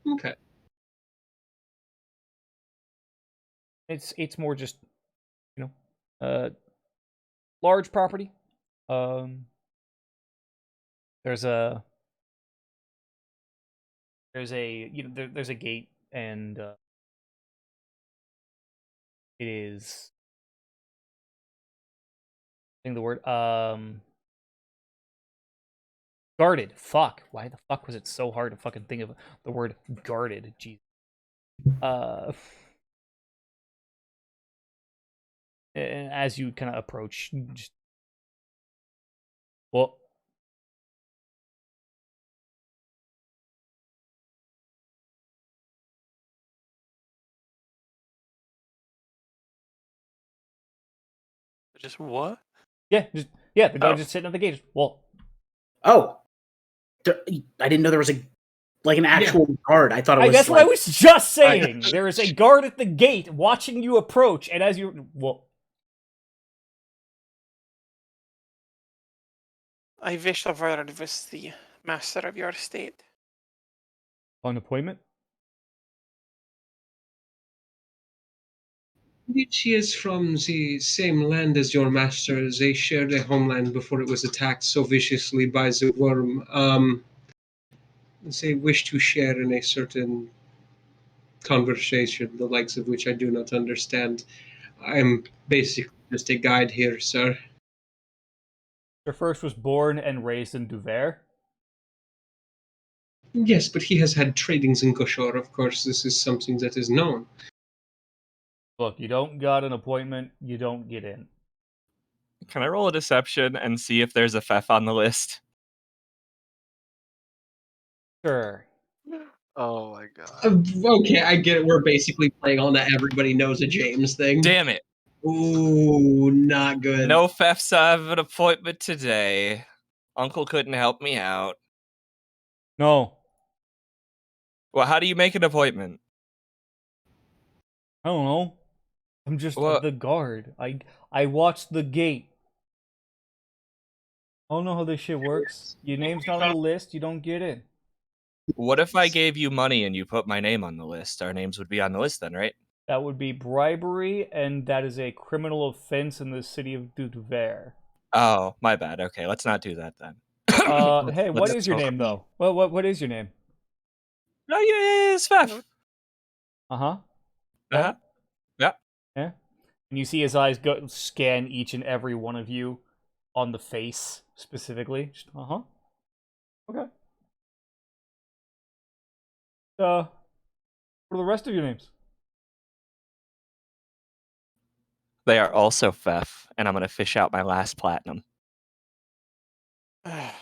Okay. It's more just, large property. There's a there's a gate, and it is, I think the word guarded. Fuck. Why the fuck was it so hard to fucking think of the word guarded? Jeez. As you kind of approach, just well, Just what? yeah, the guard just sitting at the gate. Well, Oh, I didn't know there was an actual guard. I thought it was. that's what I was just saying. There is a guard at the gate watching you approach, and as you I wish a word with the master of your state. on appointment. Indeed, she is from the same land as your master. They shared a homeland before it was attacked so viciously by the worm. They wish to share in a certain conversation, the likes of which I do not understand. I'm basically just a guide here, sir. Your first was born and raised in Duver. Yes, but he has had tradings in Goshor. Of course, this is something that is known. Look, you don't got an appointment, you don't get in. Can I roll a deception and see if there's a Fef on the list? Sure. Oh my god. Okay, I get it. We're basically playing on that everybody knows a James thing. Damn it. Ooh, not good. No Fefs. I have an appointment today. Uncle couldn't help me out. No, Well, how do you make an appointment? I don't know. I'm just Well- the guard. I watched the gate. I don't know how this shit works. Your name's not on the list, you don't get in. What if I gave you money and you put my name on the list? Our names would be on the list then, right? That would be bribery, and that is a criminal offense in the city of Duver. Oh, my bad. Okay, let's not do that then. Hey, what is your name though? Well, what is your name? No, yeah, it's Fef. Uh-huh. Uh-huh. Yeah. Yeah. And you see his eyes go scan each and every one of you on the face specifically. Uh-huh. Okay. What are the rest of your names? They are also Fef, and I'm going to fish out my last platinum. I'm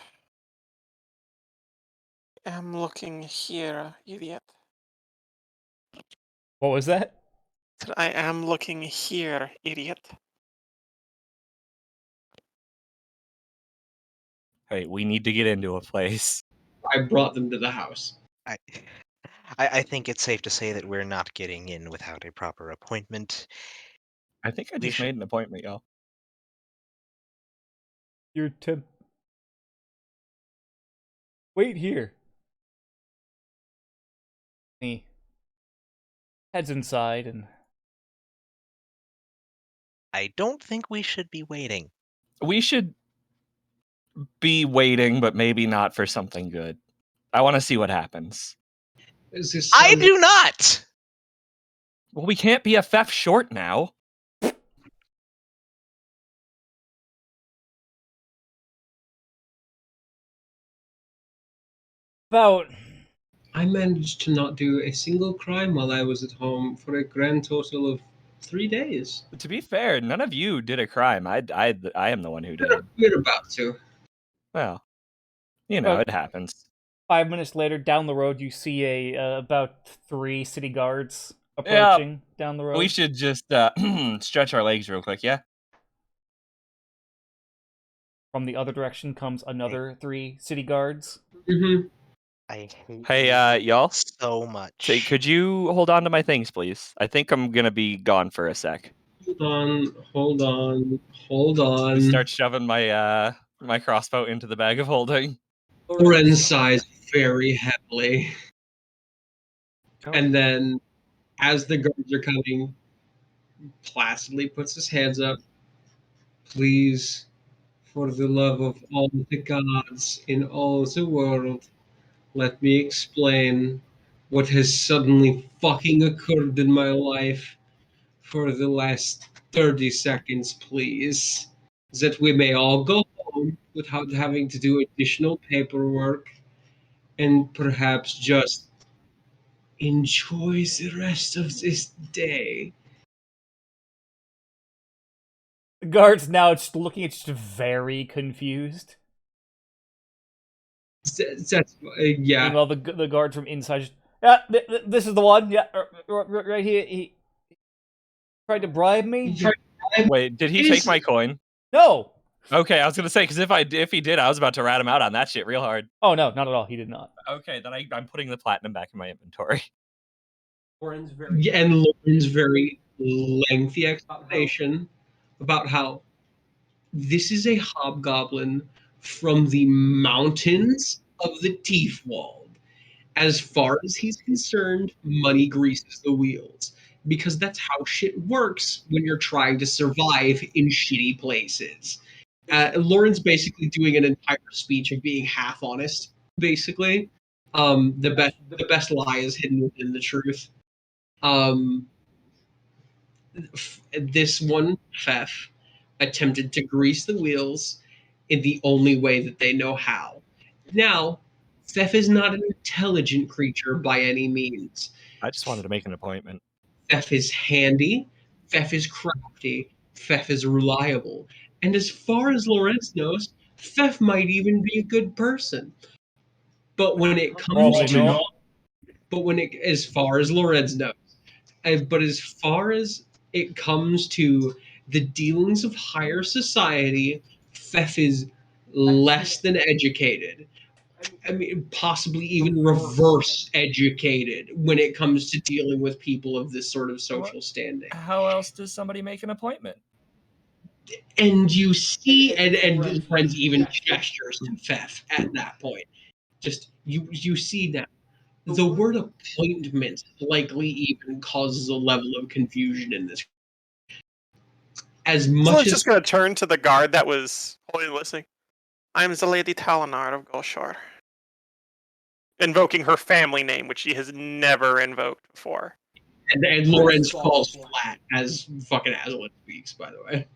looking here, idiot. What was that? I am looking here, idiot. Hey, we need to get into a place. I brought them to the house. I think it's safe to say that we're not getting in without a proper appointment. I think I We just made an appointment, y'all. You're Tim. Wait here. He heads inside and I don't think we should be waiting. We should be waiting, but maybe not for something good. I want to see what happens. Is this I do not! Well, we can't be a Fef short now. about I managed to not do a single crime while I was at home for a grand total of 3 days. To be fair, none of you did a crime. I am the one who did. We're about to. Well, you know, it happens. 5 minutes later, down the road, you see about 3 city guards approaching down the road. We should just stretch our legs real quick, yeah? From the other direction comes another 3 city guards. Mm-hmm. I hate Hey, y'all. so much. Say, could you hold on to my things, please? I think I'm gonna be gone for a sec. Hold on. Just start shoving my my crossbow into the bag of holding. Loren sighs very heavily. And then, as the guards are coming, placidly puts his hands up. Please, for the love of all the gods in all the world, let me explain what has suddenly fucking occurred in my life for the last 30 seconds, please. That we may all go home without having to do additional paperwork and perhaps just enjoy the rest of this day. The guards now just looking at you, very confused. That's yeah. Meanwhile, the guard from inside just, yeah, this is the one. Yeah, right here. He tried to bribe me. Wait, did he take my coin? No. Okay, I was gonna say because if he did, I was about to rat him out on that shit real hard. Oh no, not at all. He did not. Okay, then I'm putting the platinum back in my inventory. Yeah, and Lauren's very lengthy explanation about how this is a hobgoblin from the mountains of the Teethwald. As far as he's concerned, money greases the wheels. Because that's how shit works when you're trying to survive in shitty places. Lauren's basically doing an entire speech of being half honest, basically. The best lie is hidden within the truth. This one Fef attempted to grease the wheels in the only way that they know how. Now, Fef is not an intelligent creature by any means. I just wanted to make an appointment. Fef is handy, Fef is crafty, Fef is reliable. And as far as Lorenz knows, Fef might even be a good person. But when it comes Probably to not. as far as Lorenz knows, but as far as it comes to the dealings of higher society, Fef is less than educated. I mean, possibly even reverse educated when it comes to dealing with people of this sort of social standing. How else does somebody make an appointment? And you see, and friends even gestures to Fef at that point. Just you see that the word appointment likely even causes a level of confusion in this. As much Someone's as just gonna turn to the guard that was holding listening. I'm the Lady Talinard of Golshore. Invoking her family name, which she has never invoked before. and Lorenz falls flat as fucking Aslan speaks, by the way.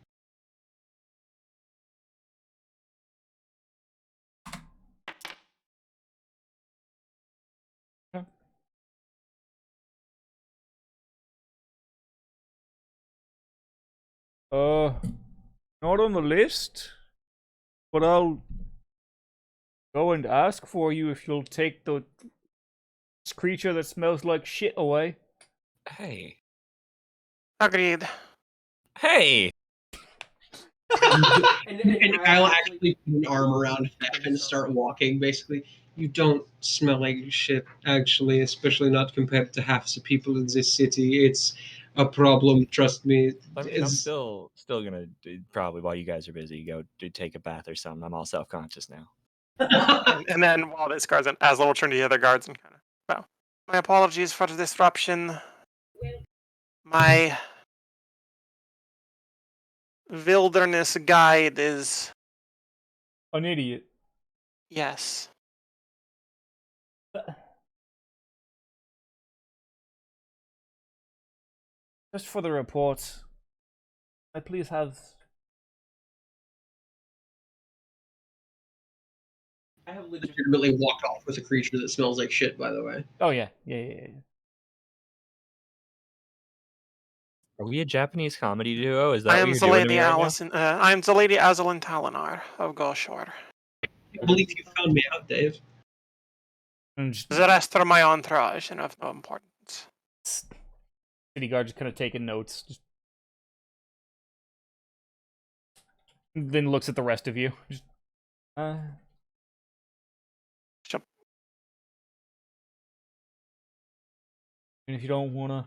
Not on the list, but I'll go and ask for you if you'll take the creature that smells like shit away. Hey. Agreed. Hey! And I'll actually put an arm around Fesh and start walking. Basically, you don't smell like shit. Actually, especially not compared to half the people in this city. It's a problem. Trust me. I mean, I'm still gonna probably, while you guys are busy, go take a bath or something. I'm all self-conscious now. And then while this guards, and Asla will turn to the other guards and kind of bow. My apologies for the disruption. My wilderness guide is An idiot. yes. Just for the report, I please have. I have legitimately walked off with a creature that smells like shit. By the way. Oh yeah. Are we a Japanese comedy duo? Is that I what am you're the doing to Lady me right now? Allison. I am the Lady Azalin Talinar of Goshore. I believe you found me out, Dave. And just, The rest are my entourage and of no importance. city guard just kind of taking notes. Just, then looks at the rest of you. Just, Sure. and if you don't wanna,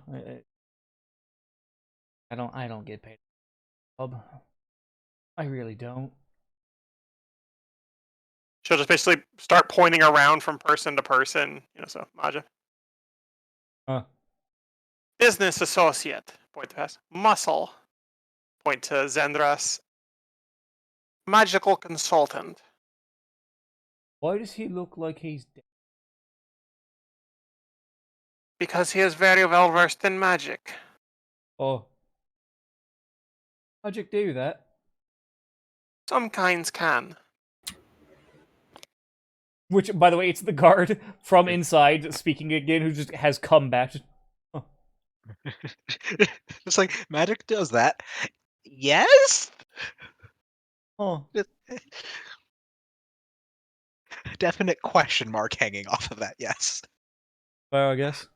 I don't get paid. I really don't. She'll just basically start pointing around from person to person. So Maja. Business associate. Point to Pass. Muscle. Point to Zendras. Magical consultant. Why does he look like he's dead? Because he is very well versed in magic. Oh. Magic do that? Some kinds can. Which, by the way, it's the guard from inside speaking again who just has come back. Just, It's like magic does that. Yes. oh. Definite question mark hanging off of that. Yes. Well, I guess.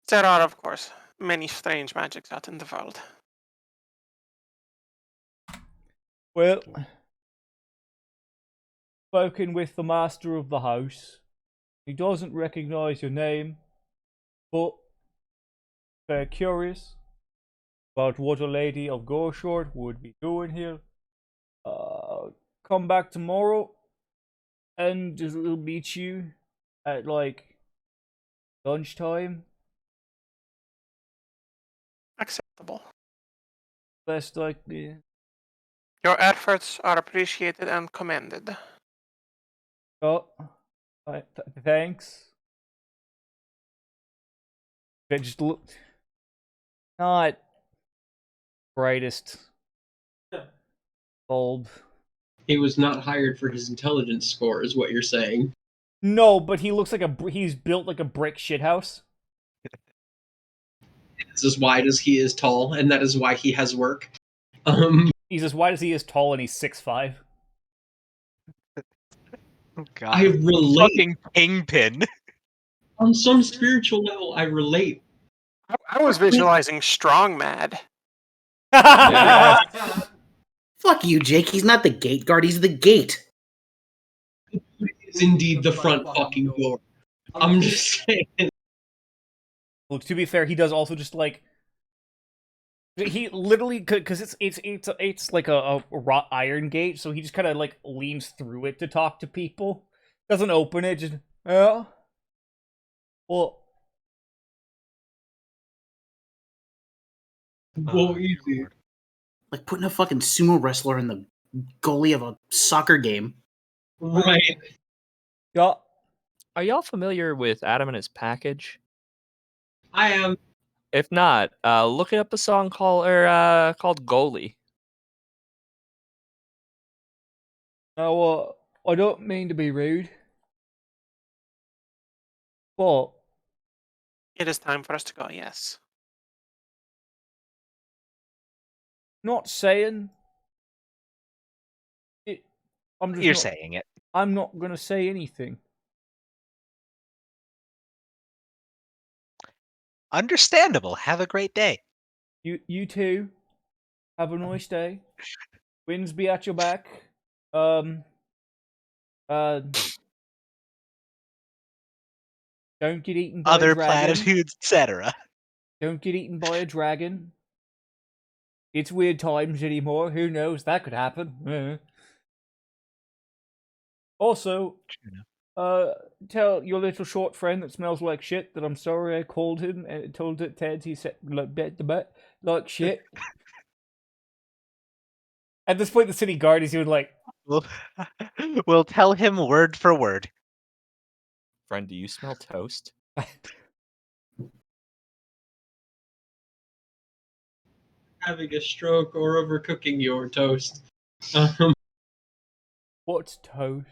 There are, of course, many strange magics out in the world. Well, spoken with the master of the house. He doesn't recognize your name, but they're curious about what a lady of Gorshort would be doing here. Come back tomorrow, and we'll meet you at like lunchtime. Acceptable. Best likely. Your efforts are appreciated and commended. Oh, thanks. They just look not brightest bulb. He was not hired for his intelligence score, is what you're saying. No, but he looks like he's built like a brick shithouse. It's as wide as he is tall, and that is why he has work. He's as wide as he is tall, and he's 6'5". Oh God. I relate. Fucking Kingpin. On some spiritual level, I relate. I was visualizing Strong Mad. Fuck you, Jake. He's not the gate guard. He's the gate. It's indeed the front fucking door. I'm just saying. Look, to be fair, he does also just like he literally because it's like a wrought iron gate, so he just kind of like leans through it to talk to people. Doesn't open it. Just well. Go easy. Like putting a fucking sumo wrestler in the goalie of a soccer game. Right. Yeah. Are y'all familiar with Adam and his package? I am. If not, look up a song called "Goalie." Now, I don't mean to be rude, but It is time for us to go, yes. Not saying it. I'm just You're not. saying it. I'm not gonna say anything. Understandable. Have a great day. You too. Have a nice day. Winds be at your back. Um. Don't get eaten by a Other dragon. platitudes, etc. Don't get eaten by a dragon. It's weird times anymore. Who knows? That could happen. Also, tell your little short friend that smells like shit that I'm sorry I called him and told it Ted he said like shit. At this point, the city guard is doing like, We'll tell him word for word. Friend, do you smell toast? Having a stroke or overcooking your toast. Um, what's toast?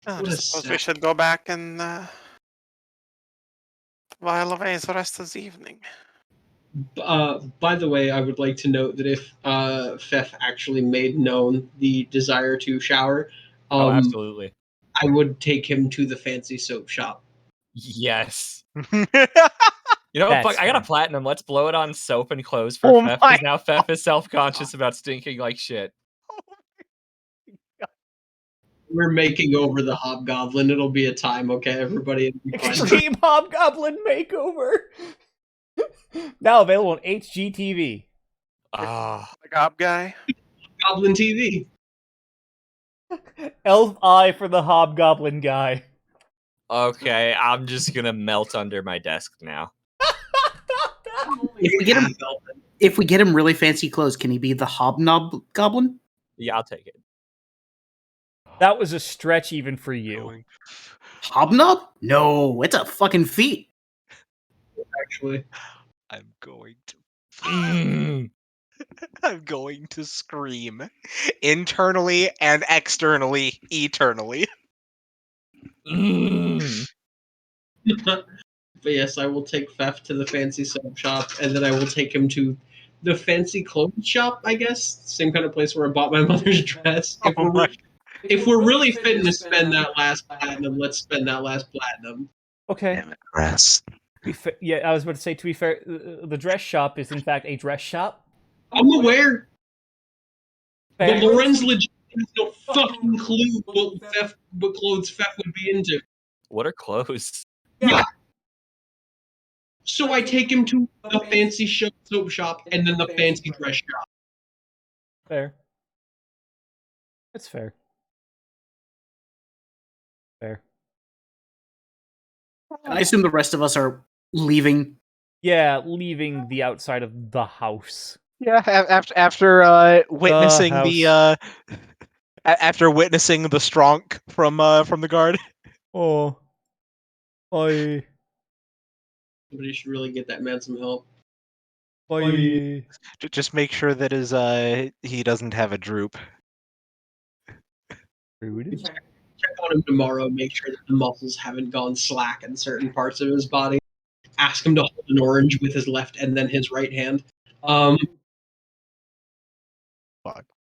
I What a suppose we sad- should go back and while away the rest of the evening. By the way, I would like to note that if Fef actually made known the desire to shower, Oh, absolutely. I would take him to the fancy soap shop. Yes. You know what? That's Fuck, I got a fair. platinum. Let's blow it on soap and clothes for Oh Fef, my because now Fef is self-conscious about stinking like shit. We're making over the hobgoblin. It'll be a time, okay, everybody? It'll be fine. Extreme Hobgoblin Makeover. Now available on HGTV. Ah, The gob guy. Goblin TV. Elf eye for the Hobgoblin guy. okay. I'm just gonna melt under my desk now. If we get him really fancy clothes, can he be the hobnob goblin? Yeah, I'll take it. That was a stretch even for you. Hobnob? No, it's a fucking feat. Actually, I'm going to. Mm. I'm going to scream internally and externally, eternally. Mm. but yes, I will take Fef to the fancy soap shop, and then I will take him to the fancy clothes shop. I guess same kind of place where I bought my mother's dress. Oh my- If we're really fitting to spend that last platinum, let's spend that last platinum. Okay. Dress. Yeah, I was about to say, to be fair, the dress shop is in fact a dress shop. I'm aware, but Fair. Lorenz legit has no fucking clue what clothes Fef would be into. What are clothes? Yeah. So I take him to the fancy soap shop and then the fancy dress shop. Fair. That's fair. Fair. I assume the rest of us are leaving. Yeah, leaving the outside of the house. Yeah, after witnessing house. after witnessing the stronk from the guard. Oh. Bye. Somebody should really get that man some help. Bye. Just make sure that his he doesn't have a droop. Rude. Check on him tomorrow, make sure that the muscles haven't gone slack in certain parts of his body. Ask him to hold an orange with his left and then his right hand.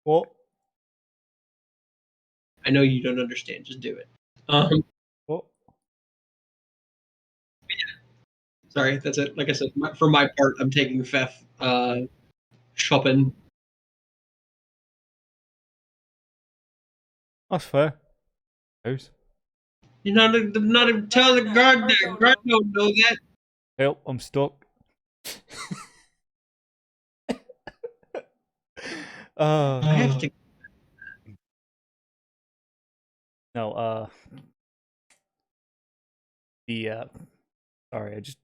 What? I know you don't understand, just do it. What? Sorry, that's it. Like I said, for my part, I'm taking Fef shopping. That's fair. Who's? You're not even telling the guard that. Guard don't know that. Help, I'm stuck. I have to. No, sorry, I just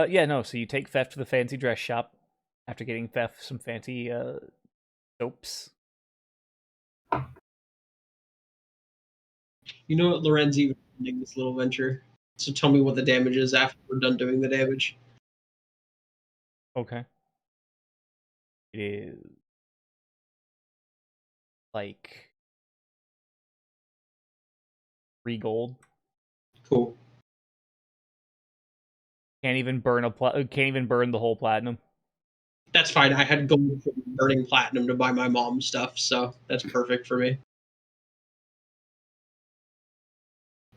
yeah, no, so you take Theft to the fancy dress shop after getting Theft some fancy soaps. You know what, Lorenzi was funding this little venture. So tell me what the damage is after we're done doing the damage. Okay. It is like 3 gold. Cool. Can't even burn the whole platinum. That's fine. I had gold from burning platinum to buy my mom stuff, so that's perfect for me.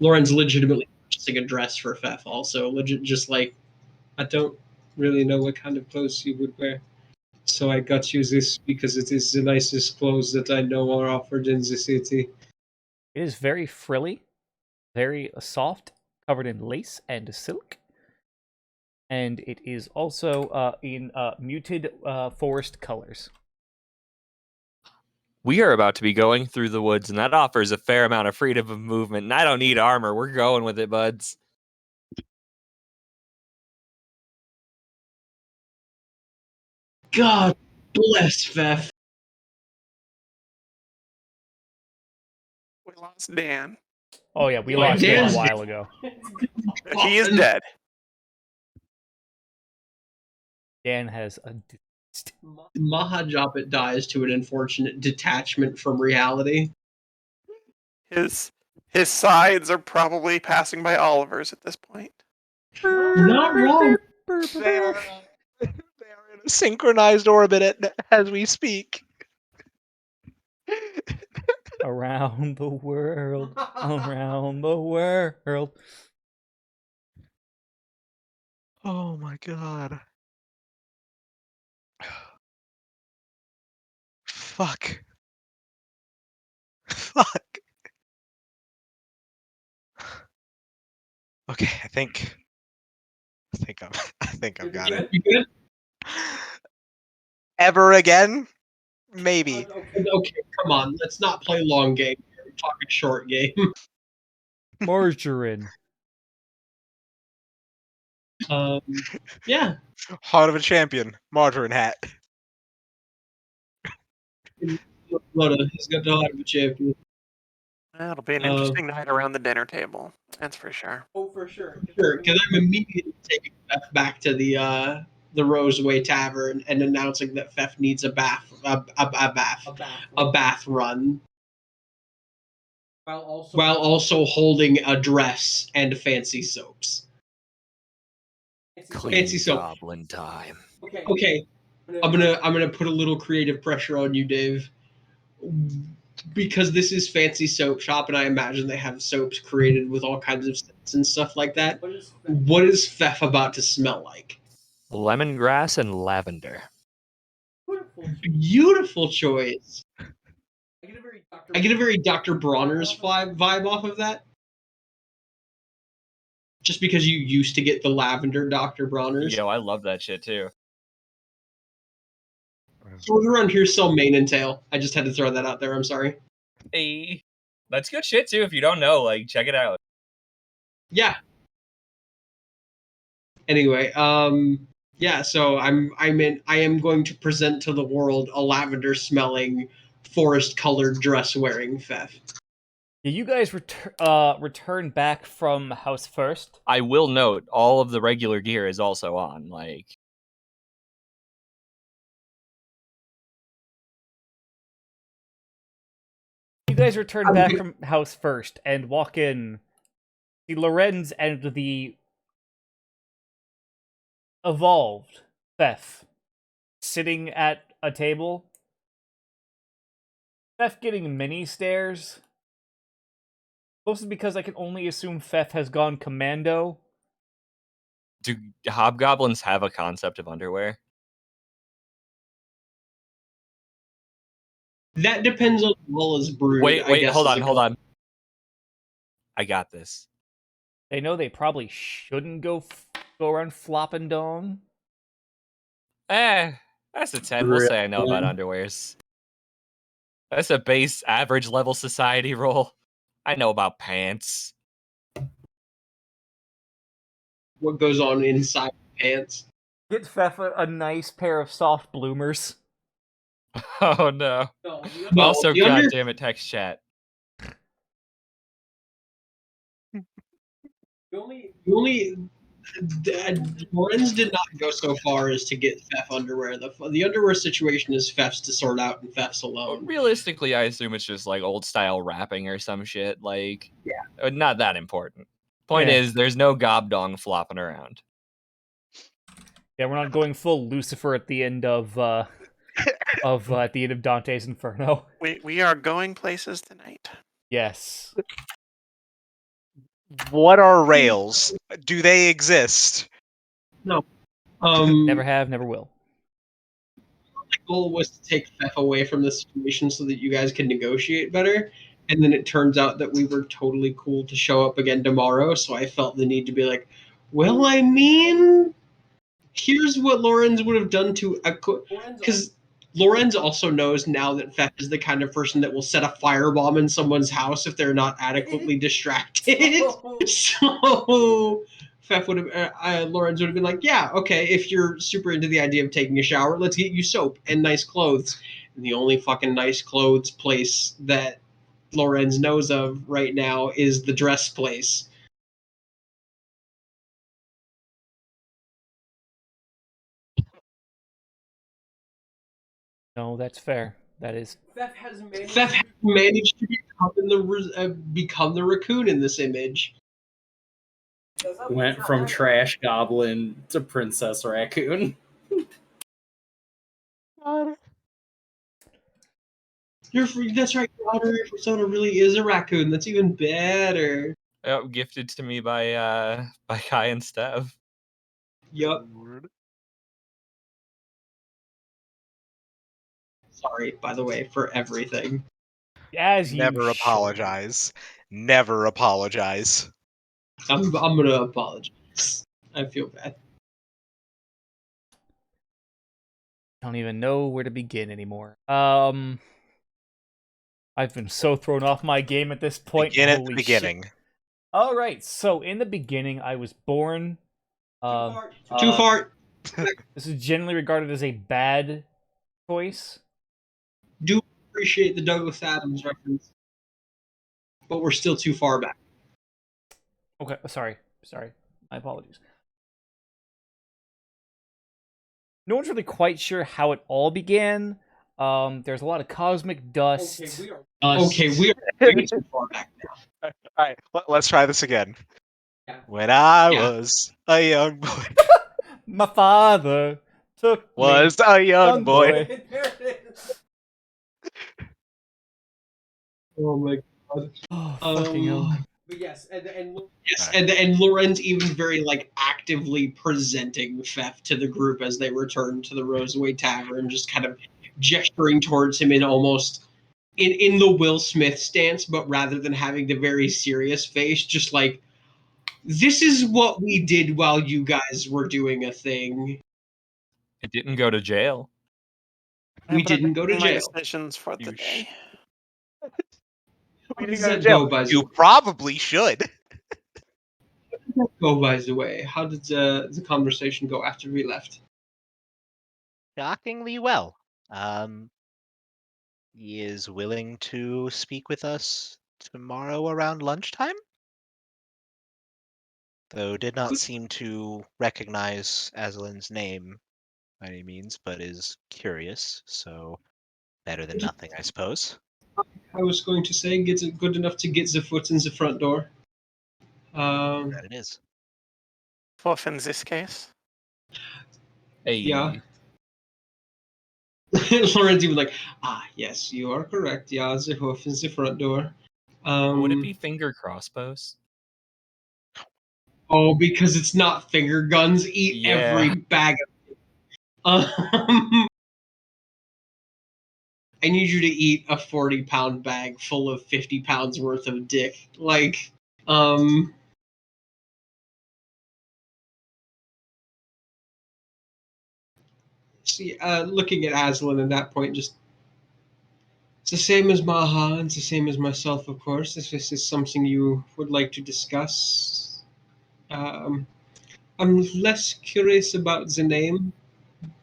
Lauren's legitimately purchasing a dress for Fef also. Just like, I don't really know what kind of clothes you would wear. So I got you this because it is the nicest clothes that I know are offered in the city. It is very frilly, very soft, covered in lace and silk. And it is also in muted forest colors. We are about to be going through the woods, and that offers a fair amount of freedom of movement. And I don't need armor. We're going with it, buds. God bless Fef. We lost Dan. Oh yeah, we Wait, lost Dan Dan's a while ago. He is dead. Dan has a Mahajapit dies to an unfortunate detachment from reality. His sides are probably passing by Oliver's at this point. Not wrong. They are in a synchronized orbit as we speak. around the world, around the world. Oh my god. Fuck. Fuck. Okay, I think I've got it. You good? Ever again? Maybe. Okay, come on. Let's not play long game. We're talking short game. Margarine. Yeah. Heart of a champion. Margarine hat. Loda, he's got the heart of a champion. It'll be an interesting night around the dinner table. That's for sure. Oh, for sure. Sure, because I'm immediately taking Fef back to the Roseway Tavern and announcing that Fef needs a bath run, while also holding a dress and fancy soaps. Clean Fancy soap. goblin time. Okay, I'm gonna put a little creative pressure on you, Dave, because this is fancy soap shop, and I imagine they have soaps created with all kinds of scents and stuff like that. What is Fef about to smell like? Lemongrass and lavender. Beautiful choice. I get a very Dr. Bronner's vibe off of that. Just because you used to get the lavender Dr. Bronner's. Yo, I love that shit too. Stores around here sell mane and tail. I just had to throw that out there. I'm sorry. Hey, that's good shit too. If you don't know, like, check it out. Yeah. Anyway, yeah. So I am going to present to the world a lavender smelling, forest colored dress wearing Fef. Yeah, you guys return back from House First. I will note all of the regular gear is also on. Like, You guys return back from House First and walk in. See Lorenz and the evolved Fef sitting at a table. Fef getting mini stares. Mostly because I can only assume Fef has gone commando. do hobgoblins have a concept of underwear? That depends on Lola's brood. Wait, hold on. I got this. They know they probably shouldn't go around flopping dong. That's a 10. We'll say I know about underwears. That's a base average level society roll. I know about pants. What goes on inside pants? Get Fef a nice pair of soft bloomers. Oh no. No, Also, the under- goddamn it, text chat. Lorenz did not go so far as to get Fef underwear. The underwear situation is Fef's to sort out and Fef's alone. Realistically, I assume it's just like old style wrapping or some shit. Like, not that important. Point Yeah. is, there's no gobdong flopping around. Yeah, we're not going full Lucifer at the end of at the end of Dante's Inferno. We are going places tonight. Yes. What are rails? Do they exist? No. Never have, never will. My goal was to take Fef away from the situation so that you guys could negotiate better. And then it turns out that we were totally cool to show up again tomorrow. So I felt the need to be like, well, I mean, here's what Lorenz would have done to a because Lorenz also knows now that Fef is the kind of person that will set a firebomb in someone's house if they're not adequately distracted. So Fef would have, Lorenz would have been like, yeah, okay, if you're super into the idea of taking a shower, let's get you soap and nice clothes. And the only fucking nice clothes place that Lorenz knows of right now is the dress place. No, that's fair. That is. Fef has managed to become the raccoon in this image. Went from trash goblin to princess raccoon. That's right. Your honorary persona really is a raccoon. That's even better. Gifted to me by Kai and Stev. Yup. Sorry, by the way, for everything. As you Never should. apologize. Never apologize. I'm gonna apologize. I feel bad. Don't even know where to begin anymore. I've been so thrown off my game at this point. Begin at Holy the beginning. shit. All right, so in the beginning, I was born. Too far. This is generally regarded as a bad choice. Do appreciate the Douglas Adams reference, but we're still too far back. Okay, sorry. My apologies. No one's really quite sure how it all began. There's a lot of cosmic dust. Okay, we are way too far back now. Alright, let's try this again. When I was a young boy. My father took Was me, a young boy. Oh my god. Oh, fucking hell. But yes, and Lorenz even very like actively presenting Fef to the group as they return to the Roseway Tavern, just kind of gesturing towards him in almost in the Will Smith stance, but rather than having the very serious face, just like this is what we did while you guys were doing a thing. It didn't go to jail. We didn't go to My jail. decisions for the day. How We does didn't go to that jail. go, by the You way? probably should. Go, by the way? How did the conversation go after we left? Shockingly well. He is willing to speak with us tomorrow around lunchtime? Though did not seem to recognize Aslan's name by any means, but is curious, so better than nothing, I suppose. I was going to say, get it good enough to get the foot in the front door. That it is. Wolf in this case. Hey. Yeah. Lauren's even like, yes, you are correct. Yeah, the hoof is the front door. Would it be finger crossbows? Oh, because it's not finger guns. Eat Yeah. every bag of I need you to eat a 40-pound bag full of 50 pounds worth of dick. Like, see, looking at Aslan at that point, just it's the same as Maha, it's the same as myself, of course. If this is something you would like to discuss, I'm less curious about the name,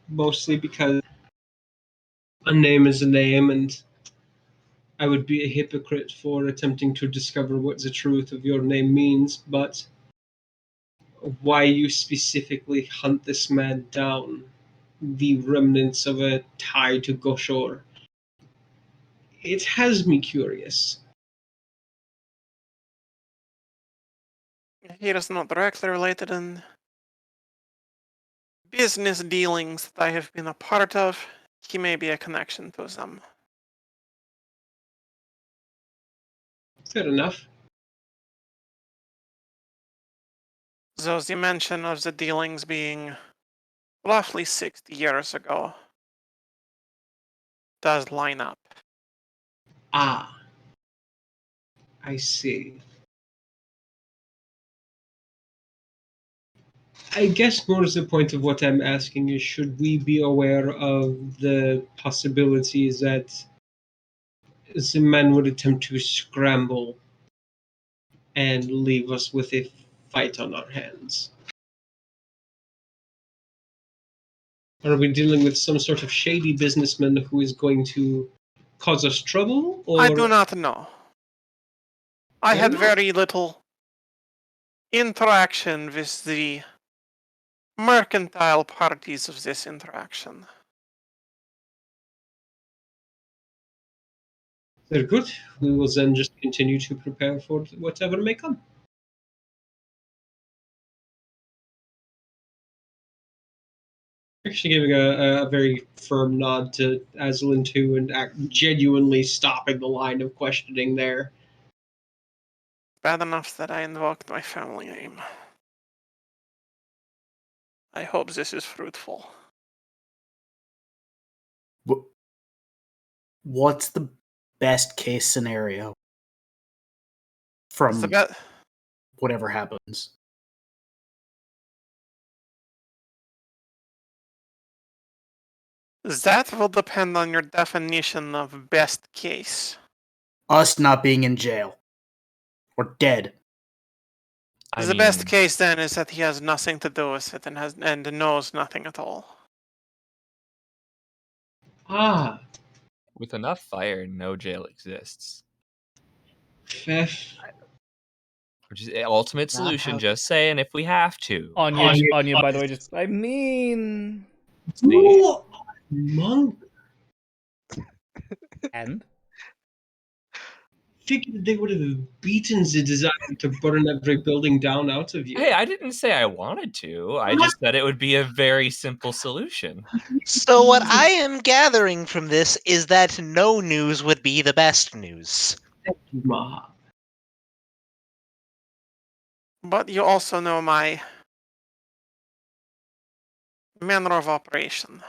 mostly because a name is a name, and I would be a hypocrite for attempting to discover what the truth of your name means. But why you specifically hunt this man down, the remnants of a tie to Goshor, it has me curious. He is not directly related in business dealings that I have been a part of, he may be a connection to them. Fair enough. Though the mention of the dealings being roughly 60 years ago does line up. Ah, I see. I guess more is the point of what I'm asking is, should we be aware of the possibilities that the man would attempt to scramble and leave us with a fight on our hands? Are we dealing with some sort of shady businessman who is going to cause us trouble? I Or do not know. I Fair had enough. very little interaction with the mercantile parties of this interaction. Very good. We will then just continue to prepare for whatever may come. Actually giving a very firm nod to Aslan too, and genuinely stopping the line of questioning there. Bad enough that I invoked my family name. I hope this is fruitful. What's the best case scenario from whatever happens? That will depend on your definition of best case. Us not being in jail or dead. The best case then is that he has nothing to do with it and knows nothing at all. Ah, With enough fire, no jail exists. Fef. Which is the ultimate Not solution, how- just saying if we have to. Anya, by the way, just I mean, You monk. and Figured they would have beaten the desire to burn every building down out of you. Hey, I didn't say I wanted to. I just said it would be a very simple solution. So what I am gathering from this is that no news would be the best news. Thank you, Maha. But you also know my manner of operation.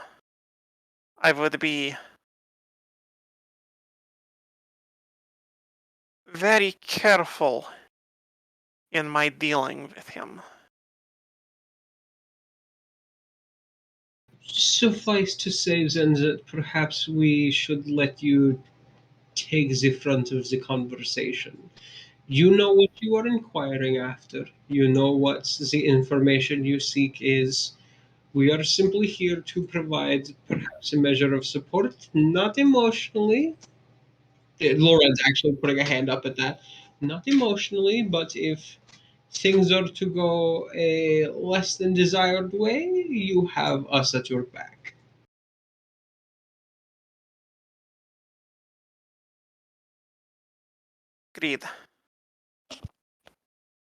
I would be very careful in my dealing with him. Suffice to say then that perhaps we should let you take the front of the conversation. You know what you are inquiring after. You know what the information you seek is. We are simply here to provide perhaps a measure of support, not emotionally. Lauren's actually putting a hand up at that. Not emotionally, but if things are to go a less than desired way, you have us at your back. Agreed.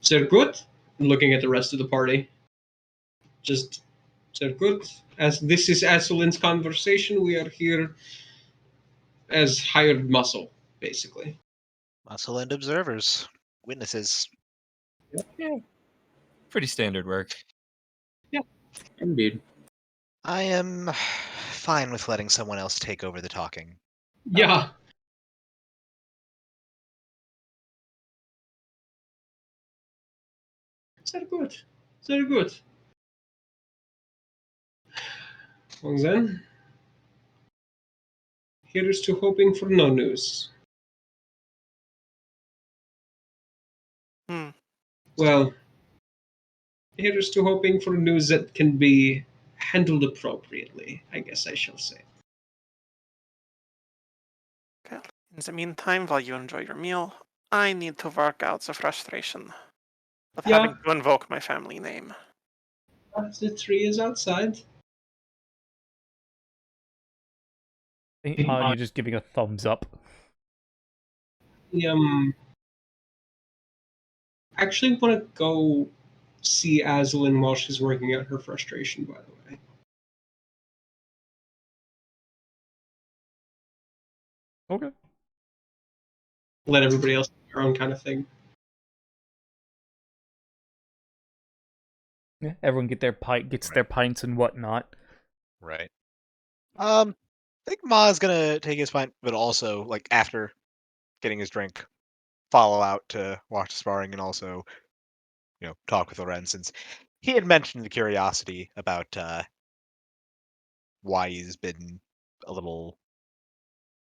They're good. Looking at the rest of the party. Just they're good. As this is Asselin's conversation, we are here as hired muscle, basically. Muscle and observers, witnesses. Yeah. Pretty standard work. Indeed. I am fine with letting someone else take over the talking. Yeah. They're good. They're good. Well then, here's to hoping for no news. Hmm. Well, here's to hoping for news that can be handled appropriately, I guess I shall say. Okay. In the meantime, while you enjoy your meal, I need to work out the frustration of Yeah. having to invoke my family name. The tree is outside. Anya just giving a thumbs up. The, actually want to go see Aslan while she's working out her frustration, by the way. Okay. Let everybody else do their own kind of thing. Yeah, everyone gets their pints and whatnot. Right. I think Ma's gonna take his pint, but also like after getting his drink, follow out to watch the sparring and also, talk with Loren since he had mentioned the curiosity about why he's been a little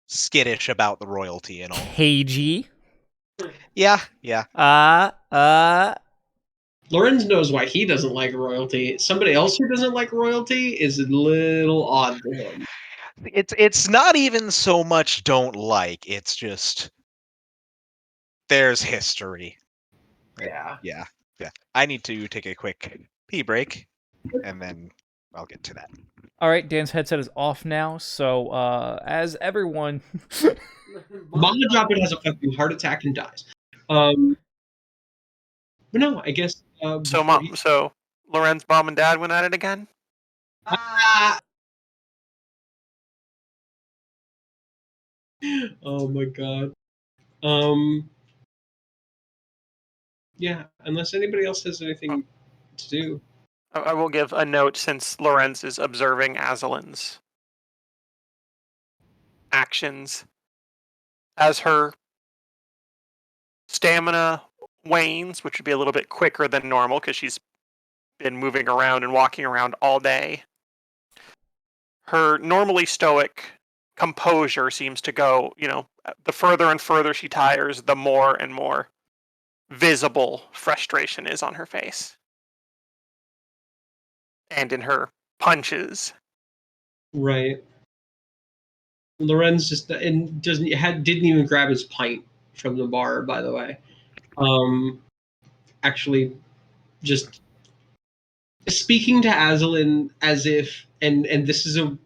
skittish about the royalty and all. Cagey. Yeah. Lorenz knows why he doesn't like royalty. Somebody else who doesn't like royalty is a little odd to him. It's not even so much don't like, it's just there's history. Yeah. Yeah. I need to take a quick pee break and then I'll get to that. All right, Dan's headset is off now, so as everyone Mama Joppin has a fucking heart attack and dies. But no, I guess So Loren's mom and dad went at it again? Oh my god. Yeah, unless anybody else has anything to do. I will give a note since Lorenz is observing Aslan's actions. As her stamina wanes, which would be a little bit quicker than normal because she's been moving around and walking around all day, her normally stoic composure seems to go, the further and further she tires, the more and more visible frustration is on her face. And in her punches. Right. Lorenz just didn't even grab his pint from the bar, by the way. Actually just speaking to Aslan as if and this is I'm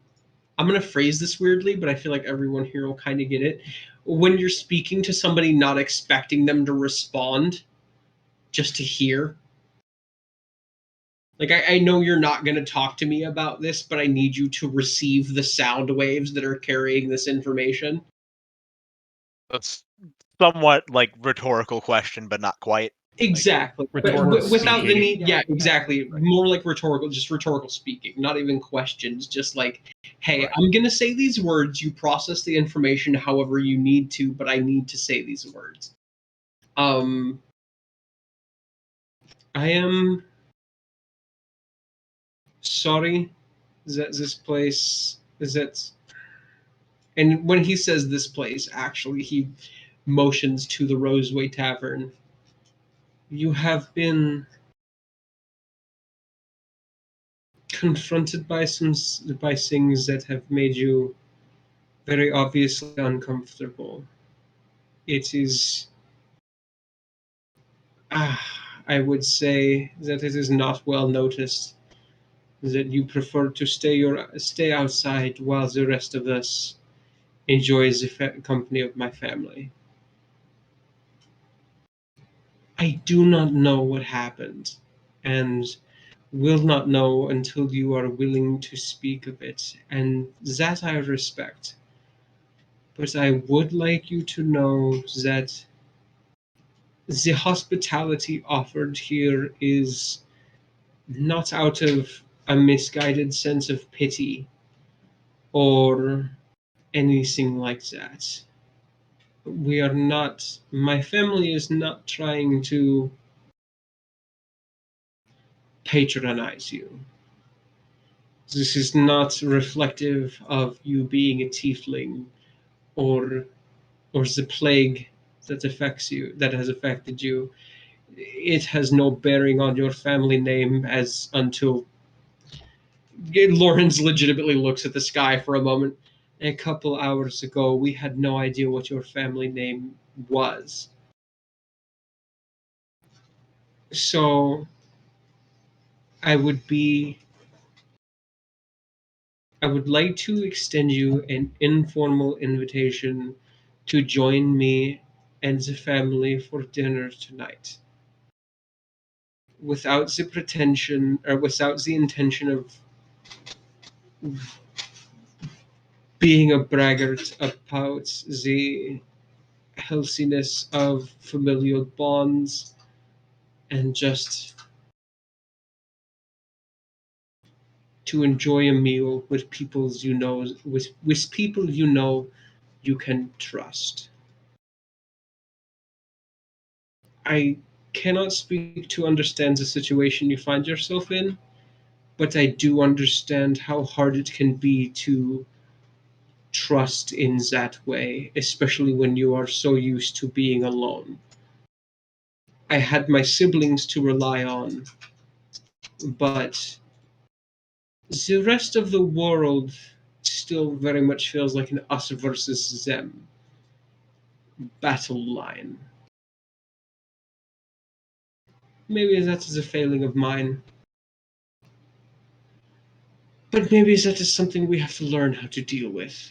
gonna phrase this weirdly, but I feel like everyone here will kind of get it. When you're speaking to somebody not expecting them to respond, just to hear. Like I know you're not gonna talk to me about this, but I need you to receive the sound waves that are carrying this information. That's somewhat like rhetorical question, but not quite. Exactly. Rhetorical Without the speaking. need, yeah, exactly. More like just rhetorical speaking, not even questions. Just like, hey, Right. I'm going to say these words. You process the information however you need to, but I need to say these words. I am sorry that this place is that. And when he says this place, actually, he motions to the Roseway Tavern. You have been confronted by by things that have made you very obviously uncomfortable. It is, I would say that it is not well noticed that you prefer to stay outside while the rest of us enjoys the company of my family. I do not know what happened, and will not know until you are willing to speak of it, and that I respect. But I would like you to know that the hospitality offered here is not out of a misguided sense of pity or anything like that. We are not, my family is not trying to patronize you. This is not reflective of you being a tiefling or the plague that has affected you. It has no bearing on your family name as until Lawrence legitimately looks at the sky for a moment. A couple hours ago, we had no idea what your family name was. So I would be I would like to extend you an informal invitation to join me and the family for dinner tonight. without the pretension or without the intention of being a braggart about the healthiness of familial bonds and just to enjoy a meal with people you know with people you know you can trust. I cannot speak to understand the situation you find yourself in, but I do understand how hard it can be to trust in that way, especially when you are so used to being alone. I had my siblings to rely on, but the rest of the world still very much feels like an us versus them battle line. Maybe that is a failing of mine, but maybe that is something we have to learn how to deal with.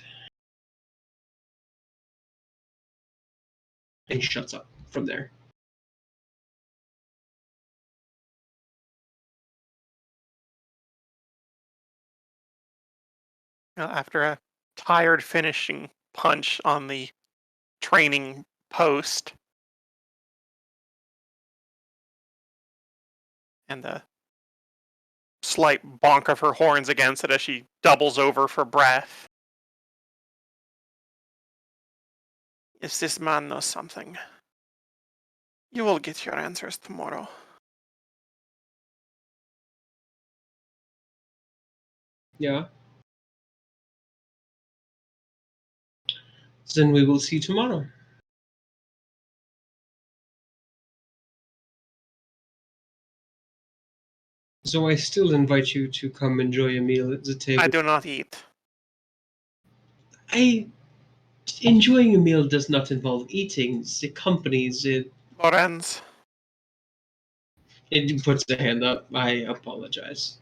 And he shuts up from there. After a tired finishing punch on the training post, and the slight bonk of her horns against it as she doubles over for breath. If this man knows something, you will get your answers tomorrow. Yeah. Then we will see tomorrow. So I still invite you to come enjoy a meal at the table. I do not eat. Enjoying a meal does not involve eating. The companies Lorenz, it puts a hand up. I apologize.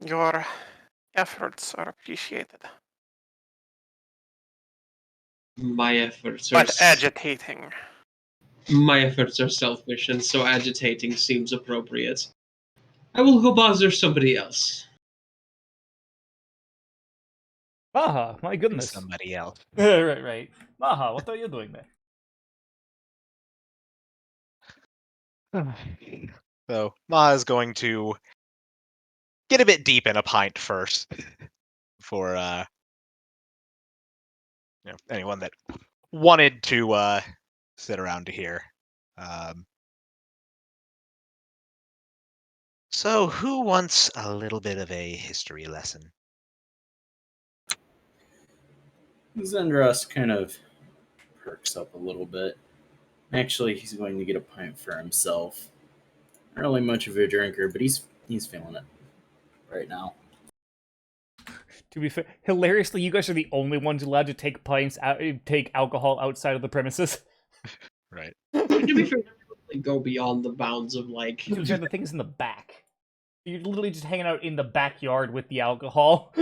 your efforts are appreciated, My efforts are but agitating. my efforts are selfish, and so agitating seems appropriate. I will go bother somebody else. Maha, my goodness. Somebody else. Right. Maha, what are you doing there? So Ma is going to get a bit deep in a pint first for anyone that wanted to sit around to hear. So who wants a little bit of a history lesson? Zendros kind of perks up a little bit. Actually, he's going to get a pint for himself. Not really much of a drinker, but he's feeling it right now. To be fair, hilariously, you guys are the only ones allowed to take take alcohol outside of the premises. Right. To be fair, they go beyond the bounds of like. These are the things in the back. You're literally just hanging out in the backyard with the alcohol.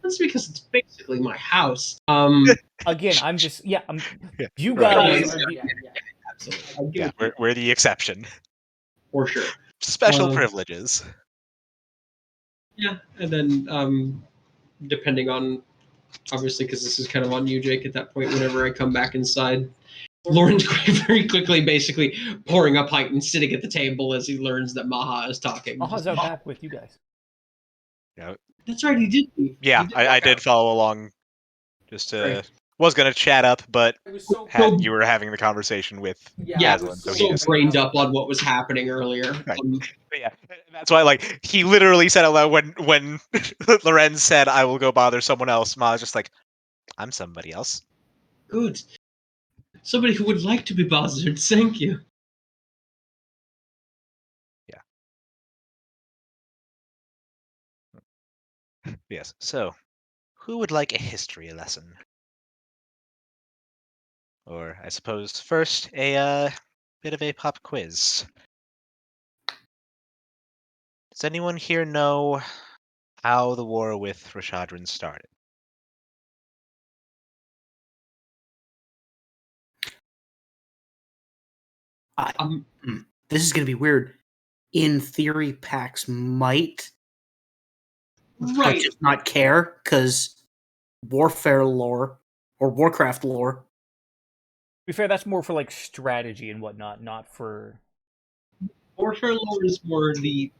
That's because it's basically my house. Again, I'm just Yeah, you right. guys are Yeah, absolutely. I give Yeah, it to you we're the exception. for sure. Special privileges. Yeah, and then depending on obviously because this is kind of on you, Jake. At that point, whenever I come back inside, Lauren's very quickly, basically pouring a pint and sitting at the table as he learns that Maha is talking. Maha's out back with you guys. Yeah, That's right, he did. yeah, I did follow along. Just was gonna chat up, but you were having the conversation with Aslan, so he just brained up on what was happening earlier. Right. But yeah, that's why like he literally said out loud when Lorenz said I will go bother someone else. Ma was just like, I'm somebody else. Good. Somebody who would like to be bothered. Thank you. Yeah. Yes. So, who would like a history lesson? Or I suppose first a bit of a pop quiz. Does anyone here know how the war with Rashadran started? This is going to be weird. In theory, PAX might, but Right. just not care because warfare lore or Warcraft lore. To be fair, that's more for like strategy and whatnot, not for. Warfare lore is more the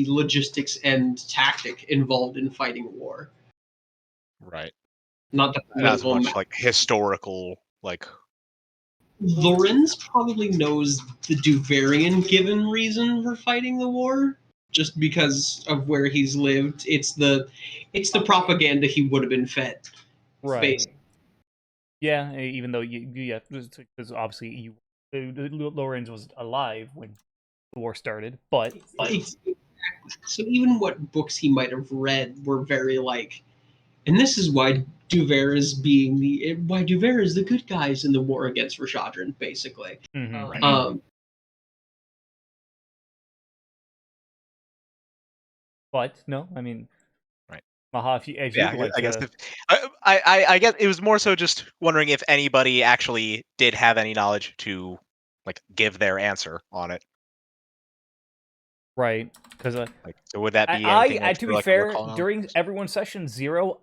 logistics and tactic involved in fighting a war, Right. not the Not as political. much like historical, like Lorenz probably knows the Duvarian given reason for fighting the war, just because of where he's lived. It's the propaganda he would have been fed. Right. Basically. Yeah, even though yeah, because obviously Lorenz was alive when the war started, but Exactly. So even what books he might have read were very like, and this is why Duver is the good guys in the war against Rashadran, basically. mhm. But no, I mean, Right. Maha, if you, as yeah. you'd like I guess to, if, I guess it was more so just wondering if anybody actually did have any knowledge to like give their answer on it. right? Because Like, so would that be anything that to you're be like fair, recalling? during everyone's session 0,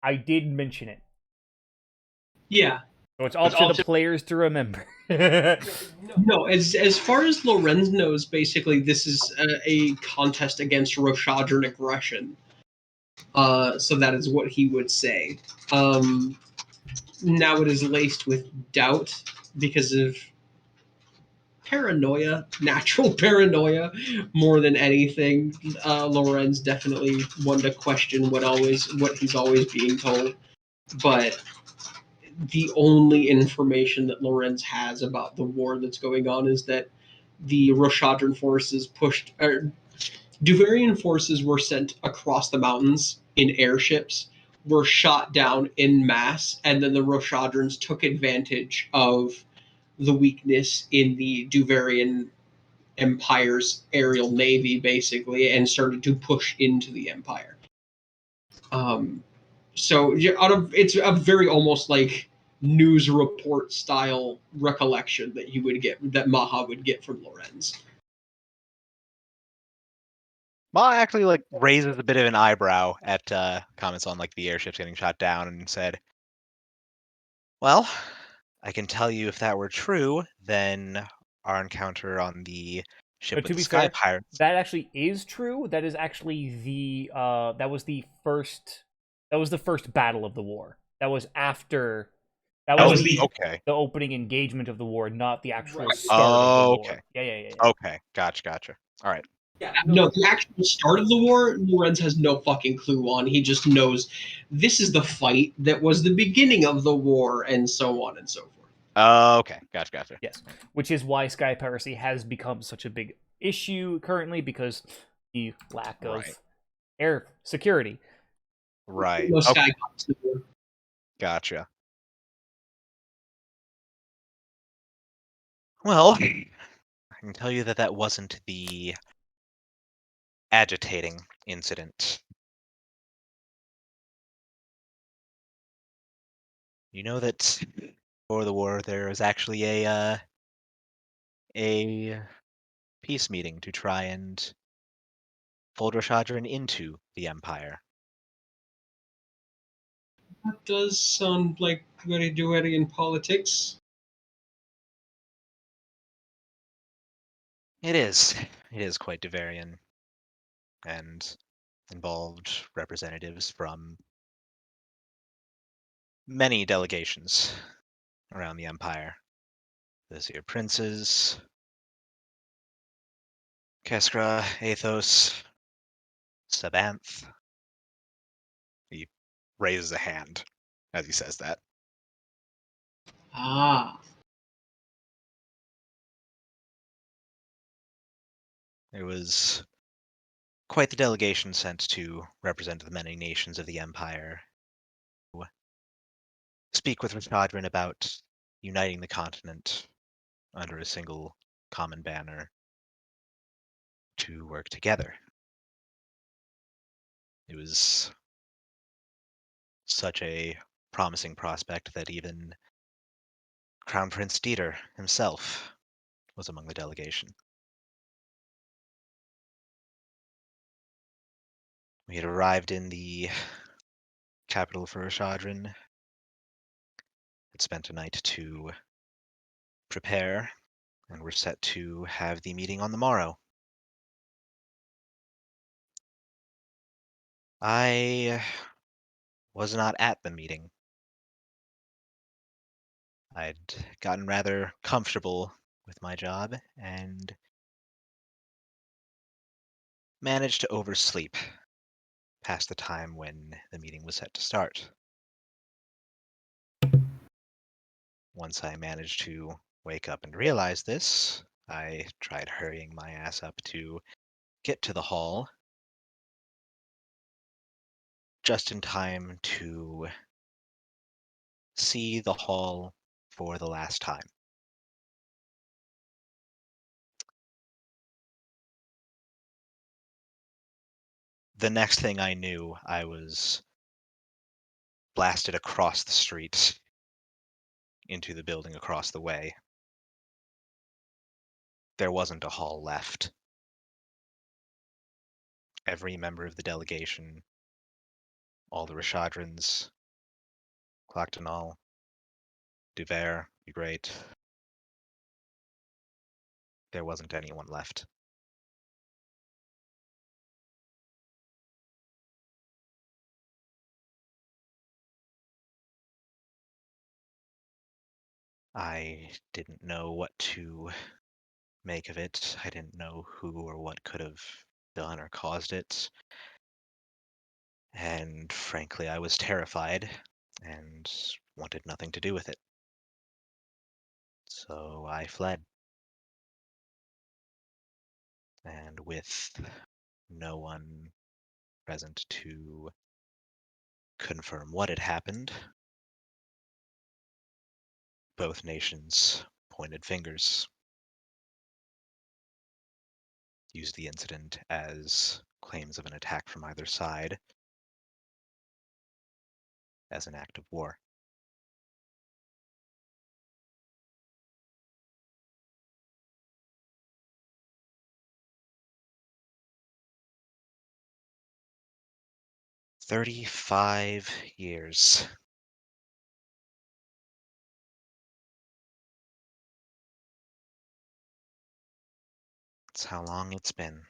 I did mention it. Yeah. So it's up to the players to remember. No, as far as Lorenz knows, basically this is a contest against Roshadran aggression. So that is what he would say. Now it is laced with doubt because of paranoia, natural paranoia, more than anything. Lorenz definitely one to question what he's always being told, but the only information that Lorenz has about the war that's going on is that the Roshadran forces Duvarian forces were sent across the mountains in airships, were shot down in mass, and then the Roshadrans took advantage of the weakness in the Duvarian Empire's aerial navy, basically, and started to push into the Empire. So it's a very almost like news report style recollection that Maha would get from Lorenz. Ma actually like raises a bit of an eyebrow at comments on like the airships getting shot down and said, "Well, I can tell you if that were true, then our encounter on the ship But with to the be Sky fair, Pirates." that actually is true. That is actually that was the first battle of the war. That was after that That was was the okay. the opening engagement of the war, not the actual start Oh, of the okay. war. Yeah. Okay, gotcha. All right. No, the actual start of the war, Lorenz has no fucking clue on. He just knows this is the fight that was the beginning of the war, and so on and so forth. Okay, gotcha. Yes, which is why sky piracy has become such a big issue currently because the lack of Right. air security. Right. No Sky Okay, Cops in the war. gotcha. Well, I can tell you that that wasn't the agitating incident. You know that before the war, there was actually a peace meeting to try and fold Rashadran into the Empire. That does sound like very Duerian politics. It is. It is quite Devarian and involved representatives from many delegations around the Empire. The Seer Princes, Keskra, Athos, Sabanth. He raises a hand as he says that. Ah, There was quite the delegation sent to represent the many nations of the Empire, to speak with Rashadran about uniting the continent under a single common banner to work together. It was such a promising prospect that even Crown Prince Dieter himself was among the delegation. We had arrived in the capital for Ashadran, had spent a night to prepare, and were set to have the meeting on the morrow. I was not at the meeting. I'd gotten rather comfortable with my job and managed to oversleep past the time when the meeting was set to start. Once I managed to wake up and realize this, I tried hurrying my ass up to get to the hall just in time to see the hall for the last time. The next thing I knew, I was blasted across the street into the building across the way. There wasn't a hall left. Every member of the delegation, all the Rishadrans, Clactonal, Duver, the Great, there wasn't anyone left. I didn't know what to make of it. I didn't know who or what could have done or caused it. And frankly, I was terrified and wanted nothing to do with it. So I fled. And with no one present to confirm what had happened, both nations pointed fingers, used the incident as claims of an attack from either side as an act of war. "35 years. That's how long it's been.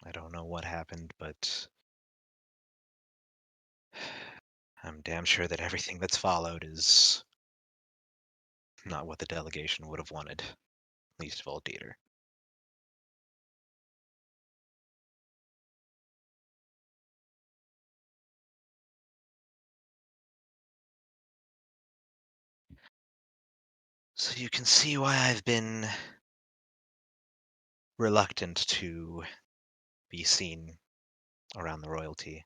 I don't know what happened, but I'm damn sure that everything that's followed is not what the delegation would have wanted, least of all Dieter. So you can see why I've been reluctant to be seen around the royalty.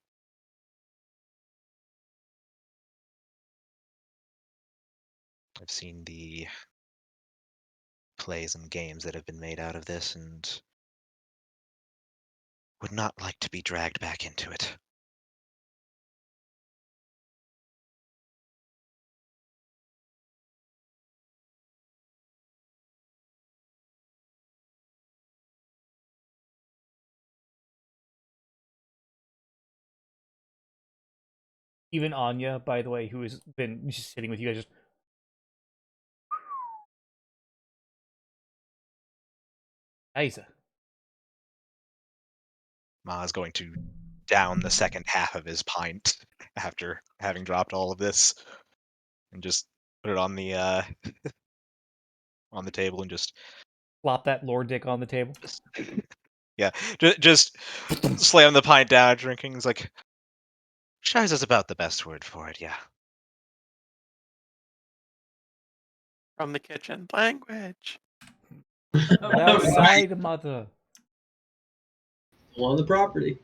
I've seen the plays and games that have been made out of this and would not like to be dragged back into it. Even Anya, by the way, who has been just sitting with you guys, just Isa. Ma's going to down the second half of his pint after having dropped all of this and just put it on the table and just Flop that lord dick on the table. yeah, just slam the pint down, drinking. It's like, Shiza's is about the best word for it, yeah. From the kitchen. Language. Outside, mother. On the property.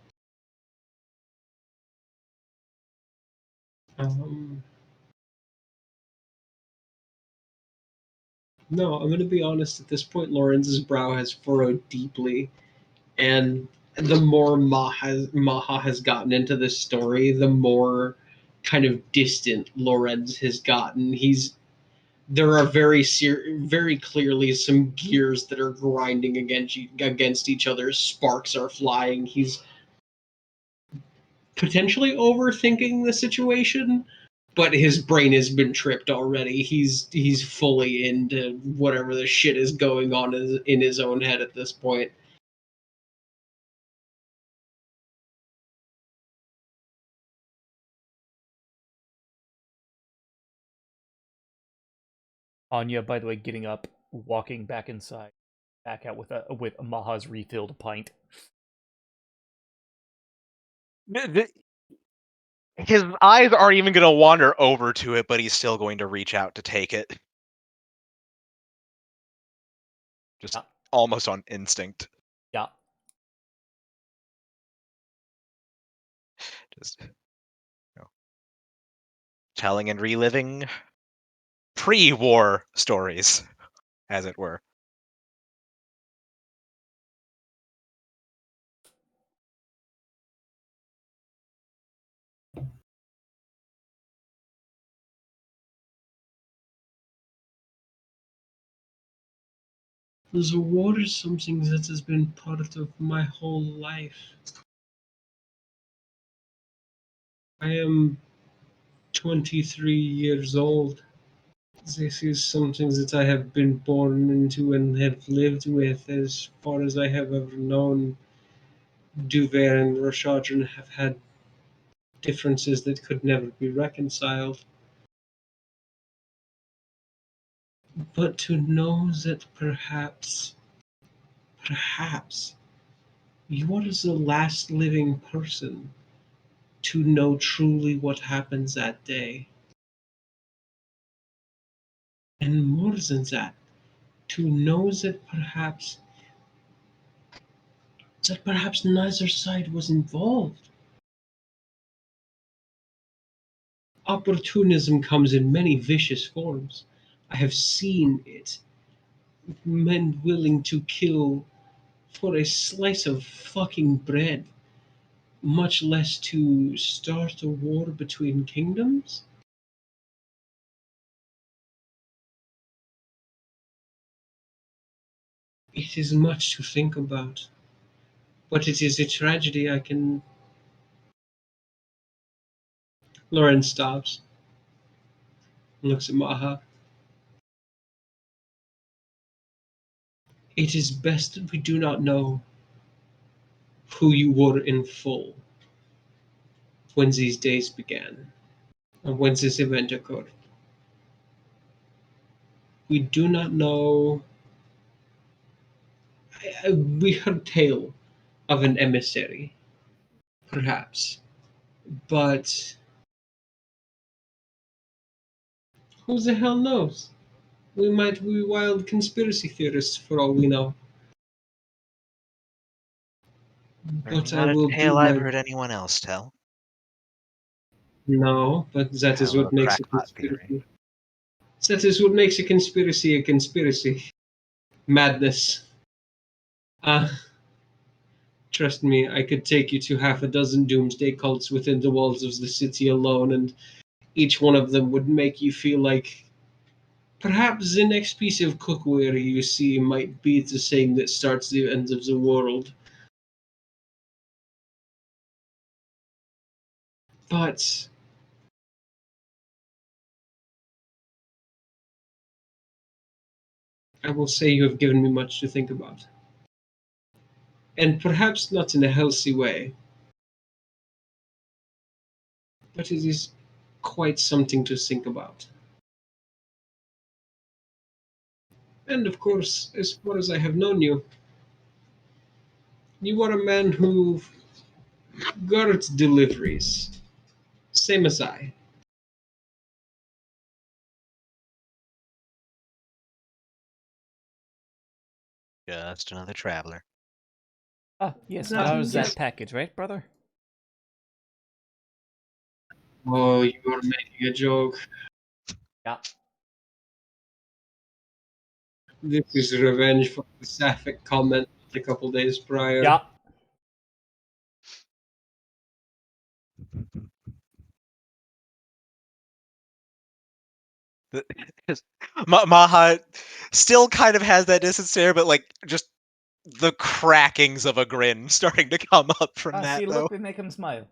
No, I'm going to be honest. At this point, Lorenz's brow has furrowed deeply, and the more Maha has gotten into this story, the more kind of distant Lorenz has gotten. There are very clearly some gears that are grinding against each other. Sparks are flying. He's potentially overthinking the situation, but his brain has been tripped already. He's fully into whatever the shit is going on in his own head at this point. Anya, by the way, getting up, walking back inside, back out with Maha's refilled pint. His eyes aren't even going to wander over to it, but he's still going to reach out to take it. Just Yeah. almost on instinct. Yeah. Just telling and reliving pre-war stories, as it were. The war is something that has been part of my whole life. I am 23 years old. This is something that I have been born into and have lived with as far as I have ever known. Duver and Roshadran have had differences that could never be reconciled. But to know that perhaps you are the last living person to know truly what happens that day. And more than that, to know that perhaps neither side was involved. Opportunism comes in many vicious forms. I have seen it. Men willing to kill for a slice of fucking bread, much less to start a war between kingdoms. It is much to think about, but it is a tragedy I can. Lauren stops, looks at Maha. It is best that we do not know who you were in full when these days began, and when this event occurred. We do not know. We heard tale of an emissary, perhaps, but who the hell knows? We might be wild conspiracy theorists for all we know. But I Not a will do tale I've my heard anyone else tell. no, but that is Tell what a makes a crackpot theory. conspiracy. That is what makes a conspiracy a conspiracy. Madness. Uh, Trust me, I could take you to half a dozen doomsday cults within the walls of the city alone, and each one of them would make you feel like perhaps the next piece of cookware you see might be the same that starts the end of the world. But I will say you have given me much to think about. And perhaps not in a healthy way, but it is quite something to think about. And of course, as far as I have known you, you are a man who guards deliveries, same as I. Just another traveler. Ah, yes, That that was yes. that package, right, brother? Oh, you are making a joke. Yeah. This is revenge for the Sapphic comment a couple days prior. Yeah. Maha still kind of has that distance there, but like just the crackings of a grin starting to come up from that See, though. look, we make him smile.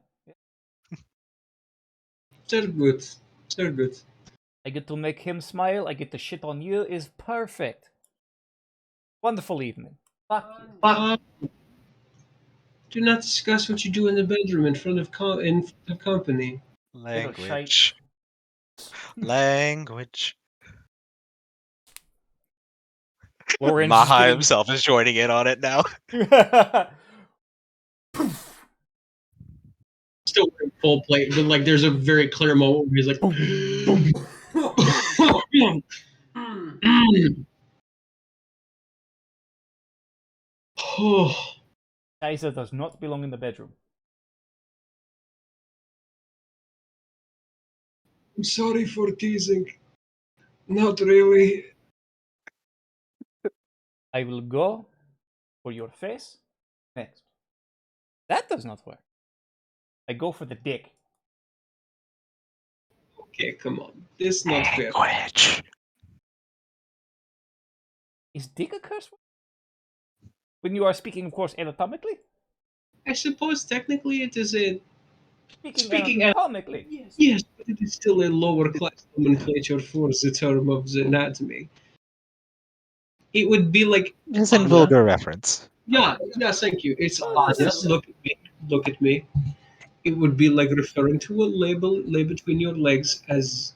They're good. They're good. I get to make him smile. I get to shit on you. Is perfect. Wonderful evening. Fuck you. Do not discuss what you do in the bedroom in front of company. Little shite. Language. Lorenz is Maha getting- himself is joining in on it now. Still wearing full plate, but like there's a very clear moment where he's like, oh, Kaiser does not belong in the bedroom. I'm sorry for teasing. Not really. I will go for your face next. That does not work. I go for the dick. Okay, come on. This is not fair. Language. Is dick a curse word? When you are speaking, of course, anatomically? I suppose technically it is a Speaking anatomically. yes, but it is still a lower class nomenclature for the term of the anatomy. It would be like It's in Anya. vulgar reference. Yeah, thank you. It's Oh, Anya. yes. Look at me. Look at me. It would be like referring to a label lay between your legs as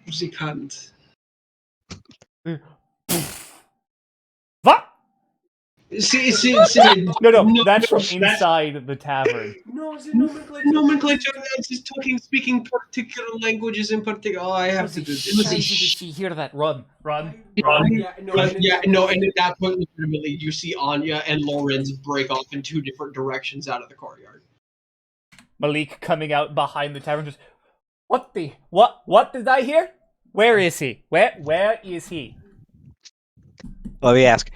the cunt. What? See, No, that's from inside the tavern. No, the nomenclature is speaking particular languages in particular. Oh, I have to do this. Did she hear that? Run. Yeah, no, and at that point, literally, you see Anya and Lorenz break off in two different directions out of the courtyard. Malik coming out behind the tavern just, what did I hear? Where is he? Where is he? Let me ask.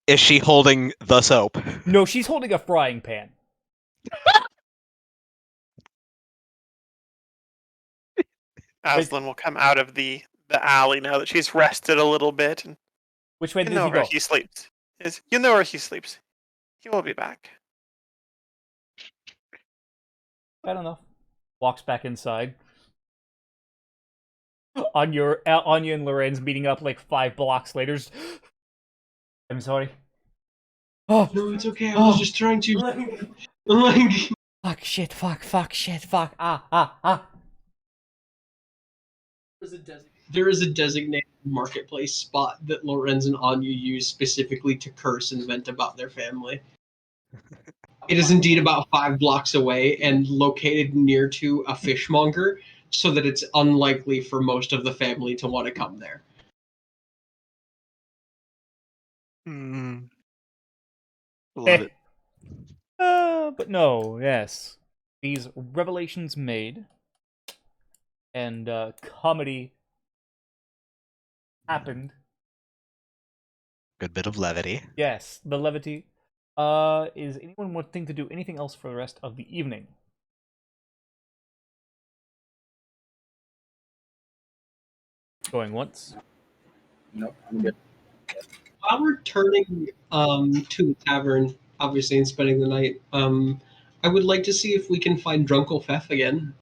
Is she holding the soap? No, she's holding a frying pan. Aslan will come out of the alley now that she's rested a little bit, and Which way you did know he where go? he sleeps. You know where he sleeps. He will be back. I don't know. Walks back inside. Anya and Lorenz meeting up like 5 blocks later. I'm sorry. Oh, No, it's okay. I was just trying to. Like, fuck, shit, fuck. Ah. there is a designated marketplace spot that Lorenz and Anya use specifically to curse and vent about their family. It is indeed about 5 blocks away and located near to a fishmonger, so that it's unlikely for most of the family to want to come there. Love it. But no, yes. These revelations made, and comedy happened. Good bit of levity. Yes, the levity. Is anyone wanting to do anything else for the rest of the evening? Going once. Nope, I'm good. While we're turning to the tavern, obviously, and spending the night, I would like to see if we can find Drunkle Fef again.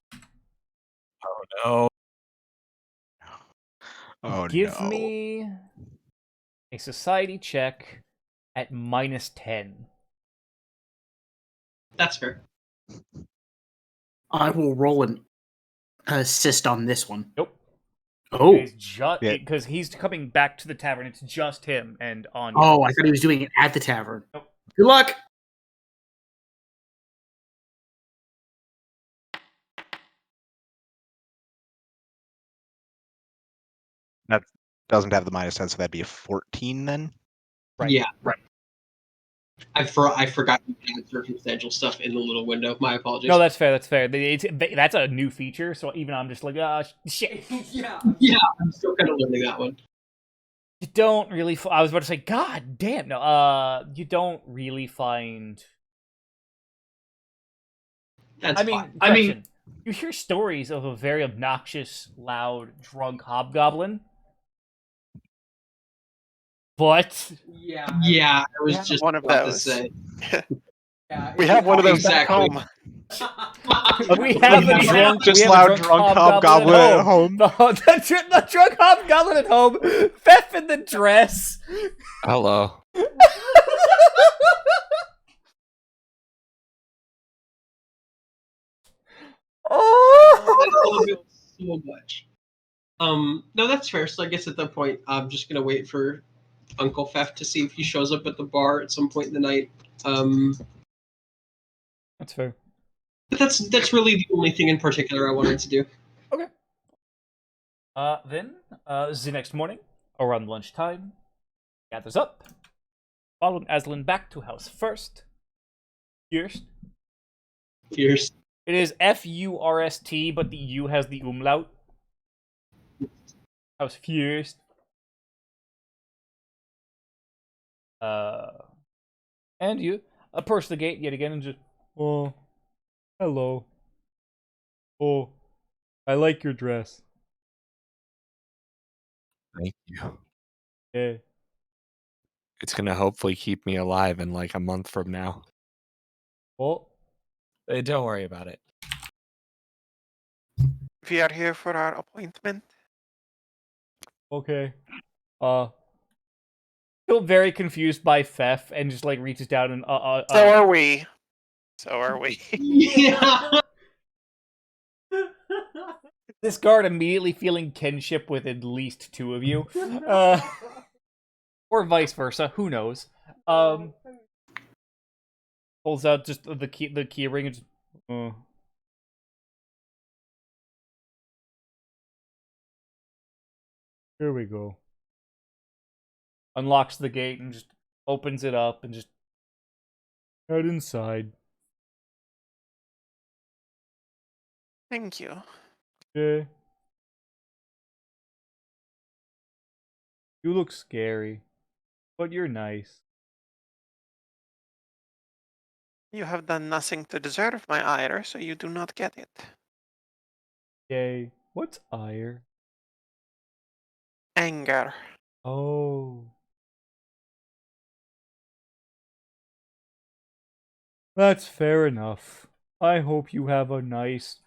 Oh no. Oh Give no. me a society check at -10. That's fair. I will roll an assist on this one. Nope. Oh. It's just Yeah. because he's coming back to the tavern. It's just him and Anya. Oh, I thought he was doing it at the tavern. Nope. Good luck. That doesn't have the -10, so that'd be a 14 then. Right. Yeah, right. I forgot you had circumstantial stuff in the little window. My apologies. No, that's fair. That's a new feature. So even I'm just like, shit. yeah, I'm still kind of learning that one. You don't really. I was about to say, God damn, no. You don't really find That's I mean, fine. correction. You hear stories of a very obnoxious, loud, drunk hobgoblin, but Yeah, I was Yeah, just one of about to those. say. We have one of those back Exactly. home. we have a drunk, Just we have a loud drunk, drunk hobgoblin, hobgoblin at at home. home. The drunk hobgoblin at home. Fef in the dress. Hello. I Oh. love it so much. No, that's fair. So I guess at that point, I'm just gonna wait for Uncle Fef to see if he shows up at the bar at some point in the night. That's fair. But that's really the only thing in particular I wanted to do. Okay. Then, the next morning, around lunchtime, gathers up, following Aslan back to house first. First. Fierce. It is F-U-R-S-T, but the U has the umlaut. House first. And you approach the gate yet again and just, oh, hello. Oh, I like your dress. Thank you. Yeah. It's gonna hopefully keep me alive in like a month from now. Oh, Don't worry about it. We are here for our appointment. okay. Still very confused by Fef and just like reaches down and So are we. So are we. Yeah. this guard immediately feeling kinship with at least two of you. Or vice versa, who knows. Pulls out just the key ring and just, here we go. Unlocks the gate and just opens it up and just head inside. Thank you. Okay. You look scary, but you're nice. You have done nothing to deserve my ire, so you do not get it. Yay. What's ire? Anger. Oh. That's fair enough. I hope you have a nice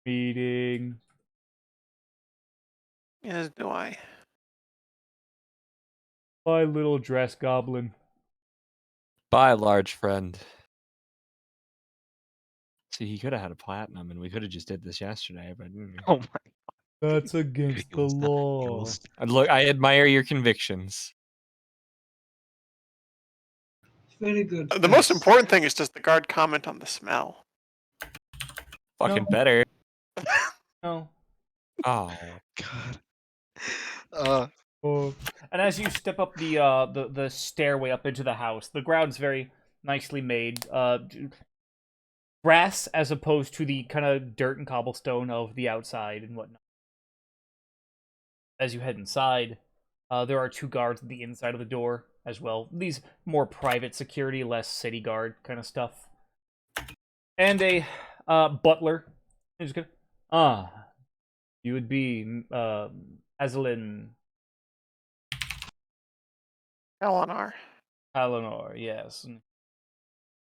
meeting. As do I. Bye, little dress goblin. Bye, large friend. See, he could have had a platinum, and we could have just did this yesterday, but Oh my That's against the law. look, I admire your convictions. Very good. The most important thing is does the guard comment on the smell? Fucking No. better. No. Oh. God. Oh. And as you step up the stairway up into the house, the ground's very nicely made. Grass as opposed to the kind of dirt and cobblestone of the outside and whatnot. As you head inside, there are two guards at the inside of the door as well. These more private security, less city guard kind of stuff. And a butler. He's just gonna, you would be Aslan Eleanor. Eleanor, yes. And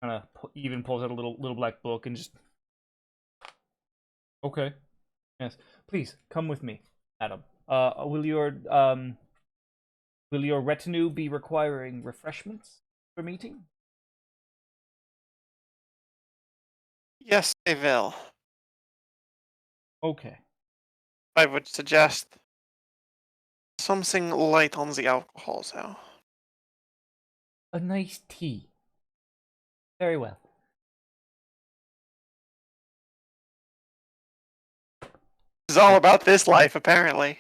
kind of even pulls out a little black book and just, okay, yes. Please come with me, madam. Will your retinue be requiring refreshments for meeting? Yes, they will. Okay. I would suggest something light on the alcohol, though. A nice tea. Very well. It's all about this life, apparently.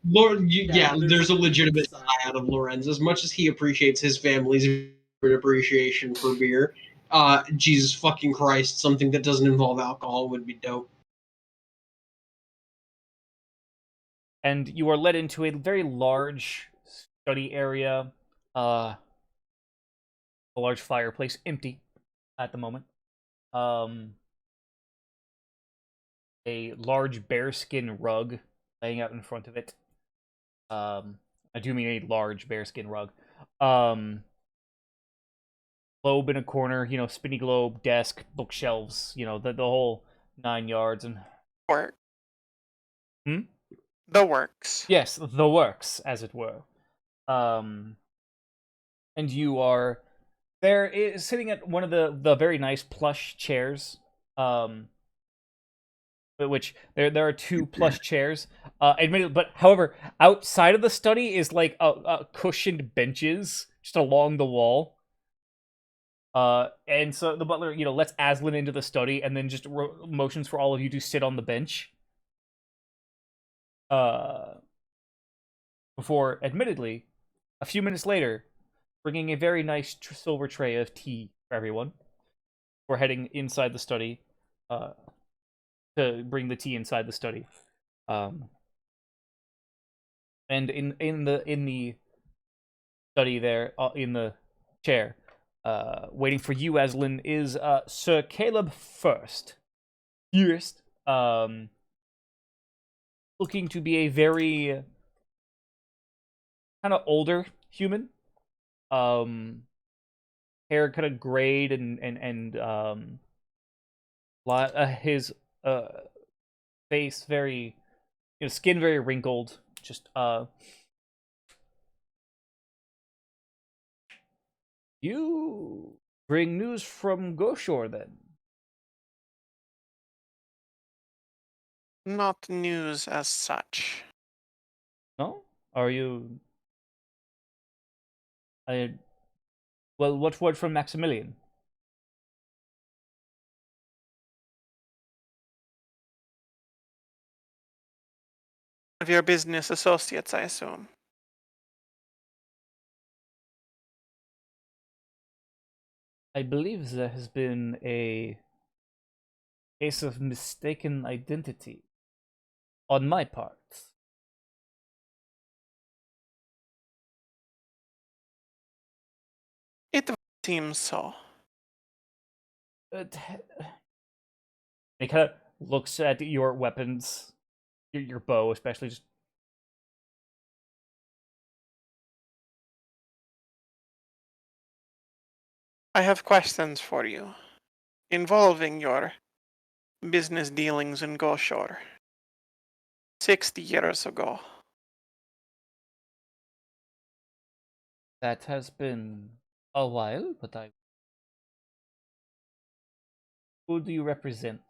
Lord, there's a legitimate sigh out of Lorenz. As much as he appreciates his family's appreciation for beer, Jesus fucking Christ, something that doesn't involve alcohol would be dope. And you are led into a very large study area. A large fireplace, empty at the moment. um, a large bearskin rug laying out in front of it. I do mean a large bearskin rug. Globe in a corner, spinny globe, desk, bookshelves, the whole 9 yards. And Work. Hmm? The works. Yes, the works, as it were. And you are there, sitting at one of the very nice plush chairs. Which there are two plush chairs. Admittedly, but however, outside of the study is like a cushioned benches just along the wall. And so the butler, lets Aslan into the study and then just motions for all of you to sit on the bench. Before, admittedly, a few minutes later, bringing a very nice silver tray of tea for everyone. We're heading inside the study, to bring the tea inside the study. And in the study there, in the chair, waiting for you, Aslan, is Sir Caleb First. Looking to be a very kind of older human. Hair kind of grayed and his face very, skin very wrinkled. Just you bring news from Goshore then? Not news as such. No? Are you? Well, what word from Maximilian? Of your business associates, I assume. I believe there has been a case of mistaken identity on my part. It seems so. He kind of looks at your weapons, your bow especially. Just I have questions for you involving your business dealings in Goshore 60 years ago. that has been a while, but who do you represent?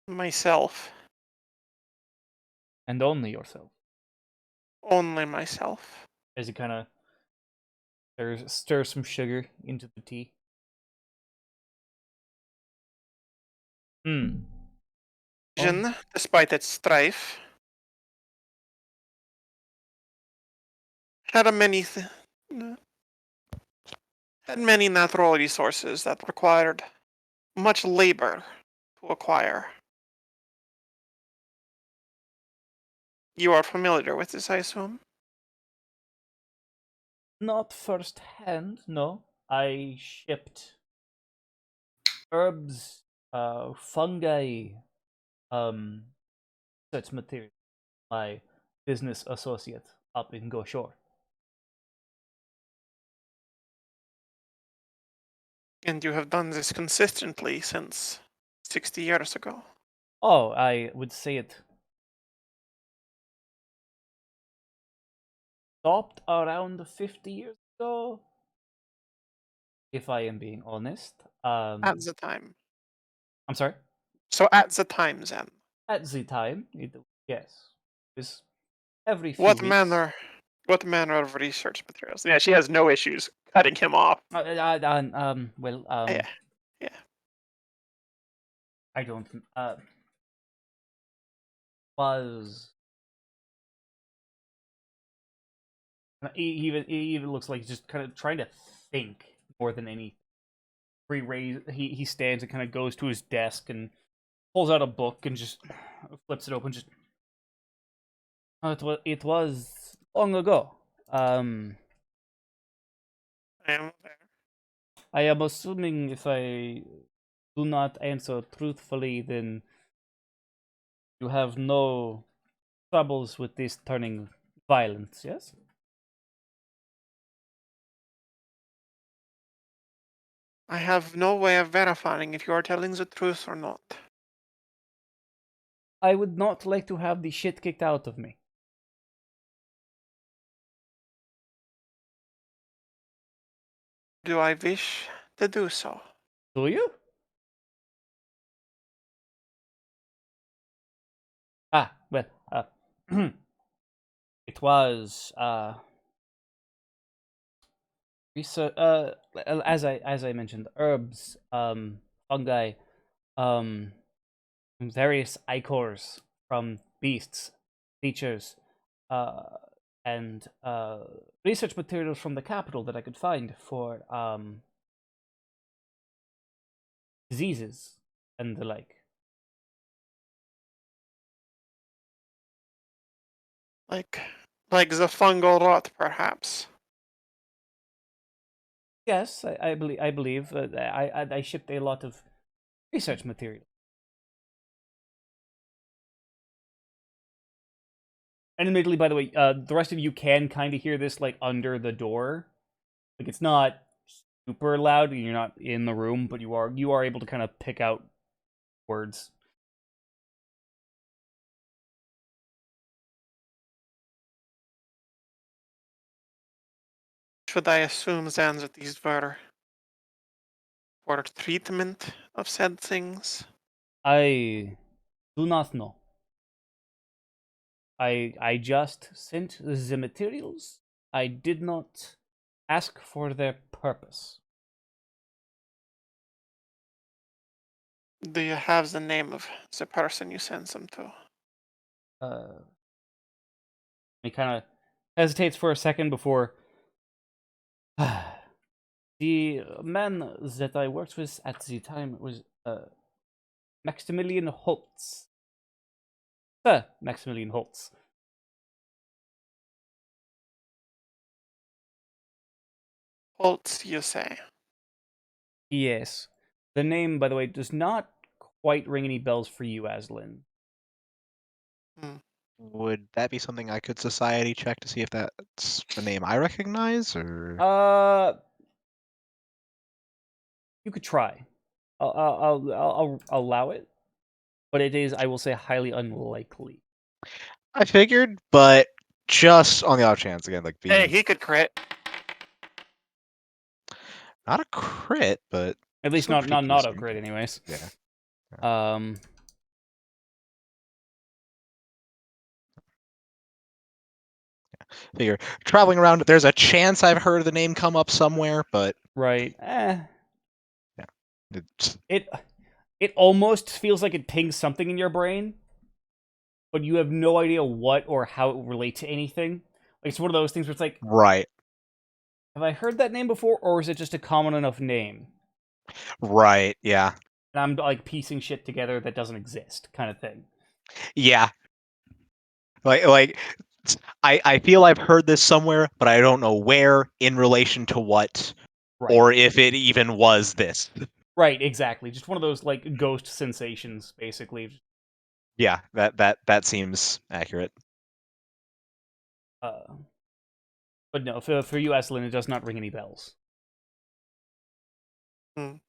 Myself. And only yourself. Only myself. As he kind of stirs some sugar into the tea. Region, despite its strife, had many natural resources that required much labor to acquire. You are familiar with this, I assume? Not firsthand, no. I shipped herbs, fungi, such material. My business associate up in Goshore. And you have done this consistently since 60 years ago. Oh, I would say it stopped around 50 years ago, if I am being honest. At the time. I'm sorry? So at the time then. At the time, yes. It's every few What weeks. what manner of research materials? Yeah, she has no issues cutting him off. Yeah. I don't, was... He even looks like he's just kind of trying to think more than any. He stands and kind of goes to his desk and pulls out a book and just flips it open. Just it was long ago. I am there. I am assuming if I do not answer truthfully, then you have no troubles with this turning violent, yes? I have no way of verifying if you are telling the truth or not. I would not like to have the shit kicked out of me. Do I wish to do so? Do you? Well, it was, research, as I mentioned, herbs, fungi, um, various ichors from beasts, creatures, uh, and research materials from the capital that I could find for diseases and the like. Like the fungal rot, perhaps. Yes, I believe. I shipped a lot of research material. And admittedly, by the way, the rest of you can kind of hear this like under the door. Like it's not super loud. You're not in the room, but you are able to kind of pick out words. Should I assume then that these were for treatment of said things? I do not know. I just sent the materials. I did not ask for their purpose. Do you have the name of the person you sent them to? He kind of hesitates for a second before. The man that I worked with at the time was Maximilian Holtz. Maximilian Holtz. Holtz, you say? Yes. The name, by the way, does not quite ring any bells for you, Aslan. Would that be something I could society check to see if that's a name I recognize, or? You could try. I'll allow it, but it is, I will say, highly unlikely. I figured, but just on the off chance, again, like being Hey, he could crit. not a crit, but At least still not pretty an auto decent. crit, anyways. Yeah. Figure traveling around, there's a chance I've heard the name come up somewhere, but Right. yeah, It almost feels like it pings something in your brain, but you have no idea what or how it will relate to anything. Like it's one of those things where it's like, right, have I heard that name before, or is it just a common enough name? right, yeah, And I'm like piecing shit together that doesn't exist, kind of thing. yeah. Like I feel I've heard this somewhere, but I don't know where in relation to what, Right. or if it even was this. Right, exactly. Just one of those like ghost sensations, basically. Yeah, that seems accurate. But no, for you, Aslan, it does not ring any bells. Very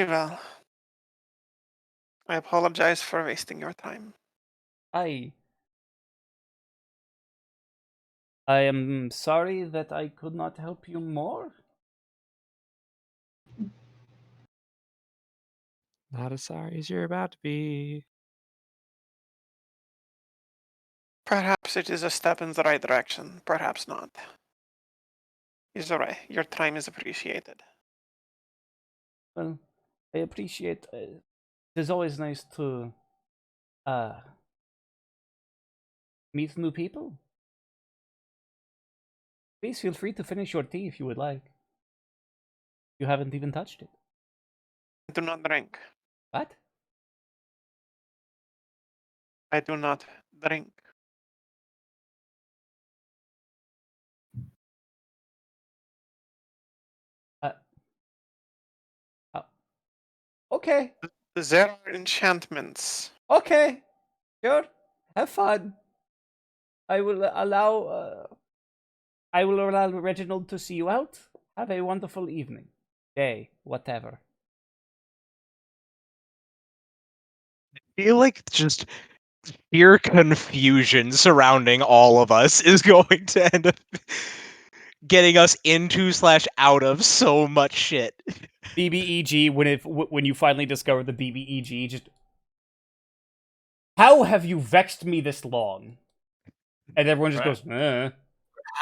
well. I apologize for wasting your time. I am sorry that I could not help you more. Not as sorry as you're about to be. Perhaps it is a step in the right direction, perhaps not. It's alright, your time is appreciated. Well, I appreciate. It is always nice to meet new people. Please feel free to finish your tea if you would like. You haven't even touched it. I do not drink. What? I do not drink. Okay. There are enchantments. Okay. Sure. Have fun. I will allow Reginald to see you out. Have a wonderful evening, day, whatever. I feel like just sheer confusion surrounding all of us is going to end up getting us into / out of so much shit. BBEG when you finally discover the BBEG, just how have you vexed me this long? And everyone just Right. goes,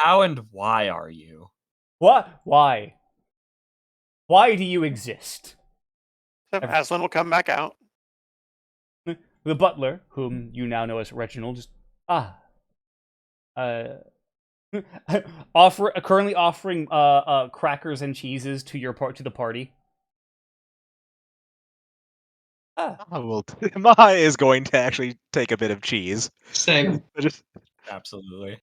How and why are you? what? Why? Why do you exist? So Aslan will come back out. The butler, whom you now know as Reginald, just currently offering crackers and cheeses to the party. Well, Maha is going to actually take a bit of cheese. Same. Just Absolutely.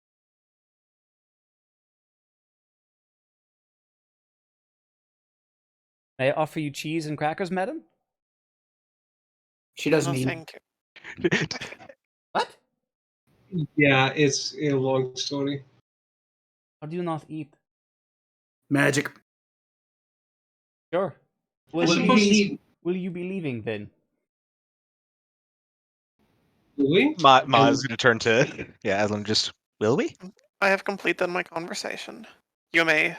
May I offer you cheese and crackers, madam? She doesn't No, eat. thank you. What? Yeah, it's a long story. How do you not eat? Magic. Sure. I Will suppose you be leaving then? we? Ma is going to turn to Aslan. Just will we? I have completed my conversation. You may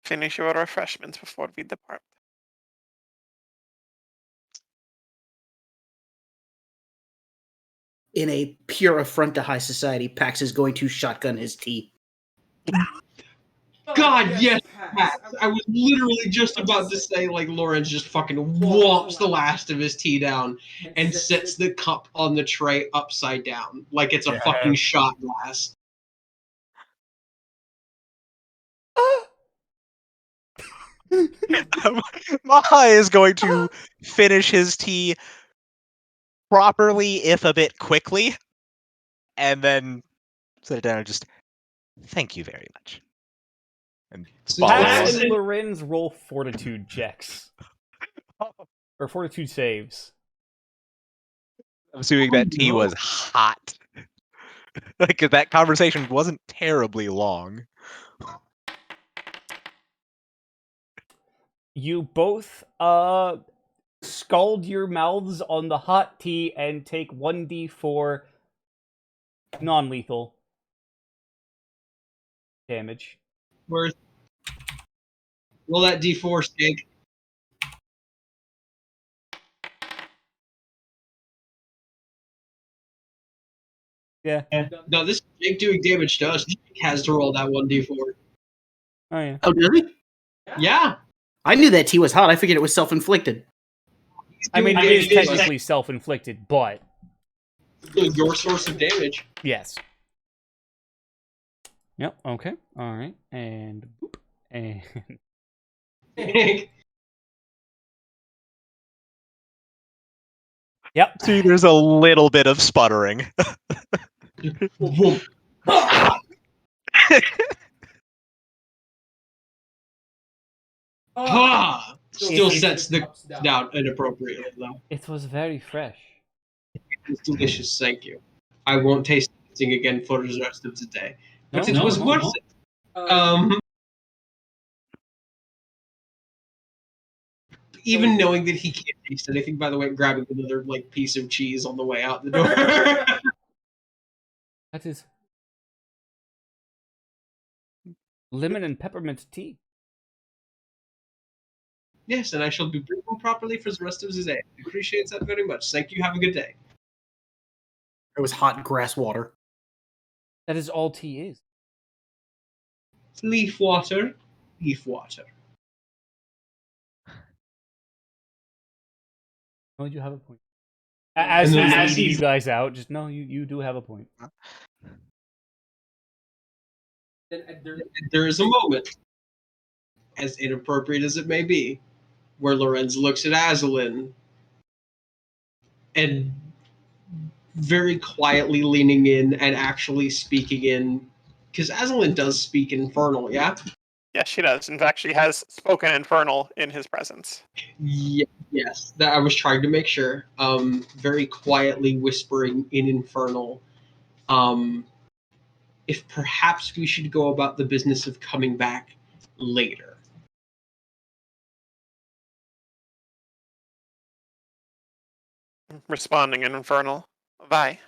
finish your refreshments before we depart. In a pure affront to high society, Pax is going to shotgun his tea. God, yes, Pat. I was literally just about to say, like, Lawrence just fucking whomps the last of his tea down and sets the cup on the tray upside down, like it's a fucking shot glass. Maha is going to finish his tea properly, if a bit quickly, and then set it down and just thank you very much. And So follow Pax on. and Lorenz roll fortitude checks. Or fortitude saves. I'm assuming that tea was hot. Like, 'cause that conversation wasn't terribly long. You both scald your mouths on the hot tea and take 1d4 non-lethal damage. Worth. Roll that D4 stake. Yeah. No, this is Jake doing damage to us. Jake has to roll that 1D4. Oh yeah. Oh, does he? Yeah. I knew that tea was hot. I figured it was self-inflicted. I mean, it doing is damage. technically self-inflicted, but Still your source of damage. yes. Yep. Okay. All right. And boop. And yep. See, there's a little bit of sputtering. Whoop. Ha! Still sets the down inappropriately, though. It was very fresh. It's delicious, thank you. I won't taste anything again for the rest of the day. But No, it was worth it. Even knowing that he can't taste anything, by the way, grabbing another like piece of cheese on the way out the door. That is lemon and peppermint tea. Yes, and I shall be drinking properly for the rest of the day. I appreciate that very much. Thank you. Have a good day. It was hot grass water. That is all tea is. Leaf water. Leaf water. No, you have a point. As And then he's as leading he's- you guys out, just no, you do have a point. There is a moment, as inappropriate as it may be, where Lorenz looks at Azalin and very quietly leaning in and actually speaking in, because Azalin does speak Infernal, yeah? Yes, she does. In fact, she has spoken Infernal in his presence. Yes, that I was trying to make sure. Very quietly whispering in Infernal. If perhaps we should go about the business of coming back later. Responding in Infernal. Vi.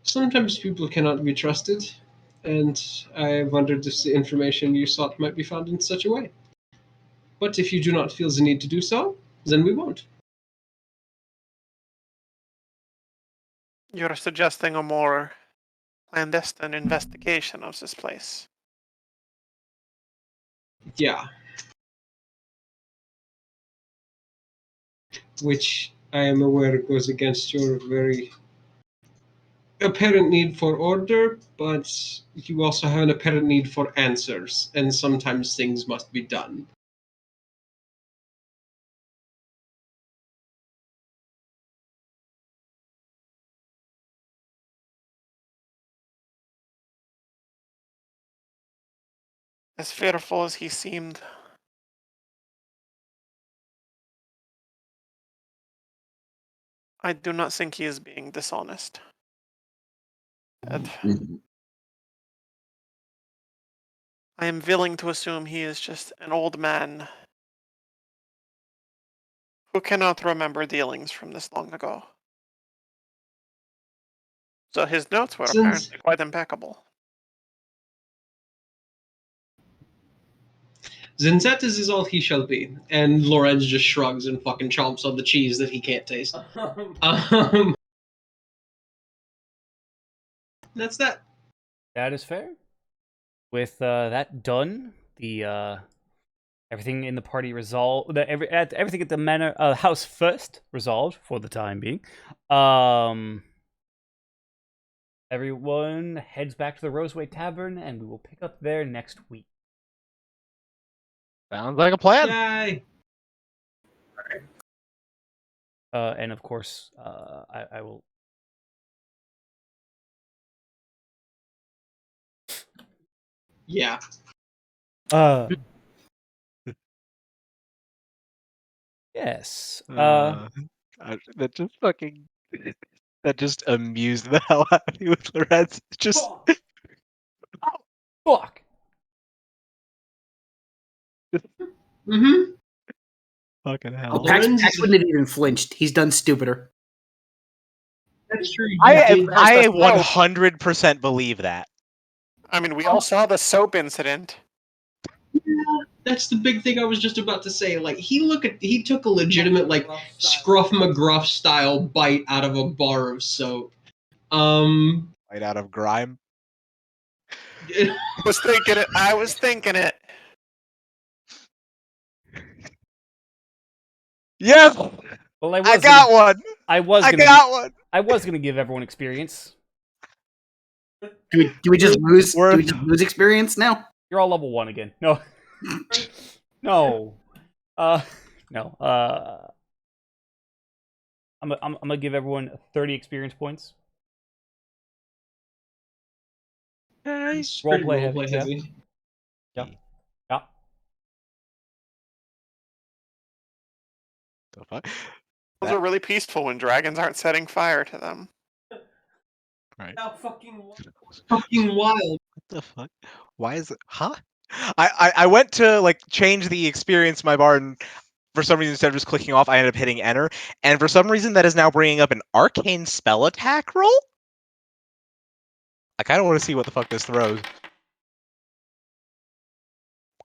Sometimes people cannot be trusted, and I wondered if the information you sought might be found in such a way. But if you do not feel the need to do so, then we won't. You're suggesting a more clandestine investigation of this place. Yeah. Which I am aware goes against your very apparent need for order, but you also have an apparent need for answers, and sometimes things must be done. As fearful as he seemed, I do not think he is being dishonest. Ed, I am willing to assume he is just an old man who cannot remember dealings from this long ago. So his notes were Since apparently quite impeccable. Zenzetta's is all he shall be, and Lorenz just shrugs and fucking chomps on the cheese that he can't taste. That's that. That is fair. With that done, the everything in the party resolved. Everything at the manor house first resolved for the time being. Everyone heads back to the Roseway Tavern, and we will pick up there next week. Sounds like a plan. Yay! And of course, I will. Yeah. Yes. That just fucking that just amused the hell out of me with Lorenz. Just Fuck. Mm-hmm. fucking Oh, hell. Lorenz Pax is- wouldn't have even flinched. He's done stupider. That's true. I 100% believe that. I mean, we all saw the soap incident. That's the big thing I was just about to say. Like he took a legitimate like Scruff McGruff style bite out of a bar of soap. Right out of grime. I was thinking it. I was thinking it. Yes, Well, I got one. I was I gonna. got one. I was gonna give everyone experience. Do we just lose? Do we Worth- just lose experience now? You're all level 1 again. No. No. No. I'm gonna give everyone 30 experience points. It's Roleplay pretty heavy, yeah. heavy. Yeah. Yeah. The fuck? Those are really peaceful when dragons aren't setting fire to them. Right. How fucking wild. What the fuck? Why is it? Huh? I went to like change the experience in my bar, and for some reason instead of just clicking off, I ended up hitting enter, and for some reason that is now bringing up an arcane spell attack roll. I kind of want to see what the fuck this throws.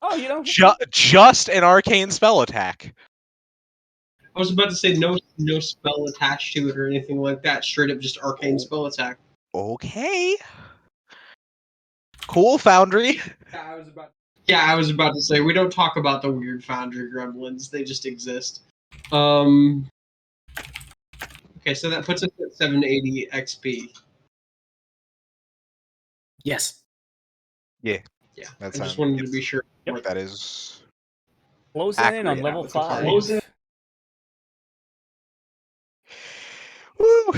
Oh, you know. Just an arcane spell attack. I was about to say no spell attached to it or anything like that. Straight up just arcane spell attack. Okay. Cool, Foundry. Yeah, I was about to say we don't talk about the weird Foundry gremlins. They just exist. Okay, so that puts us at 780 XP. Yes. Yeah. Yeah, That I just sounds- wanted to be sure. Yep. That is. Closing in on Accurate. level With the 5. closing. Woo!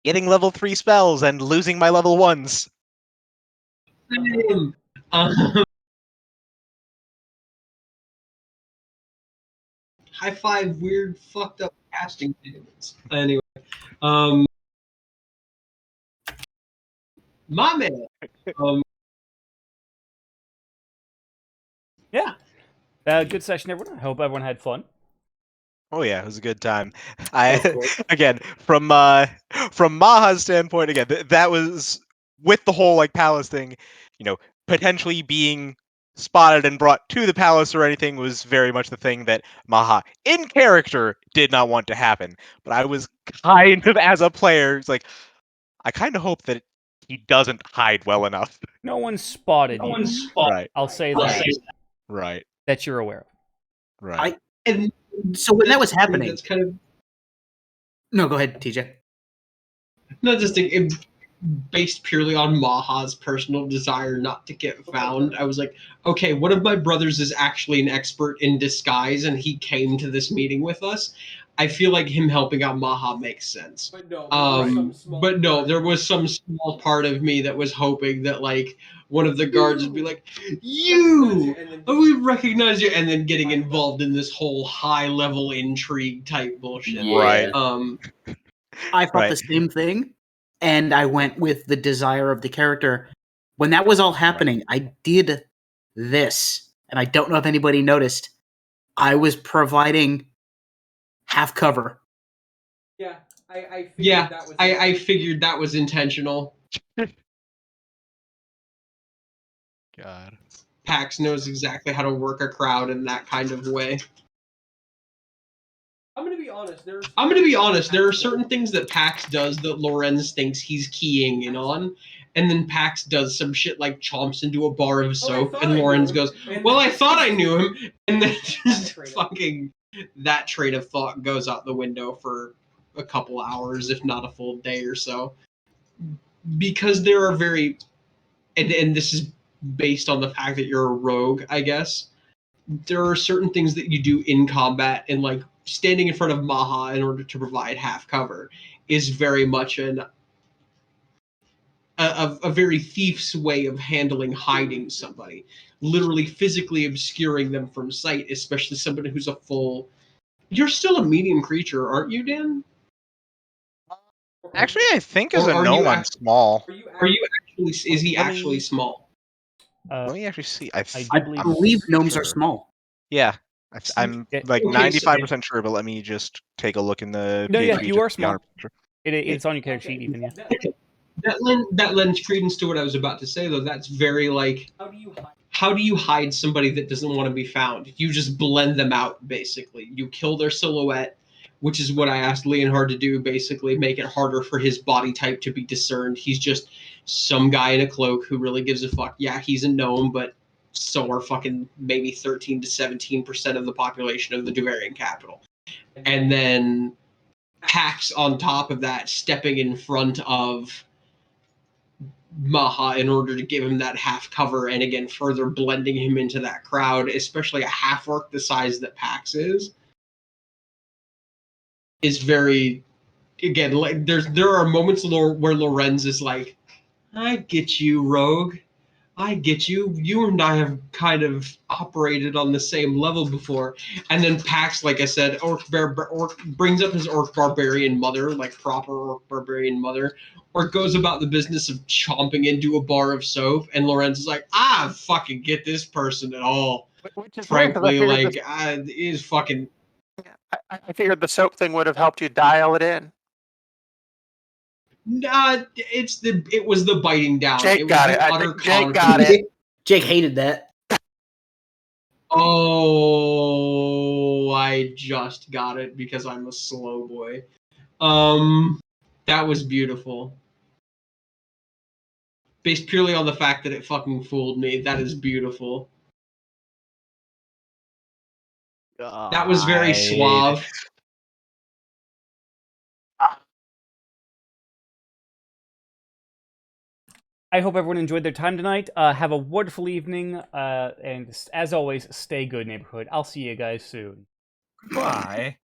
Getting level 3 spells and losing my level 1s. Same. High five, weird, fucked up casting tables. Anyway, um, my man. Yeah. Good session, everyone. I hope everyone had fun. Oh yeah, it was a good time. Of course. Again, from Maha's standpoint, again, that was with the whole like palace thing, potentially being spotted and brought to the palace or anything was very much the thing that Maha in character did not want to happen. But I was kind of as a player, it's like I kind of hope that he doesn't hide well enough. No one spotted you. Right, I'll say that. right, That you're aware of. right. And So when that was that's true, happening, that's kind of no, go ahead, TJ. not just based purely on Maha's personal desire not to get found. I was like, okay, one of my brothers is actually an expert in disguise, and he came to this meeting with us. I feel like him helping out Maha makes sense. But no, there was some small part of me that was hoping that like one of the guards would be like, "You, we recognize you," and then getting involved in this whole high level intrigue type bullshit. Right. I felt Right. the same thing, and I went with the desire of the character. When that was all happening, I did this, and I don't know if anybody noticed. I was providing half cover. Yeah, I figured Yeah, that was I figured that was intentional. God. Pax knows exactly how to work a crowd in that kind of way. I'm gonna be honest. There are certain things that Pax does that Lorenz thinks he's keying in on, and then Pax does some shit like chomps into a bar of soap, and Lorenz goes, "Well, I thought I knew him," and then just fucking that train of thought goes out the window for a couple hours, if not a full day or so, because there are very, and this is based on the fact that you're a rogue, I guess. There are certain things that you do in combat, and like standing in front of Maha in order to provide half cover is very much a very thief's way of handling hiding somebody, literally physically obscuring them from sight, especially somebody who's a full. You're still a medium creature, aren't you, Dan? Actually, I think as Or a are you gnome, I'm small. Are you actually? Is he Let actually me- small? Let me actually see. I I believe- believe gnomes sure. are small. Yeah, I'm like Okay, so- 95% sure, but let me just take a look in the. No, yeah, PHP you to are be small. 100% sure. It's on your character sheet, even, yeah. That lends credence to what I was about to say, though. That's very like, how do you hide somebody that doesn't want to be found? You just blend them out, basically. You kill their silhouette, which is what I asked Leonhard to do, basically make it harder for his body type to be discerned. He's just some guy in a cloak who really gives a fuck. Yeah, he's a gnome, but so are fucking maybe 13 to 17% of the population of the Duvarian capital. And then Pax on top of that, stepping in front of Maha in order to give him that half cover, and again further blending him into that crowd, especially a half orc the size that Pax is very, again, like there are moments where Lorenz is like, I get you, rogue. I get you. You and I have kind of operated on the same level before. And then Pax, like I said, orc brings up his orc barbarian mother, like proper orc barbarian mother, or goes about the business of chomping into a bar of soap. And Lorenz is like, fucking get this person at all. Which is weird, 'cause I Frankly, figured like, this- is fucking. I figured the soap thing would have helped you dial it in. Nah, it was the biting down. Jake it was got the it. I utter think Jake got confidence. it. Jake hated that. Oh, I just got it because I'm a slow boy. That was beautiful. Based purely on the fact that it fucking fooled me, that is beautiful. That was very suave. I hope everyone enjoyed their time tonight. Have a wonderful evening, and as always, stay good, neighborhood. I'll see you guys soon. Bye.